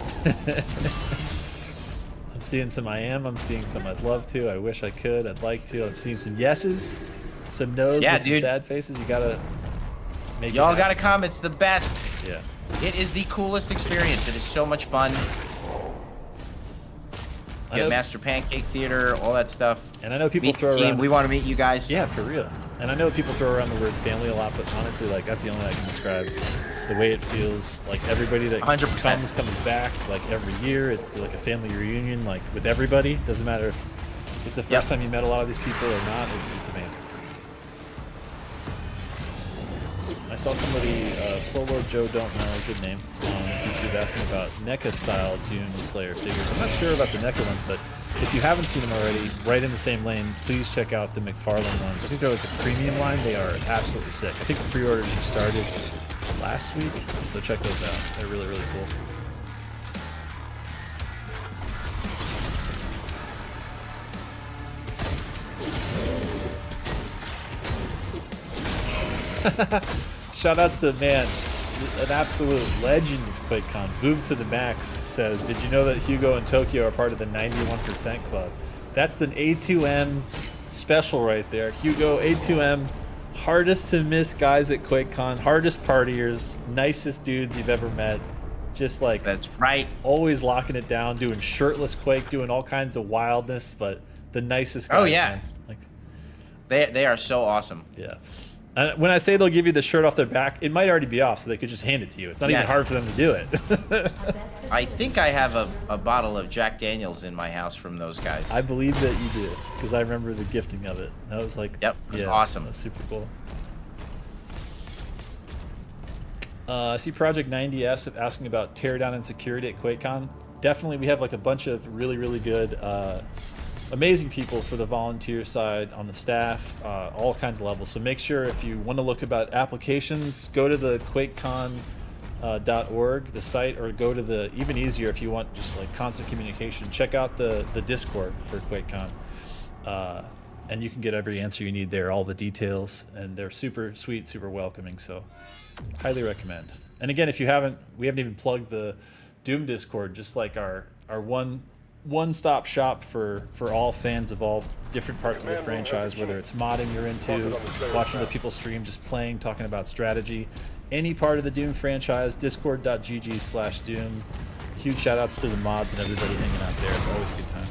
I'm seeing some I'm seeing some I'd love to. I wish I could. I'd like to. I'm seeing some yeses, some no's with some sad faces. You gotta make Y'all gotta come. It's the best. Yeah. It is the coolest experience. It is so much fun. We got Master Pancake Theater, all that stuff. And I know people meet throw the team. around. We want to meet you guys. Yeah, for real. And I know people throw around the word family a lot, but honestly, like that's the only way I can describe the way it feels. Like everybody that 100%. comes back, like every year. It's like a family reunion, like with everybody. Doesn't matter if it's the first time you met a lot of these people or not. It's amazing. I saw somebody, Solo Joe Don't Know, good name, on YouTube asking about NECA style Doom Slayer figures. I'm not sure about the NECA ones, but if you haven't seen them already, right in the same lane, please check out the McFarlane ones. I think they're like the premium line. They are absolutely sick. I think the pre-orders just started last week, so check those out. They're really, really cool. Shoutouts to, man, an absolute legend of QuakeCon. Boob to the Max says, did you know that Hugo and Tokyo are part of the 91% Club? That's the A2M special right there. Hugo, A2M, hardest to miss guys at QuakeCon, hardest partiers, nicest dudes you've ever met. Just like, that's right. Always locking it down, doing shirtless Quake, doing all kinds of wildness, but the nicest guys. Oh yeah, man. Like, they are so awesome. Yeah. And when I say they'll give you the shirt off their back, it might already be off, so they could just hand it to you. It's not even hard for them to do it. I think I have a bottle of Jack Daniels in my house from those guys. I believe that you do, because I remember the gifting of it. That was like, yep, it was awesome. That's super cool. I see Project 90S asking about teardown and security at QuakeCon. Definitely, we have like a bunch of really, really good, amazing people for the volunteer side on the staff, all kinds of levels. So make sure if you want to look about applications, go to the QuakeCon.org, the site, or go to the, even easier if you want just like constant communication, check out the Discord for QuakeCon. And you can get every answer you need there, all the details, and they're super sweet, super welcoming, so highly recommend. And again, if you haven't, we haven't even plugged the Doom Discord, just like our one-stop shop for all fans of all different parts of the franchise, whether it's modding you're into, watching other people stream, just playing, talking about strategy, any part of the Doom franchise, discord.gg/Doom. Huge shout-outs to the mods and everybody hanging out there. It's always a good time.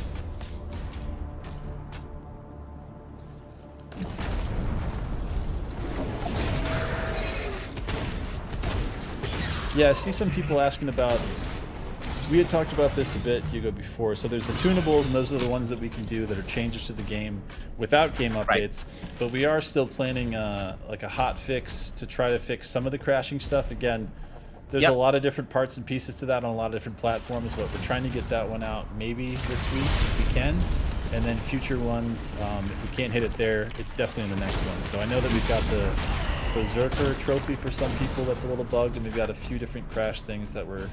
Yeah, I see some people asking about, we had talked about this a bit, Hugo, before. So there's the tunables, and those are the ones that we can do that are changes to the game without game updates. Right. But we are still planning like a hot fix to try to fix some of the crashing stuff. Again, there's a lot of different parts and pieces to that on a lot of different platforms, but we're trying to get that one out maybe this week if we can. And then future ones, if we can't hit it there, it's definitely in the next one. So I know that we've got the Berserker trophy for some people that's a little bugged, and we've got a few different crash things that we're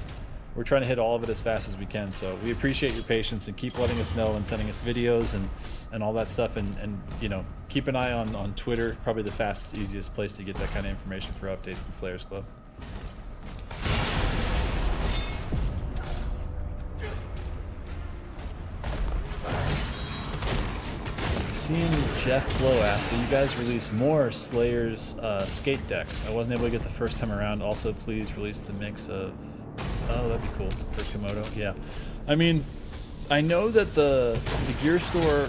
trying to hit all of it as fast as we can. So we appreciate your patience and keep letting us know and sending us videos and all that stuff, and you know, keep an eye on Twitter, probably the fastest, easiest place to get that kind of information for updates in Slayers Club. Seeing Jeff Flo ask, will you guys release more Slayers skate decks? I wasn't able to get the first time around. Also, please release the mix of... Oh, that'd be cool for Komodo. Yeah. I mean, I know that the gear store...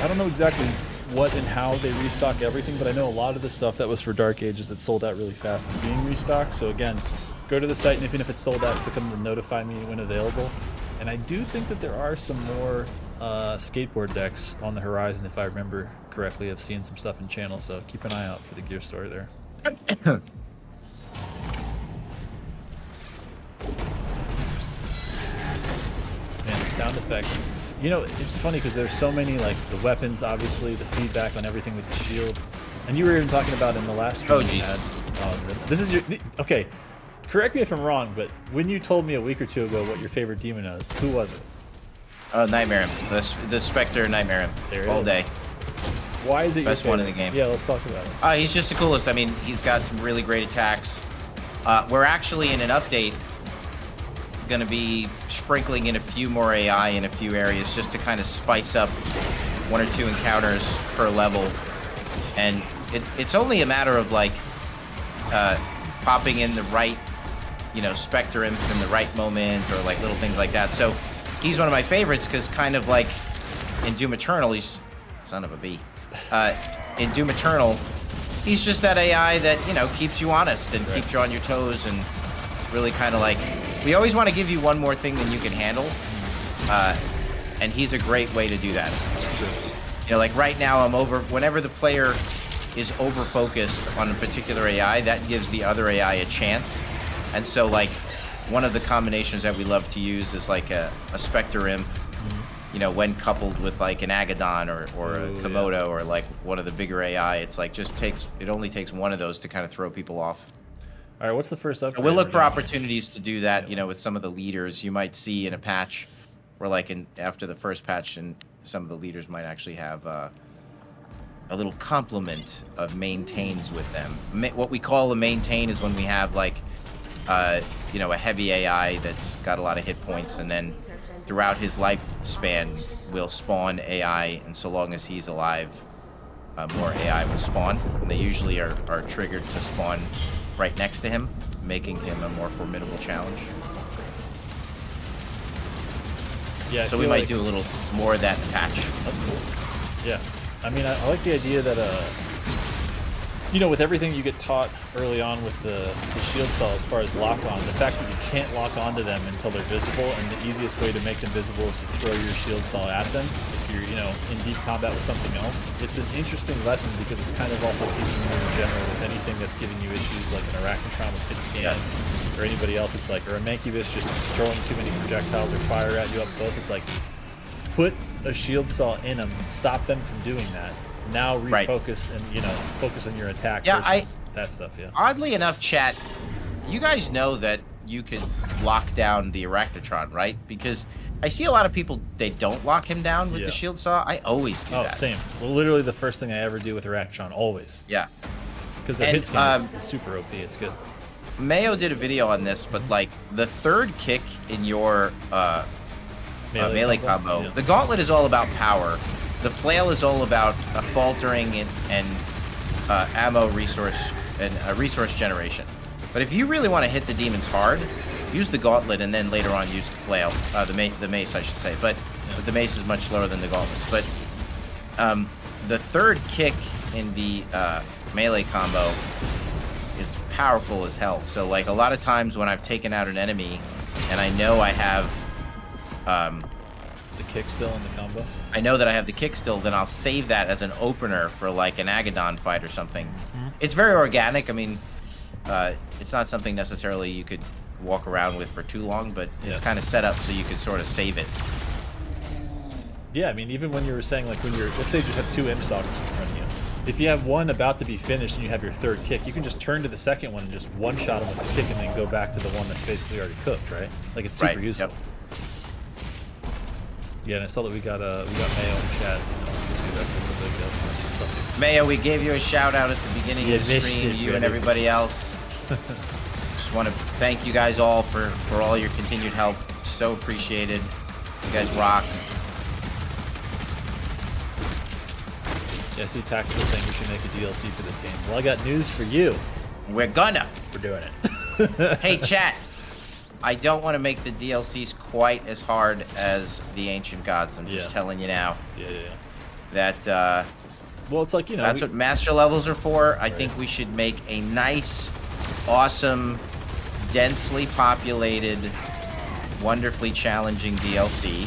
I don't know exactly what and how they restock everything, but I know a lot of the stuff that was for Dark Ages that sold out really fast is being restocked. So again, go to the site, and even if it's sold out, click on the notify me when available. And I do think that there are some more skateboard decks on the horizon, if I remember correctly. I've seen some stuff in channel, so keep an eye out for the gear store there. Man, the sound effects. You know, it's funny because there's so many, like the weapons, obviously, the feedback on everything with the shield. And you were even talking about in the last stream you had. This is your... Okay, correct me if I'm wrong, but when you told me a week or two ago what your favorite demon is, who was it? Nightmare Imp. The Spectre Nightmare Imp. There all day. Why is it best your one in the game? Yeah, let's talk about it. He's just the coolest. I mean, he's got some really great attacks. We're actually in an update going to be sprinkling in a few more AI in a few areas just to kind of spice up one or two encounters per level. And it's only a matter of like popping in the right, you know, Spectre Imp in the right moment, or like little things like that. So he's one of my favorites because kind of like in Doom Eternal, he's son of a bee. In Doom Eternal, he's just that AI that, you know, keeps you honest and keeps you on your toes, and really kind of like, we always want to give you one more thing than you can handle, and he's a great way to do that. You know, like right now I'm over, whenever the player is over focused on a particular AI, that gives the other AI a chance. And so like one of the combinations that we love to use is like a Spectre Imp, you know, when coupled with like an Agadon or a Komodo or like one of the bigger AI, it's like it only takes one of those to kind of throw people off. All right, what's the first upgrade? We'll look for opportunities to do that, you know, with some of the leaders. You might see in a patch where like after the first patch, and some of the leaders might actually have a little complement of maintains with them. What we call a maintain is when we have like, you know, a heavy AI that's got a lot of hit points, and then throughout his lifespan, we'll spawn AI, and so long as he's alive, more AI will spawn. And they usually are triggered to spawn right next to him, making him a more formidable challenge. Yeah. So we might do a little more of that in the patch. That's cool. Yeah. I mean, I like the idea that, you know, with everything you get taught early on with the shield cell as far as lock on, the fact that you can't lock onto them until they're visible, and the easiest way to make them visible is to throw your shield cell at them if you're, you know, in deep combat with something else. It's an interesting lesson because it's kind of also teaching you in general with anything that's giving you issues like an Arachnotron with hit scan or anybody else. It's like, or a Mancubus just throwing too many projectiles or fire at you up close. It's like, put a shield cell in them, stop them from doing that. Now refocus and, you know, focus on your attack versus that stuff. Yeah. Oddly enough, chat, you guys know that you could lock down the Arachnotron, right? Because I see a lot of people, they don't lock him down with the shield saw. I always do that. Oh, same. Well, literally the first thing I ever do with Arachnotron, always. Yeah. Because the hit scan is super OP. It's good. Mayo did a video on this, but like the third kick in your melee combo, the gauntlet is all about power. The flail is all about faltering and ammo resource and resource generation. But if you really want to hit the demons hard, use the gauntlet and then later on use the flail, the mace, I should say. But the mace is much slower than the gauntlets. But the third kick in the melee combo is powerful as hell. So like a lot of times when I've taken out an enemy and I know I have the kick still in the combo. I know that I have the kick still, then I'll save that as an opener for like an Agadon fight or something. It's very organic. I mean, it's not something necessarily you could walk around with for too long, but it's kind of set up so you can sort of save it. Yeah, I mean, even when you were saying, like, when you're, let's say you just have two imp stalkers in front of you. If you have one about to be finished and you have your third kick, you can just turn to the second one and just one-shot him with the kick and then go back to the one that's basically already cooked, right? Like, it's super useful. Yep. Yeah, and I saw that we got Mayo in chat. Mayo, we gave you a shout out at the beginning of the stream, you and everybody else. Just want to thank you guys all for all your continued help. So appreciated. You guys rock. Yeah, I see Tactical saying we should make a DLC for this game. Well, I got news for you. We're gonna. We're doing it. Hey, chat. I don't want to make the DLCs quite as hard as the Ancient Gods. I'm just telling you now. That, well, it's like, you know, that's what master levels are for. I think we should make a nice, awesome, densely populated, wonderfully challenging DLC,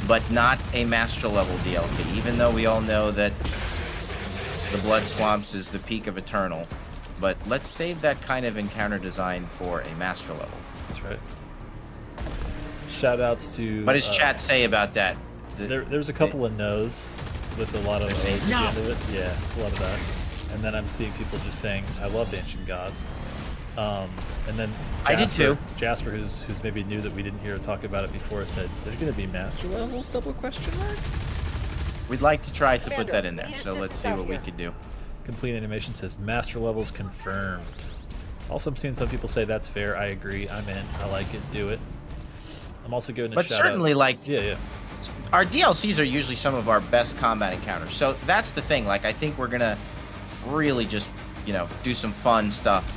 but not a master level DLC, even though we all know that the Blood Swamps is the peak of Eternal. But let's save that kind of encounter design for a master level. That's right. Shout outs to... What does chat say about that? There's a couple of no's with a lot of O's at the end of it. Yeah, it's a lot of that. And then I'm seeing people just saying, I love Ancient Gods. And then Jasper, I did too. Jasper, who's maybe knew that we didn't hear talk about it before, said, there's going to be master levels, double question mark? We'd like to try to put that in there, so let's see what we could do. Complete Animation says, master levels confirmed. Also, I'm seeing some people say that's fair. I agree. I'm in. I like it. Do it. I'm also giving a shout out. But certainly, like, yeah. Our DLCs are usually some of our best combat encounters. So that's the thing. Like, I think we're going to really just, you know, do some fun stuff.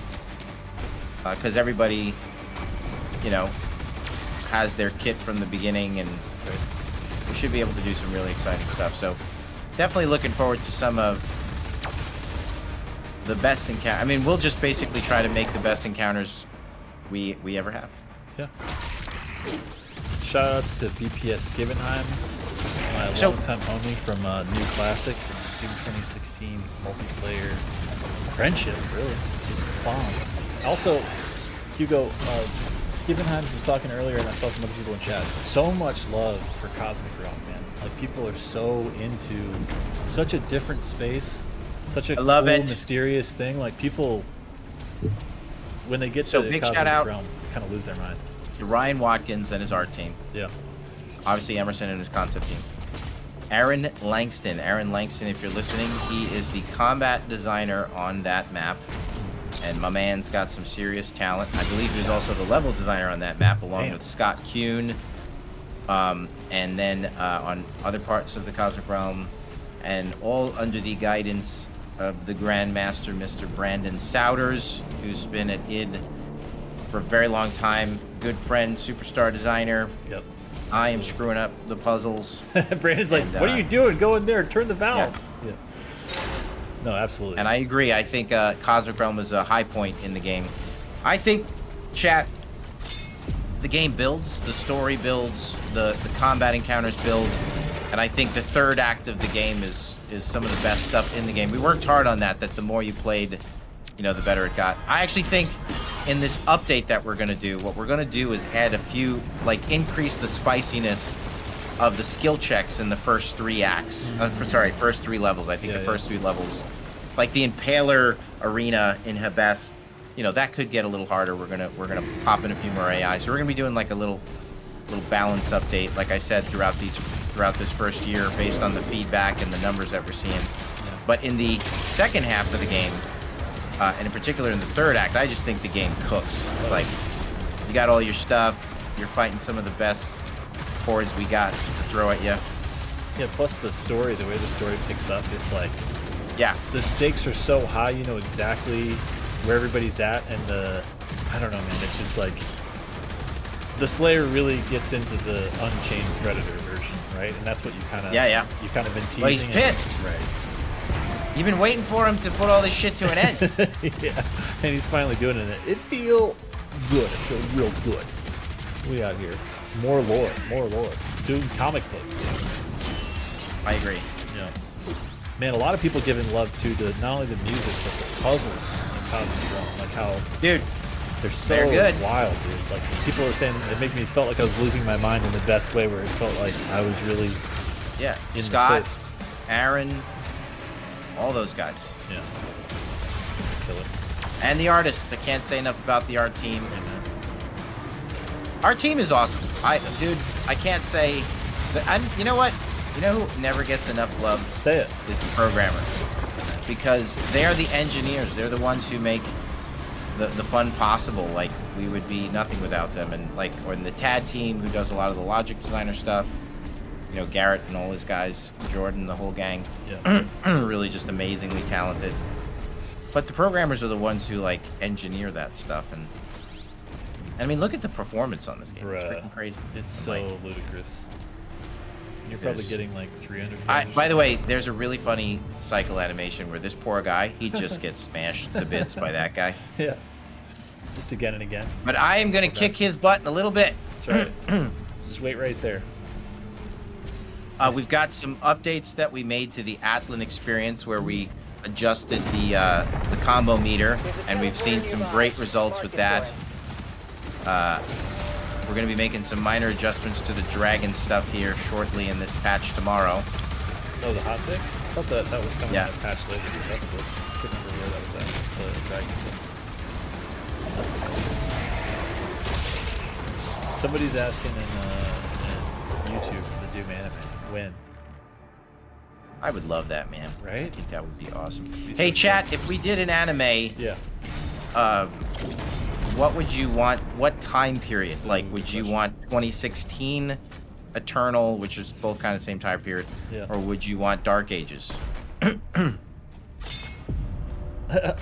Because everybody, you know, has their kit from the beginning, and we should be able to do some really exciting stuff. So definitely looking forward to some of the best encounter. I mean, we'll just basically try to make the best encounters we ever have. Yeah. Shoutouts to BPS Givenheims, my longtime homie from New Classic. Doom 2016 multiplayer friendship, really. Just bonds. Also, Hugo, Skippenheim was talking earlier, and I saw some other people in chat. So much love for Cosmic Realm, man. Like, people are so into such a different space, such a love cool, it. mysterious thing. Like, people, when they get So to big Cosmic shout out Realm, kind of lose their mind. to Ryan Watkins and his art team. Yeah. Obviously, Emerson and his concept team. Aaron Langston. Aaron Langston, if you're listening, he is the combat designer on that map. And my man's got some serious talent. I believe he was also the level designer on that map, along with Scott Kuhn. And then on other parts of the Cosmic Realm, and all under the guidance of the Grandmaster, Mr. Brandon Souders, who's been at id for a very long time. Good friend, superstar designer. Yep. I am screwing up the puzzles. Brandon's like, what are you doing? Go in there, turn the valve. Yeah. No, absolutely. And I agree. I think Cosmic Realm is a high point in the game. I think, chat, the game builds, the story builds, the combat encounters build, and I think the third act of the game is some of the best stuff in the game. We worked hard on that the more you played, you know, the better it got. I actually think in this update that we're going to do, what we're going to do is add a few, like, increase the spiciness of the skill checks in the first three acts. First three levels. I think the first three levels. Like the Impaler arena in Hebeth, you know, that could get a little harder. We're gonna pop in a few more AI. So we're gonna be doing like a little balance update, like I said, throughout this first year, based on the feedback and the numbers that we're seeing. But in the second half of the game, and in particular in the third act, I just think the game cooks. Like, you got all your stuff, you're fighting some of the best hordes we got to throw at you. Yeah, plus the story, the way the story picks up, it's like, yeah, the stakes are so high, you know exactly where everybody's at, and I don't know, man, it's just like, the Slayer really gets into the Unchained Predator version, right? And that's what you kind of, you kind of been teasing. Well, he's pissed. Right. You've been waiting for him to put all this shit to an end. Yeah, and he's finally doing it. It feels good. It feels real good. We out here. More lore. Doing comic book things. I agree. Yeah. Man, a lot of people giving love to not only the music, but the puzzles in Cosmic Realm. Like how... Dude. They're so good. Wild, dude. Like, people are saying it made me felt like I was losing my mind in the best way, where it felt like I was really in Scott, space. Aaron, all those guys. Yeah. Kill it. And the artists. I can't say enough about the art team. Amen. Our team is awesome. Dude, I can't say... And you know what? You know who never gets enough love? Say it. Is the programmers. Because they are the engineers. They're the ones who make the fun possible. Like, we would be nothing without them. And like, or the TAD team, who does a lot of the logic designer stuff. You know, Garrett and all his guys, Jordan, the whole gang. Yeah. Really just amazingly talented. But the programmers are the ones who like engineer that stuff. And I mean, look at the performance on this game. It's freaking crazy. It's so like, ludicrous. You're probably getting like 300. By the way, there's a really funny cycle animation where this poor guy, he just gets smashed to bits by that guy. Yeah. Just again and again. But I am going to kick his butt in a little bit. That's right. Just wait right there. We've got some updates that we made to the Atlan experience where we adjusted the combo meter, and we've seen some great results with that. We're going to be making some minor adjustments to the dragon stuff here shortly in this patch tomorrow. Oh, the hotfix? I thought that was coming in a patch later. That's cool. I couldn't remember where that was at. The dragon stuff. That's exciting. Somebody's asking in YouTube for the Doom anime. When? I would love that, man. Right? I think that would be awesome. Hey, chat, if we did an anime, what would you want? What time period? Like, would you want 2016 Eternal, which is both kind of the same time period, or would you want Dark Ages?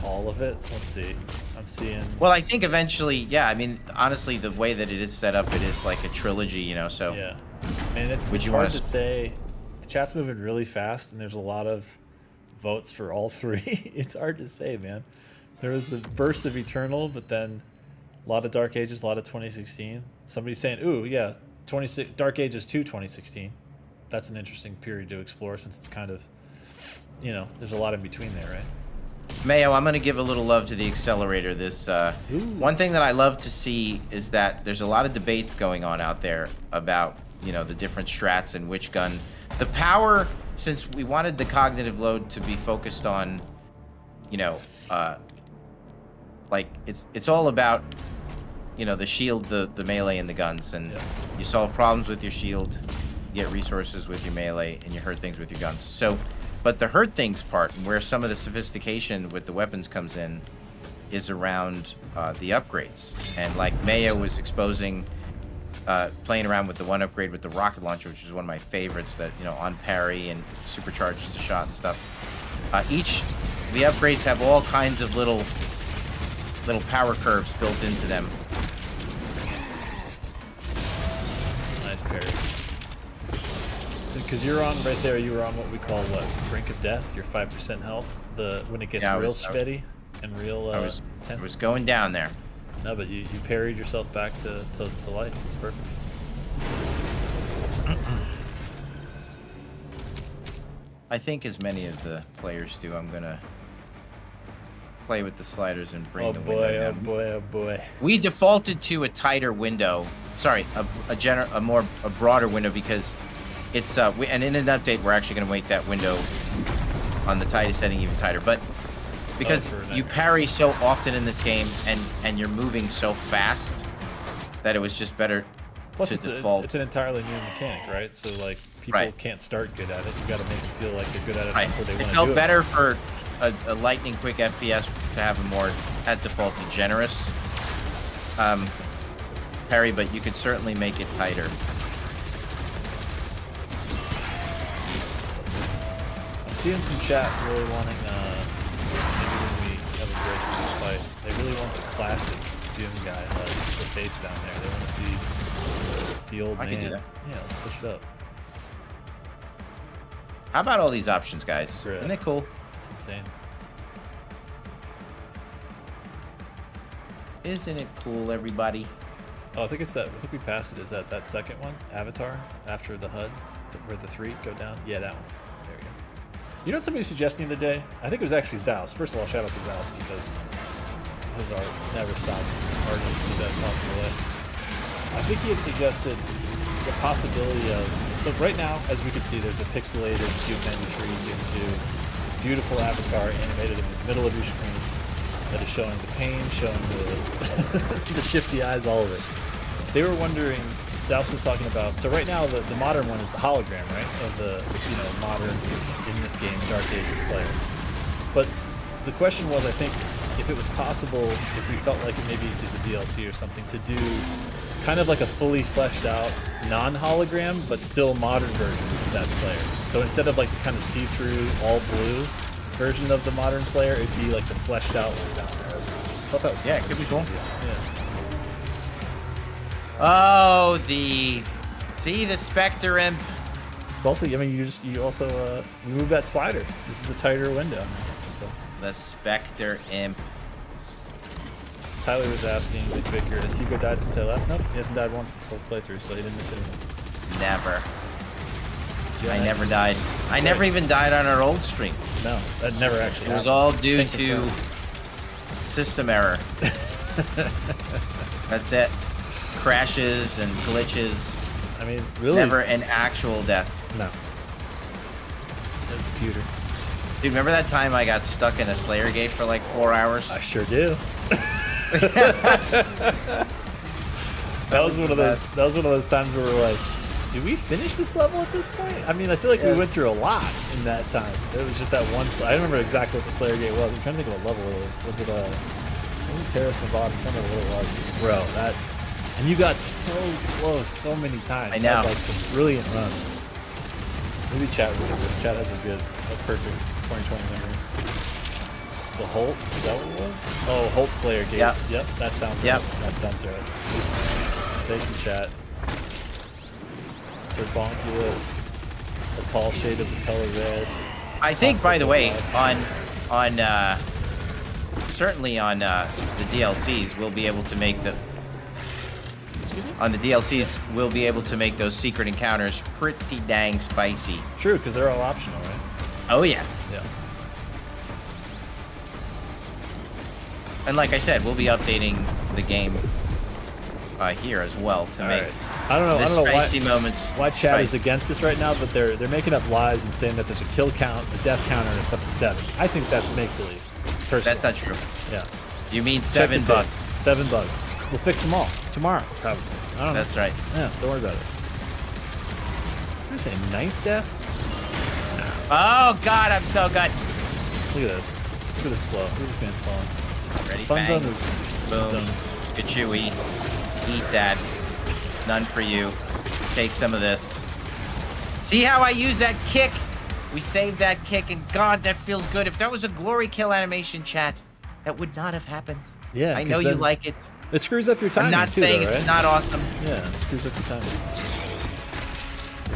All of it? Let's see. I'm seeing... Well, I think eventually, yeah, I mean, honestly, the way that it is set up, it is like a trilogy, you know, so... Yeah. And it's hard to say. The chat's moving really fast, and there's a lot of votes for all three. It's hard to say, man. There was a burst of Eternal, but then a lot of Dark Ages, a lot of 2016. Somebody's saying, ooh, yeah, Dark Ages 2 2016. That's an interesting period to explore, since it's kind of you know, there's a lot in between there, right? Mayo, I'm going to give a little love to the accelerator. This one thing that I love to see is that there's a lot of debates going on out there about, you know, the different strats and which gun. The power, since we wanted the cognitive load to be focused on, you know, like it's all about, you know, the shield, the melee, and the guns, and you solve problems with your shield, you get resources with your melee, and you hurt things with your guns. So, but the hurt things part, where some of the sophistication with the weapons comes in, is around the upgrades. And like Mayo was exposing, playing around with the one upgrade with the rocket launcher, which is one of my favorites, that, you know, on parry and supercharges the shot and stuff. The upgrades have all kinds of little power curves built into them. Nice parry. Because you're on right there, you were on what we call brink of death. You're 5% health. When it gets real sweaty and real tense. I was going down there. No, but you parried yourself back to life. It's perfect. I think, as many of the players do, I'm gonna play with the sliders and bring the window down. Oh boy, oh boy. We defaulted to a tighter window. Sorry, a broader window, because it's and in an update we're actually going to make that window on the tightest setting even tighter. But because you parry so often in this game and you're moving so fast, that it was just better to default. It's an entirely new mechanic, right? So like people can't start good at it. You got to make them feel like they're good at it before they want to do it. It felt better for a lightning quick FPS to have a more, at default, generous parry, but you could certainly make it tighter. I'm seeing some chat really wanting, maybe when we have a break in this fight, they really want the classic Doom guy, the face down there. They want to see the old man. I can do that. Yeah, let's switch it up. How about all these options, guys? Isn't it cool? It's insane. Isn't it cool, everybody? Oh, I think we passed it. Is that second one? Avatar? After the HUD? Where the 3 go down? Yeah, that one. There we go. You know what somebody was suggesting the other day? I think it was actually Zaus. First of all, shout out to Zaus, because his art never stops arting in the best possible way. I think he had suggested the possibility of... So right now, as we can see, there's the pixelated Doom 93, Doom 2, beautiful avatar animated in the middle of your screen that is showing the pain, showing the the shifty eyes, all of it. They were wondering, Zaus was talking about, so right now the modern one is the hologram, right? Of the, you know, modern, in this game, Dark Ages Slayer. But the question was, I think, if it was possible, if we felt like it maybe did the DLC or something, to do kind of like a fully fleshed out, non-hologram, but still modern version of that Slayer. So instead of like the kind of see-through, all blue version of the modern Slayer, it'd be like the fleshed out one. I thought that was it could be cool. Yeah. Oh, the Spectre Imp. It's also, I mean, you also remove that slider. This is a tighter window. So. The Spectre Imp. Tyler was asking Big Vicar, has Hugo died since I left? Nope, he hasn't died once this whole playthrough, so he didn't miss anything. Never. I never died. I never even died on our old stream. No, that never actually happened. It was all due to system error. That's it. Crashes and glitches. I mean, really? Never an actual death. No. The computer. Dude, remember that time I got stuck in a Slayer gate for like 4 hours? I sure do. That was one of those times where we're like, did we finish this level at this point? I mean, I feel like we went through a lot in that time. It was just that one. I don't remember exactly what the Slayer gate was. I'm trying to think of what level it was. Was it Terrace Nevada? I'm trying to remember what it was. Bro, that. And you got so close so many times. I know. Had, like, some brilliant runs. Maybe chat really this. Chat has a perfect 2020 memory. The Holt? Is that what it was? Oh, Holt Slayer gate. Yep, that sounds right. That sounds right. Thank you, chat. Sir Bonkulus, a tall shade of the color red. I think, by the way, certainly on the DLCs, we'll be able to make the... On the DLCs, we'll be able to make those secret encounters pretty dang spicy. True, because they're all optional, right? Oh yeah. Yeah. And like I said, we'll be updating the game here as well to make I don't know spicy moments. why chat is spicy. against this right now, but they're making up lies and saying that there's a kill count, a death counter, and it's up to 7. I think that's make believe. Personally. That's not true. Yeah. You mean Check the 7 bucks? tapes. 7 bucks. We'll fix them all tomorrow, probably. I don't know. That's right. Yeah, don't worry about it. Somebody say 9th death? Oh God, I'm so good. Look at this. Look at this flow. Look at this man flowing. Ready? Fun Bang. zone is Boom. zone. Chewy. Eat that. None for you. Take some of this. See how I use that kick? We saved that kick, and God, that feels good. If that was a glory kill animation, chat, that would not have happened. Yeah, I know 'cause you then like it. It screws up your timing I'm not too, saying though, it's right? not awesome. Yeah, it screws up your timing.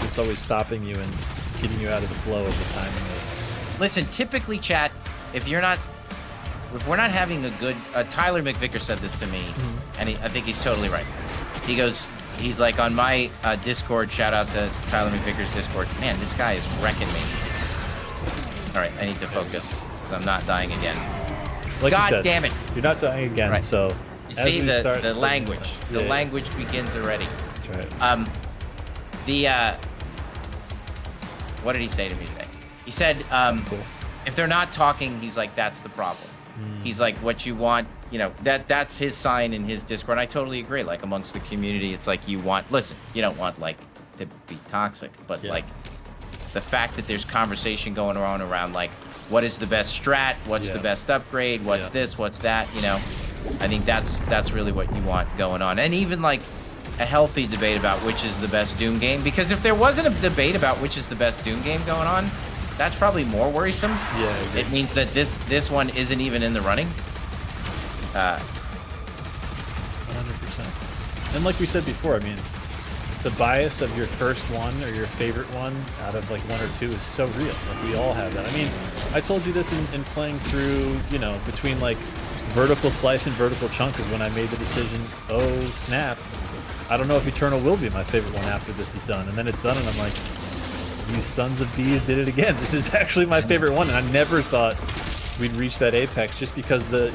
It's always stopping you and getting you out of the flow of the timing. Listen, typically, chat, if we're not having a good, Tyler McVicker said this to me, and I think he's totally right. He goes, he's like on my Discord. Shout out to Tyler McVicker's Discord. Man, this guy is wrecking me. All right, I need to focus because I'm not dying again. Like God you said, damn it! You're not dying again, Right. so You as see we start the language. Yeah, The yeah. language begins already. That's right. What did he say to me today? He said, Cool. if they're not talking, he's like, that's the problem. He's like, what you want, you know, that's his sign in his Discord. I totally agree. Like amongst the community, it's like you don't want like to be toxic, but Yeah. like the fact that there's conversation going on around like, what is the best strat? What's the best upgrade? What's this? What's that? You know, I think that's really what you want going on. And even like a healthy debate about which is the best Doom game, because if there wasn't a debate about which is the best Doom game going on, that's probably more worrisome. Yeah, I agree. It means that this one isn't even in the running. 100%. And like we said before, I mean, the bias of your first one or your favorite one out of like 1 or 2 is so real. Like we all have that. I mean, I told you this in playing through, you know, between like vertical slice and vertical chunk is when I made the decision, oh snap, I don't know if Eternal will be my favorite one after this is done. And then it's done and I'm like, you sons of bees did it again. This is actually my favorite one. And I never thought we'd reach that apex just because the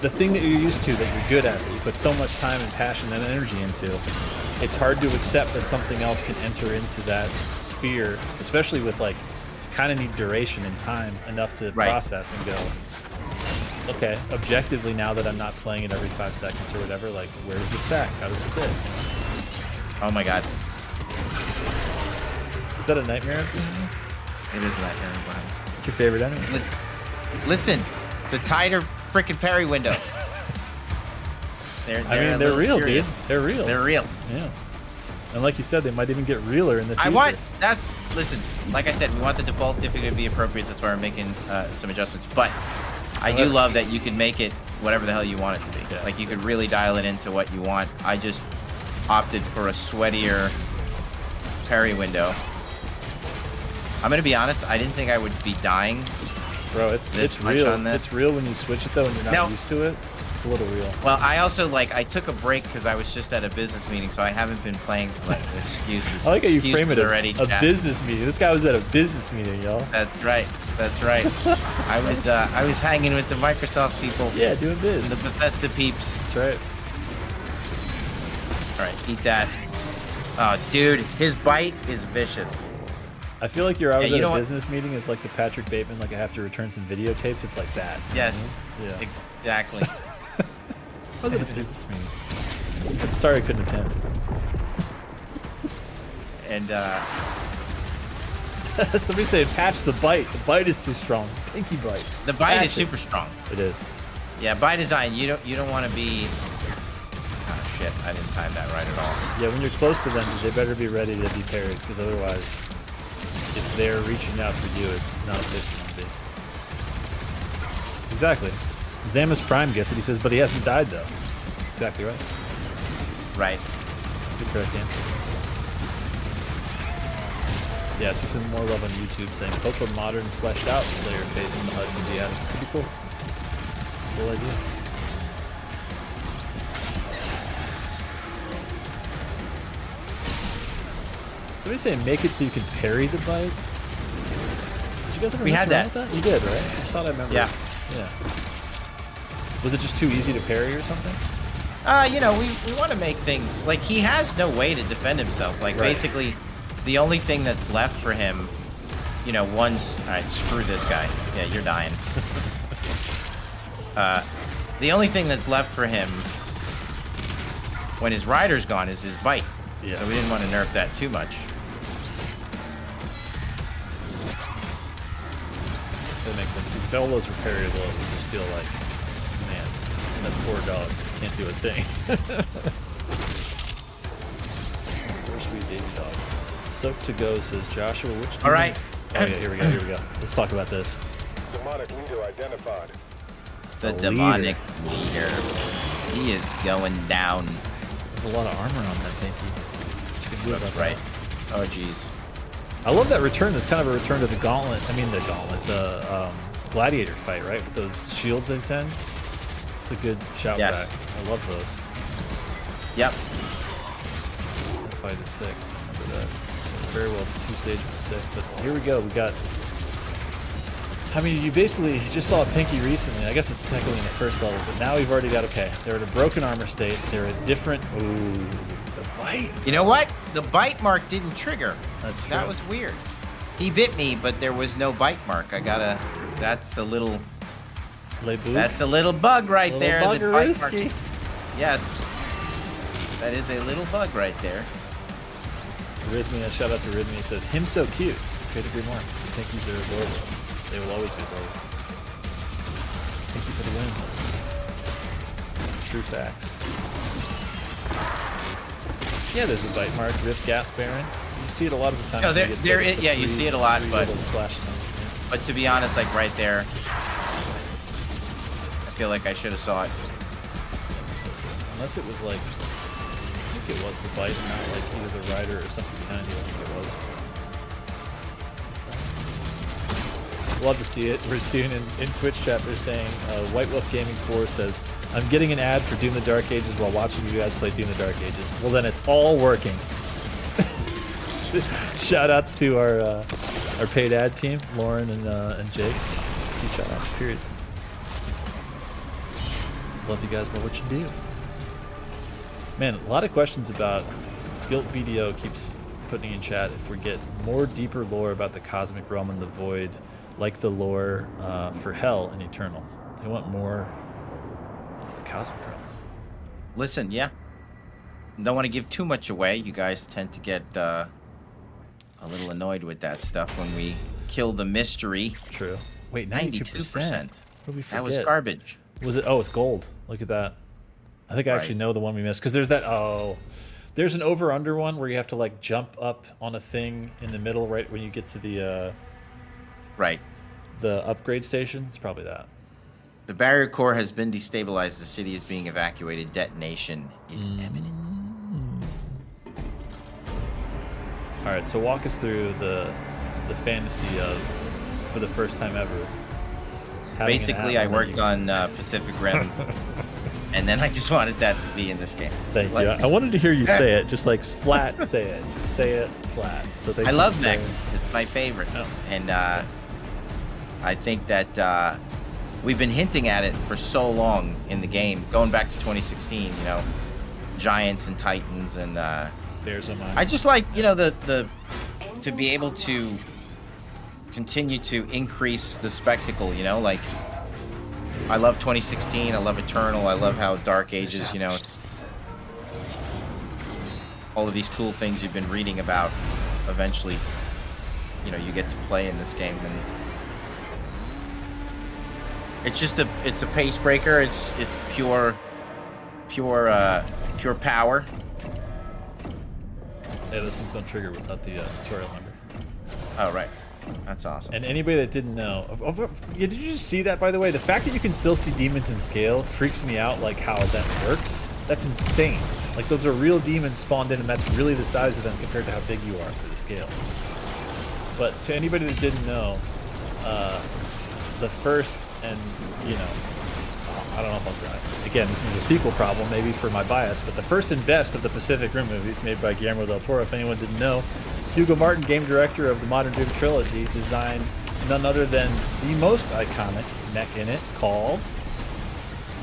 thing that you're used to, that you're good at, that you put so much time and passion and energy into, it's hard to accept that something else can enter into that sphere, especially with like, kind of need duration and time enough to process and go, okay, objectively now that I'm not playing it every 5 seconds or whatever, like where does it stack? How does it fit? Oh my God. Is that a nightmare? It is a nightmare. What's your favorite enemy? Listen, the tighter freaking parry window. They're They're real, serious. dude. They're real. They're real. Yeah. And like you said, they might even get realer in the future. Listen, like I said, we want the default difficulty to be appropriate. That's why we're making some adjustments. But I do love that you can make it whatever the hell you want it to be. Yeah, like you could really dial it into what you want. I just opted for a sweatier parry window. I'm gonna be honest, I didn't think I would be dying. Bro, it's real. It's real when you switch it though, and you're not used to it. It's a little real. Well, I also I took a break because I was just at a business meeting, so I haven't been playing excuses. I like how you Excuses frame it already. a business meeting. This guy was at a business meeting, y'all. That's right. That's right. I was hanging with the Microsoft people. Yeah, doing biz. The Bethesda peeps. That's right. All right, eat that. Oh, dude, his bite is vicious. I feel like you're always you at know a what? business meeting is like the Patrick Bateman, like I have to return some videotapes. It's like that. Yes. Yeah. Exactly. I was at a business meeting. I'm sorry I couldn't attend. And somebody said patch the bite. The bite is too strong. Pinky bite. the bite Patch is super strong. It is. Yeah, by design, you don't want to be. Oh shit! I didn't time that right at all. Yeah, when you're close to them, they better be ready to be parried, because otherwise, if they're reaching out for you, it's not a place you want to be. Exactly. Zamus Prime gets it. He says, but he hasn't died though. Exactly right. Right. That's the correct answer. Yeah, I see some more love on YouTube saying Poco Modern fleshed out Slayer face in the HUD can be added. Pretty cool. Cool idea. Somebody saying make it so you can parry the bite. Did you guys ever We mess had around that. with that? You did, right? I just thought I remember. Yeah. Yeah. Was it just too easy to parry or something? You know, we want to make things like he has no way to defend himself. Like basically, the only thing that's left for him, you know, all right, screw this guy. Yeah, you're dying. The only thing that's left for him when his rider's gone is his bite. Yeah. So we didn't want to nerf that too much. That makes sense. Because Bella's repairable, you just feel like, man, that poor dog can't do a thing. Poor sweet baby dog. Soap to go says Joshua. Which? All right. Oh yeah, here we go. Here we go. Let's talk about this. Demonic leader identified. The The demonic leader. He is going down. There's a lot of armor on that pinky. What you can do That's about right. that? Oh, jeez. I love that return. That's kind of a return to the gauntlet. I mean, the gauntlet, the gladiator fight, right? With those shields they send. It's a good shout Yes. back. I love those. Yep. The fight is sick. Remember that. Very well, 2 stages is sick. But here we go. We got. I mean, you basically just saw a pinky recently. I guess it's technically in the first level, but now we've already got. Okay, they're in a broken armor state. They're a different. Ooh, the bite. You know what? The bite mark didn't trigger. That's true. That was weird. He bit me, but there was no bite mark. That's a little. That's a little bug right Little there. The bite mark. buggerisky. Yes. That is a little bug right there. Rhythmia, shout out to Rhythmia. Says him so cute. Couldn't agree more. The pinkies are adorable. They will always be adorable. Thank you for the win. True facts. Yeah, there's a bite mark, Rip Gas Baron. You see it a lot of the time. No, yeah, you see it a lot, but to be honest, like right there, I feel like I should have saw it. Unless it was like, I think it was the bite, and not like either the rider or something behind you. I think it was. Love to see it. We're seeing in Twitch chat, they're saying White Wolf Gaming 4 says, I'm getting an ad for Doom the Dark Ages while watching you guys play Doom the Dark Ages. Well, then it's all working. Shout outs to our paid ad team, Lauren and Jake. Keep shout outs, period. Love you guys, love what you do. Man, a lot of questions about Guilt BDO keeps putting in chat if we get more deeper lore about the cosmic realm and the void, like the lore for Hell and Eternal. They want more of the cosmic realm. Listen, yeah. Don't want to give too much away. You guys tend to get a little annoyed with that stuff when we kill the mystery. True. Wait, 92%. What did we forget? That was garbage. Was it? Oh, it's gold. Look at that. I think I actually know the one we missed because there's that. Oh, there's an over/under one where you have to like jump up on a thing in the middle right when you get to the the upgrade station. It's probably that. The barrier core has been destabilized. The city is being evacuated. Detonation is imminent. All right, so walk us through the fantasy of, for the first time ever. Basically, I worked on Pacific Rim, and then I just wanted that to be in this game. Thank you. I wanted to hear you say it, just like flat. Say it. Just say it flat. So I love Next. It's my favorite, and I think that we've been hinting at it for so long in the game, going back to 2016. You know, giants and titans, and there's a mine. I just like the to be able to continue to increase the spectacle. You know, like I love 2016. I love Eternal. I love how Dark Ages. You know, it's all of these cool things you've been reading about. Eventually, you know, you get to play in this game, and it's just a pace breaker. It's pure power. Yeah, those things don't trigger without the tutorial number. Oh, right. That's awesome. And anybody that didn't know, did you just see that, by the way? The fact that you can still see demons in scale freaks me out, like how that works. That's insane. Like, those are real demons spawned in, and that's really the size of them compared to how big you are for the scale. But to anybody that didn't know, the first, and, you know, I don't know if I'll say, again, this is a sequel problem, maybe for my bias, but the first and best of the Pacific Rim movies made by Guillermo del Toro, if anyone didn't know, Hugo Martin, game director of the Modern Doom trilogy, designed none other than the most iconic mech in it, called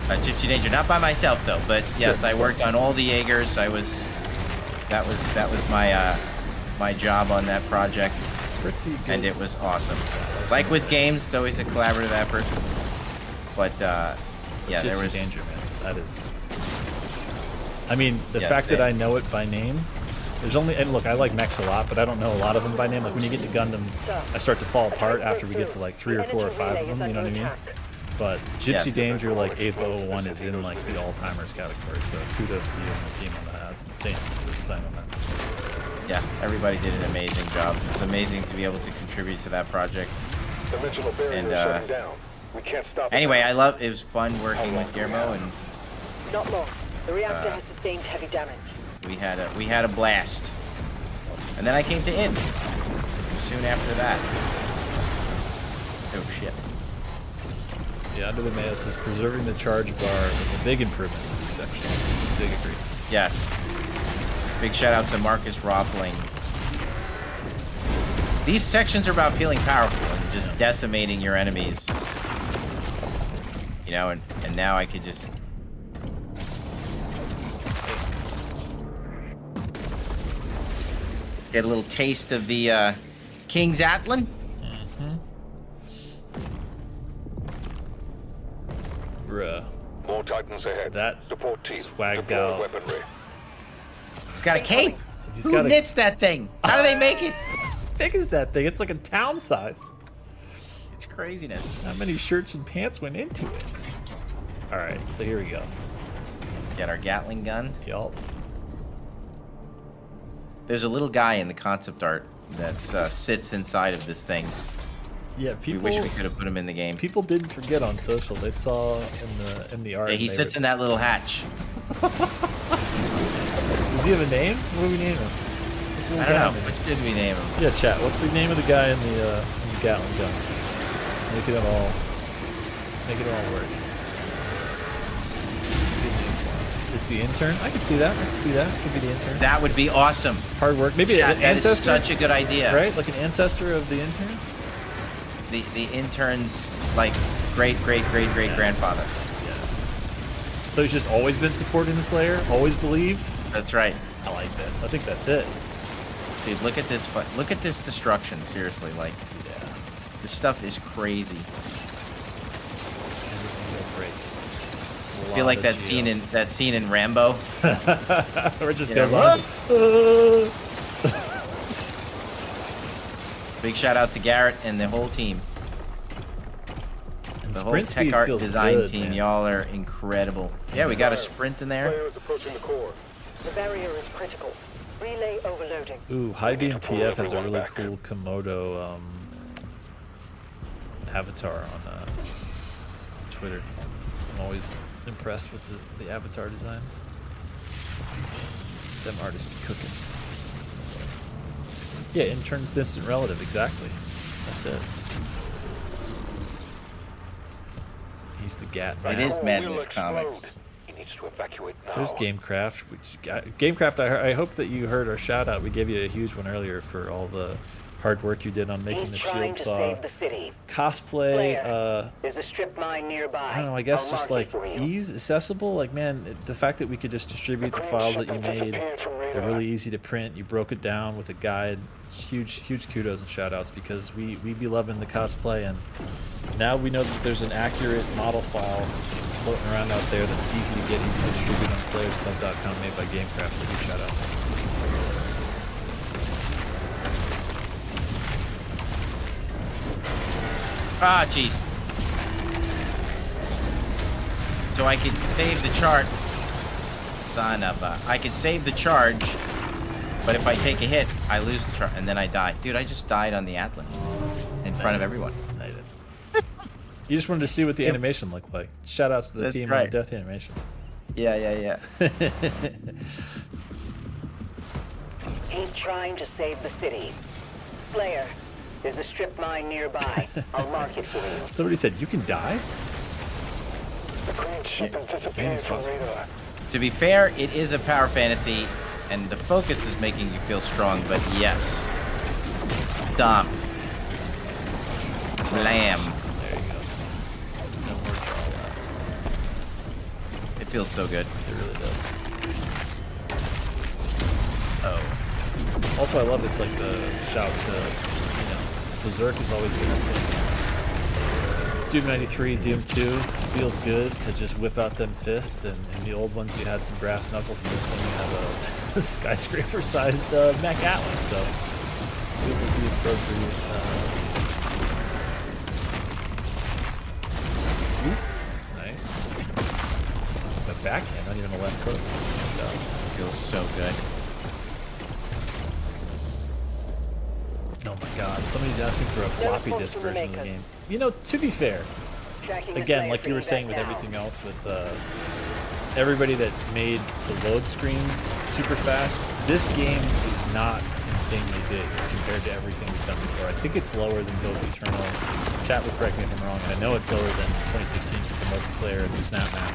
Gypsy Danger. Not by myself though, but yes, Sure, I worked on all the Jaegers. That was my my job on that project, pretty good. and it was awesome. Like with games, it's always a collaborative effort. But yeah, there Gypsy was Danger, man. That is. I mean, the Yeah, fact that I know it by name. There's only, and look, I like mechs a lot, but I don't know a lot of them by name. Like when you get to Gundam, I start to fall apart after we get to like 3 or 4 or 5 of them. You know what I mean? But Gypsy Yes. Danger, like 8001, is in like the all-timers category. So kudos to you and the team on that. That's insane. The design on that. yeah, everybody did an amazing job. It's amazing to be able to contribute to that project. Dimensional barrier And, shutting down. We can't stop it. Anyway, it was fun working with Guillermo, and Not long. The reactor has sustained heavy damage. we had a blast. And then I came to Inn soon after that. Oh shit. Yeah, Under the Mayo says preserving the charge bar was a big improvement to these sections. Big agree. Yes. Big shout out to Marcus Rothling. These sections are about feeling powerful and just decimating your enemies. You know, and now I could just get a little taste of the King's Atlan. Bruh. More Titans ahead. That Support team. swagged Deploy out. weaponry. He's got a cape. He's Who got a- knits that thing? How do they make it? How big is that thing? It's like a town size. It's craziness. How many shirts and pants went into it? All right, so here we go. Get our Gatling gun. Yup. There's a little guy in the concept art that sits inside of this thing. Yeah, We people. wish we could have put him in the game. People didn't forget on social. They saw in the art. Yeah, he and they sits were- in that little hatch. Does he have a name? What do we name him? What's the I little don't guy know. name? What did we name him? Yeah, chat. What's the name of the guy in the Gatling gun? Make it all work. It's the intern. I can see that. I can see that. Could be the intern. That would be awesome. Hard work. Maybe Yeah, an that is ancestor. such a good idea. Right? Like an ancestor of the intern. The intern's like great grandfather. Yes. So he's just always been supporting the Slayer. Always believed. That's right. I like this. I think that's it. Dude, look at this. Look at this destruction. Seriously, like, Yeah. this stuff is crazy. Everything will break. It's a I feel lot like of that scene in Rambo. Where it just You goes know, on. Big shout out to Garrett and the whole team. And The whole sprint Tech speed Art feels design good, team, man. y'all are incredible. Yeah, we got a sprint in there. Player is approaching the core. The barrier is critical. Relay overloading. Ooh, High Beam to pull TF has a everyone really back. cool Komodo avatar on Twitter. I'm always impressed with the avatar designs. Them artists be cooking. Yeah, intern's distant relative, exactly. That's it. He's the Gat man. It is Core will Madness explode. Comics. He needs to evacuate now. There's Gamecraft. Gamecraft, I hope that you heard our shout out. We gave you a huge one earlier for all the hard work you did on making the He's trying shield to saw save the city. cosplay. There's a strip mine nearby. I don't know. I guess I'll just mark it like for you. ease, accessible. Like man, the fact that we could just distribute the files that you made, they're really easy to print. You broke it down with a guide. Huge kudos and shout outs because we be loving the cosplay, and now we know that there's an accurate model file floating around out there that's easy to get, easy to distribute on SlayersClub.com, made by Gamecraft. So huge shout out. Ah, jeez. So I could save the chart. Son of a... I could save the charge, but if I take a hit, I lose the charge, and then I die. Dude, I just died on the Atlas in front of everyone. I did. You just wanted to see what the animation looked like. Shout outs to the That's team right. on the death animation. Yeah. He's trying to save the city. Slayer, there's a strip mine nearby. I'll mark it for you. Somebody said you can die. The green ship has disappeared Anything's from possible. radar. To be fair, it is a power fantasy, and the focus is making you feel strong, but yes. Dom. Blam. There you go. No more draw left. It feels so good. It really does. Oh. Also, I love it's like the shout to, you know, Berserk is always good. Doom 93, Doom 2 feels good to just whip out them fists, and in the old ones you had some brass knuckles, and this one you have a skyscraper-sized mech Atlas, so feels like the appropriate. Nice. A backhand, not even a left hook. Feels so good. Oh my god, somebody's asking for a floppy disk version of the game. You know, to be fair, again, like you were saying with everything else, with everybody that made the load screens super fast, this game is not insanely big compared to everything we've done before. I think it's lower than Doom Eternal. Chat will correct me if I'm wrong. I know it's lower than 2016 because the multiplayer and the snap map.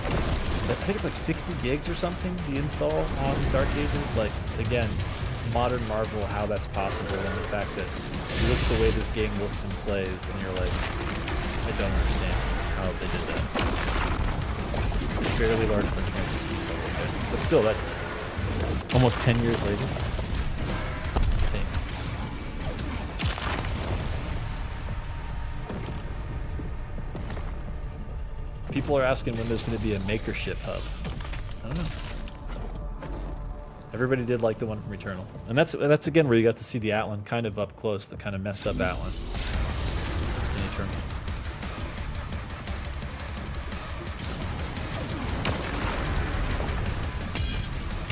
But I think it's like 60 gigs or something, the install on Dark Ages. Like, again, modern marvel how that's possible, and the fact that you look at the way this game looks and plays and you're like, I don't understand how they did that. It's fairly large for 2016, but still, that's almost 10 years later. Insane. People are asking when there's going to be a makership hub. I don't know. Everybody did like the one from Eternal. And that's again where you got to see the Atlan kind of up close, the kind of messed up Atlan in Eternal.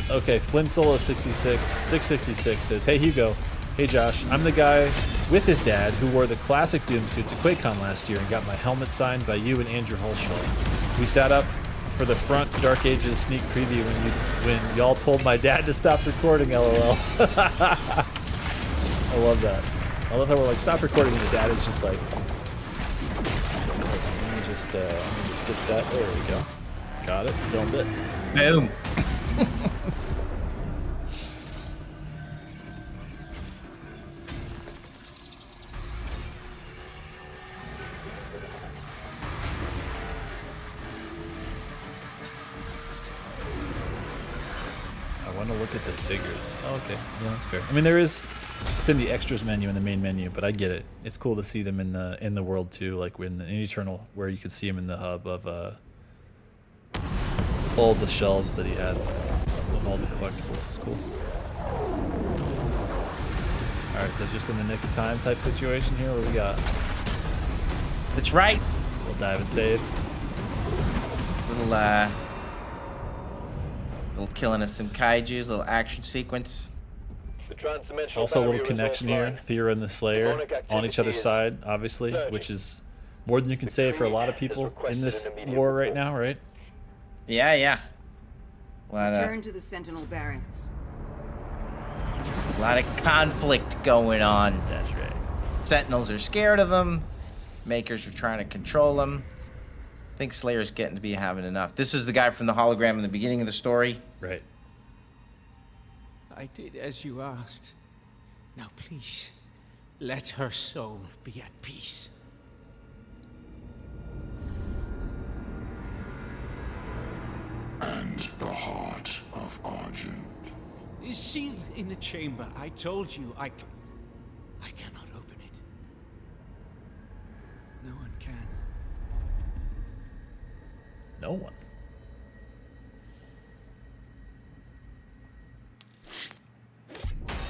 Okay, Flynn Solo 666 says, "Hey Hugo, hey Josh, I'm the guy with his dad who wore the classic Doom suit to QuakeCon last year and got my helmet signed by you and Andrew Holschel. We sat up for the front Dark Ages sneak preview when y'all told my dad to stop recording, LOL." I love that. I love how we're like, stop recording, and the dad is just like, let me just get that. There we go. Got it. Filmed it. Boom. To look at the figures. Oh, okay, yeah, that's fair. I mean, it's in the extras menu in the main menu, but I get it. It's cool to see them in the world too, like in Eternal, where you could see them in the hub of all the shelves that he had of all the collectibles. It's cool. All right, so just in the nick of time type situation here. What do we got? That's right. We'll dive and save. Little killing us some kaijus, little action sequence. Also a little connection here. Thera and the Slayer on each other's side, obviously, which is more than you can say for a lot of people in this war right now, right? Yeah. Return to the Sentinel barracks. A lot of conflict going on. That's right. Sentinels are scared of them. Makers are trying to control them. I think Slayer's getting to be having enough. This is the guy from the hologram in the beginning of the story. Right. I did as you asked. Now please, let her soul be at peace. And the heart of Argent Is sealed in a chamber. I told you I cannot open it. No one can. No one.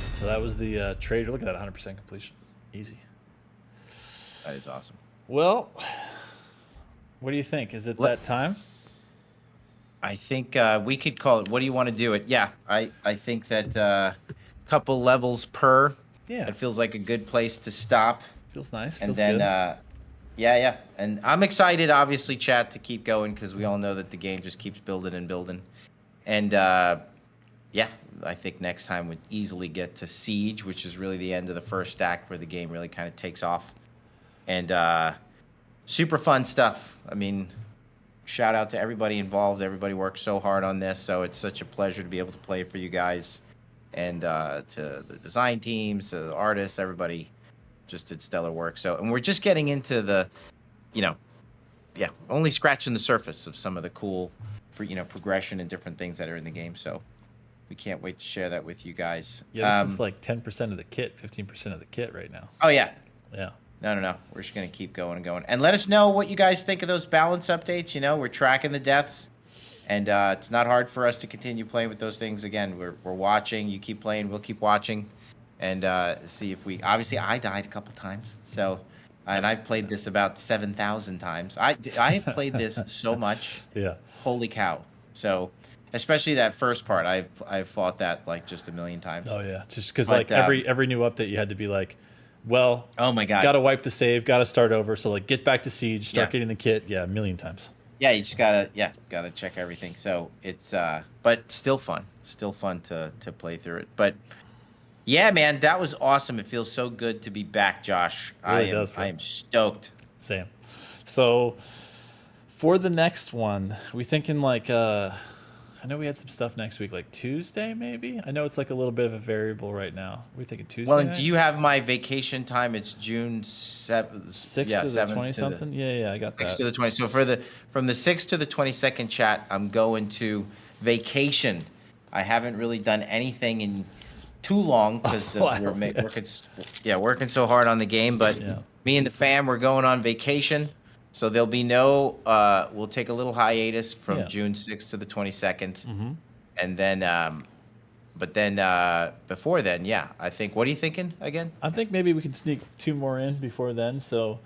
So that was the trader. Look at that 100% completion. Easy. That is awesome. Well, what do you think? Is it that time? I think we could call it. What do you want to do it? Yeah, I think that couple levels per. Yeah. It feels like a good place to stop. Feels nice. And Feels then, good. yeah. And I'm excited, obviously, chat, to keep going because we all know that the game just keeps building and building. And yeah, I think next time we'd easily get to Siege, which is really the end of the first act where the game really kind of takes off. And super fun stuff. I mean, shout out to everybody involved. Everybody worked so hard on this, so it's such a pleasure to be able to play for you guys. And to the design teams, to the artists, everybody just did stellar work. So, and we're just getting into the, only scratching the surface of some of the cool, progression and different things that are in the game. So, we can't wait to share that with you guys. Yeah, this is like 10% of the kit, 15% of the kit right now. Oh yeah. Yeah. No. We're just gonna keep going and going. And let us know what you guys think of those balance updates. We're tracking the deaths, and it's not hard for us to continue playing with those things. Again, we're watching. You keep playing, we'll keep watching, and see if we. Obviously, I died a couple times, so. And I've played this about 7,000 times. I have played this so much. Yeah. Holy cow! So, especially that first part, I've fought that like just a million times. Oh yeah, just because like every new update, you had to be like, well, oh my god, gotta wipe the save, gotta start over. So like, get back to siege, start getting the kit. Yeah, a million times. Yeah, you just gotta check everything. So it's but still fun to play through it. But yeah, man, that was awesome. It feels so good to be back, Josh. It really does, I am stoked. Same. So for the next one, we thinking like I know we had some stuff next week, like Tuesday maybe. I know it's like a little bit of a variable right now. We're thinking Tuesday. Well, and do you have my vacation time? It's June 7th. 6th to the 20 something. Yeah, I got that. 6th to the 20. So from the 6th to the 22nd chat, I'm going to vacation. I haven't really done anything in too long because we're working so hard on the game. But me and the fam, we're going on vacation. So there'll be no, we'll take a little hiatus from June 6th to the 22nd. Mm-hmm. And then, but then before then, I think, what are you thinking again? I think maybe we can sneak 2 more in before then. So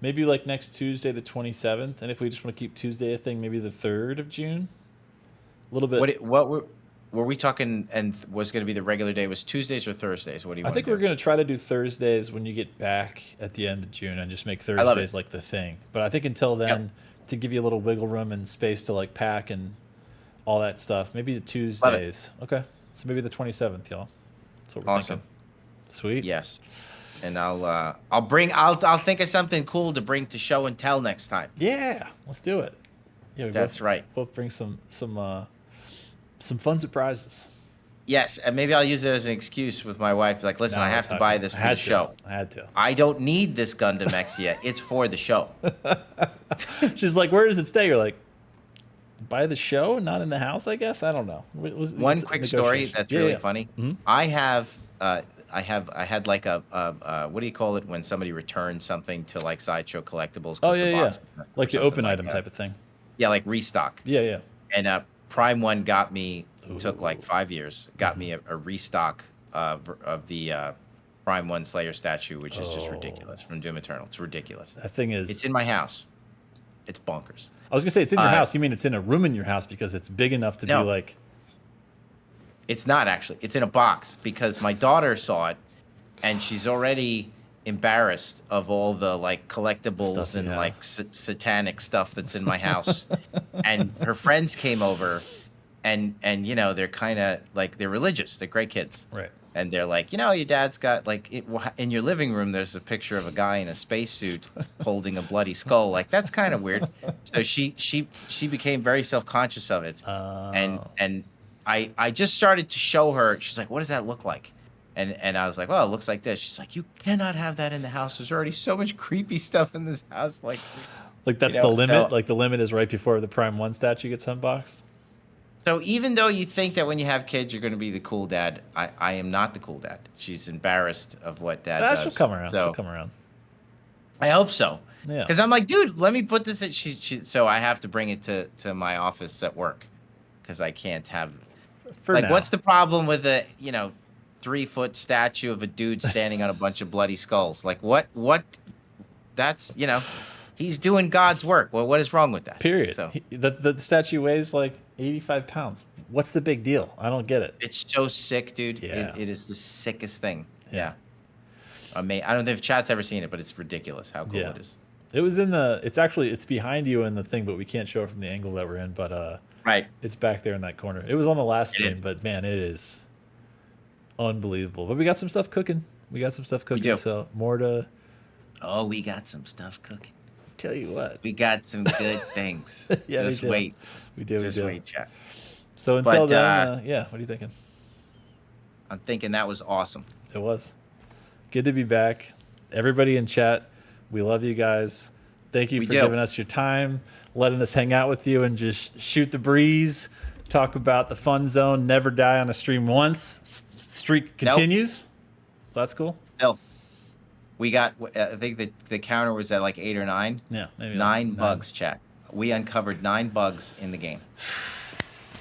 maybe like next Tuesday, the 27th. And if we just want to keep Tuesday a thing, maybe the 3rd of June. A little bit. What were we talking, and was going to be the regular day, was Tuesdays or Thursdays? What do you want? I think we're going to try to do Thursdays when you get back at the end of June and just make Thursdays like the thing. But I think until then, to give you a little wiggle room and space to like pack and all that stuff, maybe the Tuesdays. Okay. So maybe the 27th, y'all. That's what we're thinking. Sweet. Yes. And I'll think of something cool to bring to show and tell next time. Yeah, let's do it. Yeah, that's right. Both bring some fun surprises. Yes, and maybe I'll use it as an excuse with my wife. Like, listen, I have to buy this for the show. I had to. I don't need this Gundam X yet. It's for the show. She's like, where does it stay? You're like, by the show, not in the house, I guess. I don't know. One quick story that's really funny. Mm-hmm. I had like a what do you call it when somebody returns something to like Sideshow Collectibles? Oh yeah. Like the open item type of thing. Yeah, like restock. Yeah. And Prime One got me, took like 5 years, got me a restock of the Prime One Slayer statue, which is just ridiculous, from Doom Eternal. It's ridiculous. That thing is. It's in my house. It's bonkers. I was gonna say it's in your house. You mean it's in a room in your house because it's big enough to be like. It's not actually. It's in a box because my daughter saw it, and she's already embarrassed of all the like collectibles stuff, and like satanic stuff that's in my house. And her friends came over, and they're kind of like, they're religious. They're great kids. Right. And they're like, your dad's got like, in your living room, there's a picture of a guy in a spacesuit holding a bloody skull. Like, that's kind of weird. So she became very self-conscious of it. And I just started to show her. She's like, what does that look like? And I was like, well, it looks like this. She's like, you cannot have that in the house. There's already so much creepy stuff in this house. Like that's the limit? Like the limit is right before the Prime 1 statue gets unboxed? So even though you think that when you have kids, you're going to be the cool dad, I am not the cool dad. She's embarrassed of what dad does. She'll come around. She'll come around. I hope so. Yeah. Because I'm like, dude, let me put this in. So I have to bring it to my office at work because I can't have. What's the problem with a 3-foot statue of a dude standing on a bunch of bloody skulls? Like what? That's he's doing God's work. Well, what is wrong with that? Period. So the statue weighs like 85 pounds. What's the big deal? I don't get it. It's so sick, dude. Yeah. It is the sickest thing. Yeah. I don't know if chat's ever seen it, but it's ridiculous how cool it is. It was in it's behind you in the thing, but we can't show it from the angle that we're in. But right, it's back there in that corner. It was on the last stream, but man, it is unbelievable. But we got some stuff cooking. So more to. Oh, we got some stuff cooking. Tell you what, we got some good things. Yeah, just wait. We do. Just wait, chat. So until then, what are you thinking? I'm thinking that was awesome. It was good to be back. everybody in chat, we love you guys. Thank you for giving us your time, letting us hang out with you and just shoot the breeze, talk about the fun zone, never die on a stream once. Streak continues. Nope. That's cool. No. We got, I think the counter was at like 8 or 9. Yeah, maybe 9 bugs, chat. We uncovered 9 bugs in the game.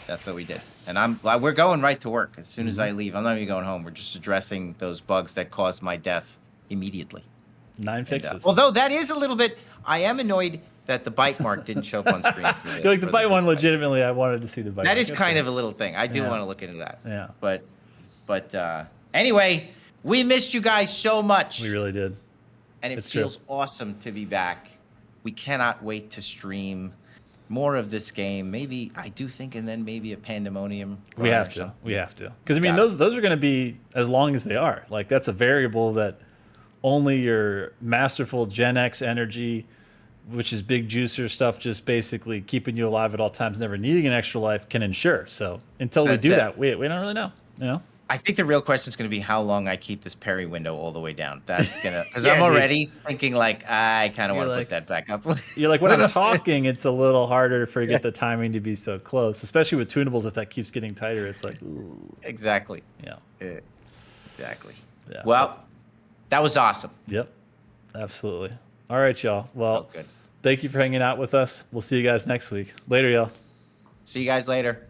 That's what we did. And we're going right to work as soon as I leave. I'm not even going home. We're just addressing those bugs that caused my death immediately. 9 fixes. Although that is a little bit, I am annoyed that the bite mark didn't show up on screen. You're like the bite one, legitimately, I wanted to see the bite. That is kind of a little thing. I do want to look into that. Yeah. But anyway, we missed you guys so much. We really did. And it feels awesome to be back. We cannot wait to stream more of this game. Maybe, I do think, and then maybe a Pandemonium. We have to. Because, I mean, those are going to be as long as they are. Like, that's a variable that only your masterful Gen X energy, which is big juicer stuff, just basically keeping you alive at all times, never needing an extra life, can ensure. So until we do that, we don't really know. You know? I think the real question is going to be how long I keep this parry window all the way down. That's gonna, because I'm already thinking like I kind of want to put that back up. You're like, when I'm talking, it's a little harder to forget the timing to be so close, especially with tunables. If that keeps getting tighter, it's like, ooh. Exactly. Yeah. Exactly. Yeah. Well, that was awesome. Yep. Absolutely. All right, y'all. Well, thank you for hanging out with us. We'll see you guys next week. Later, y'all. See you guys later.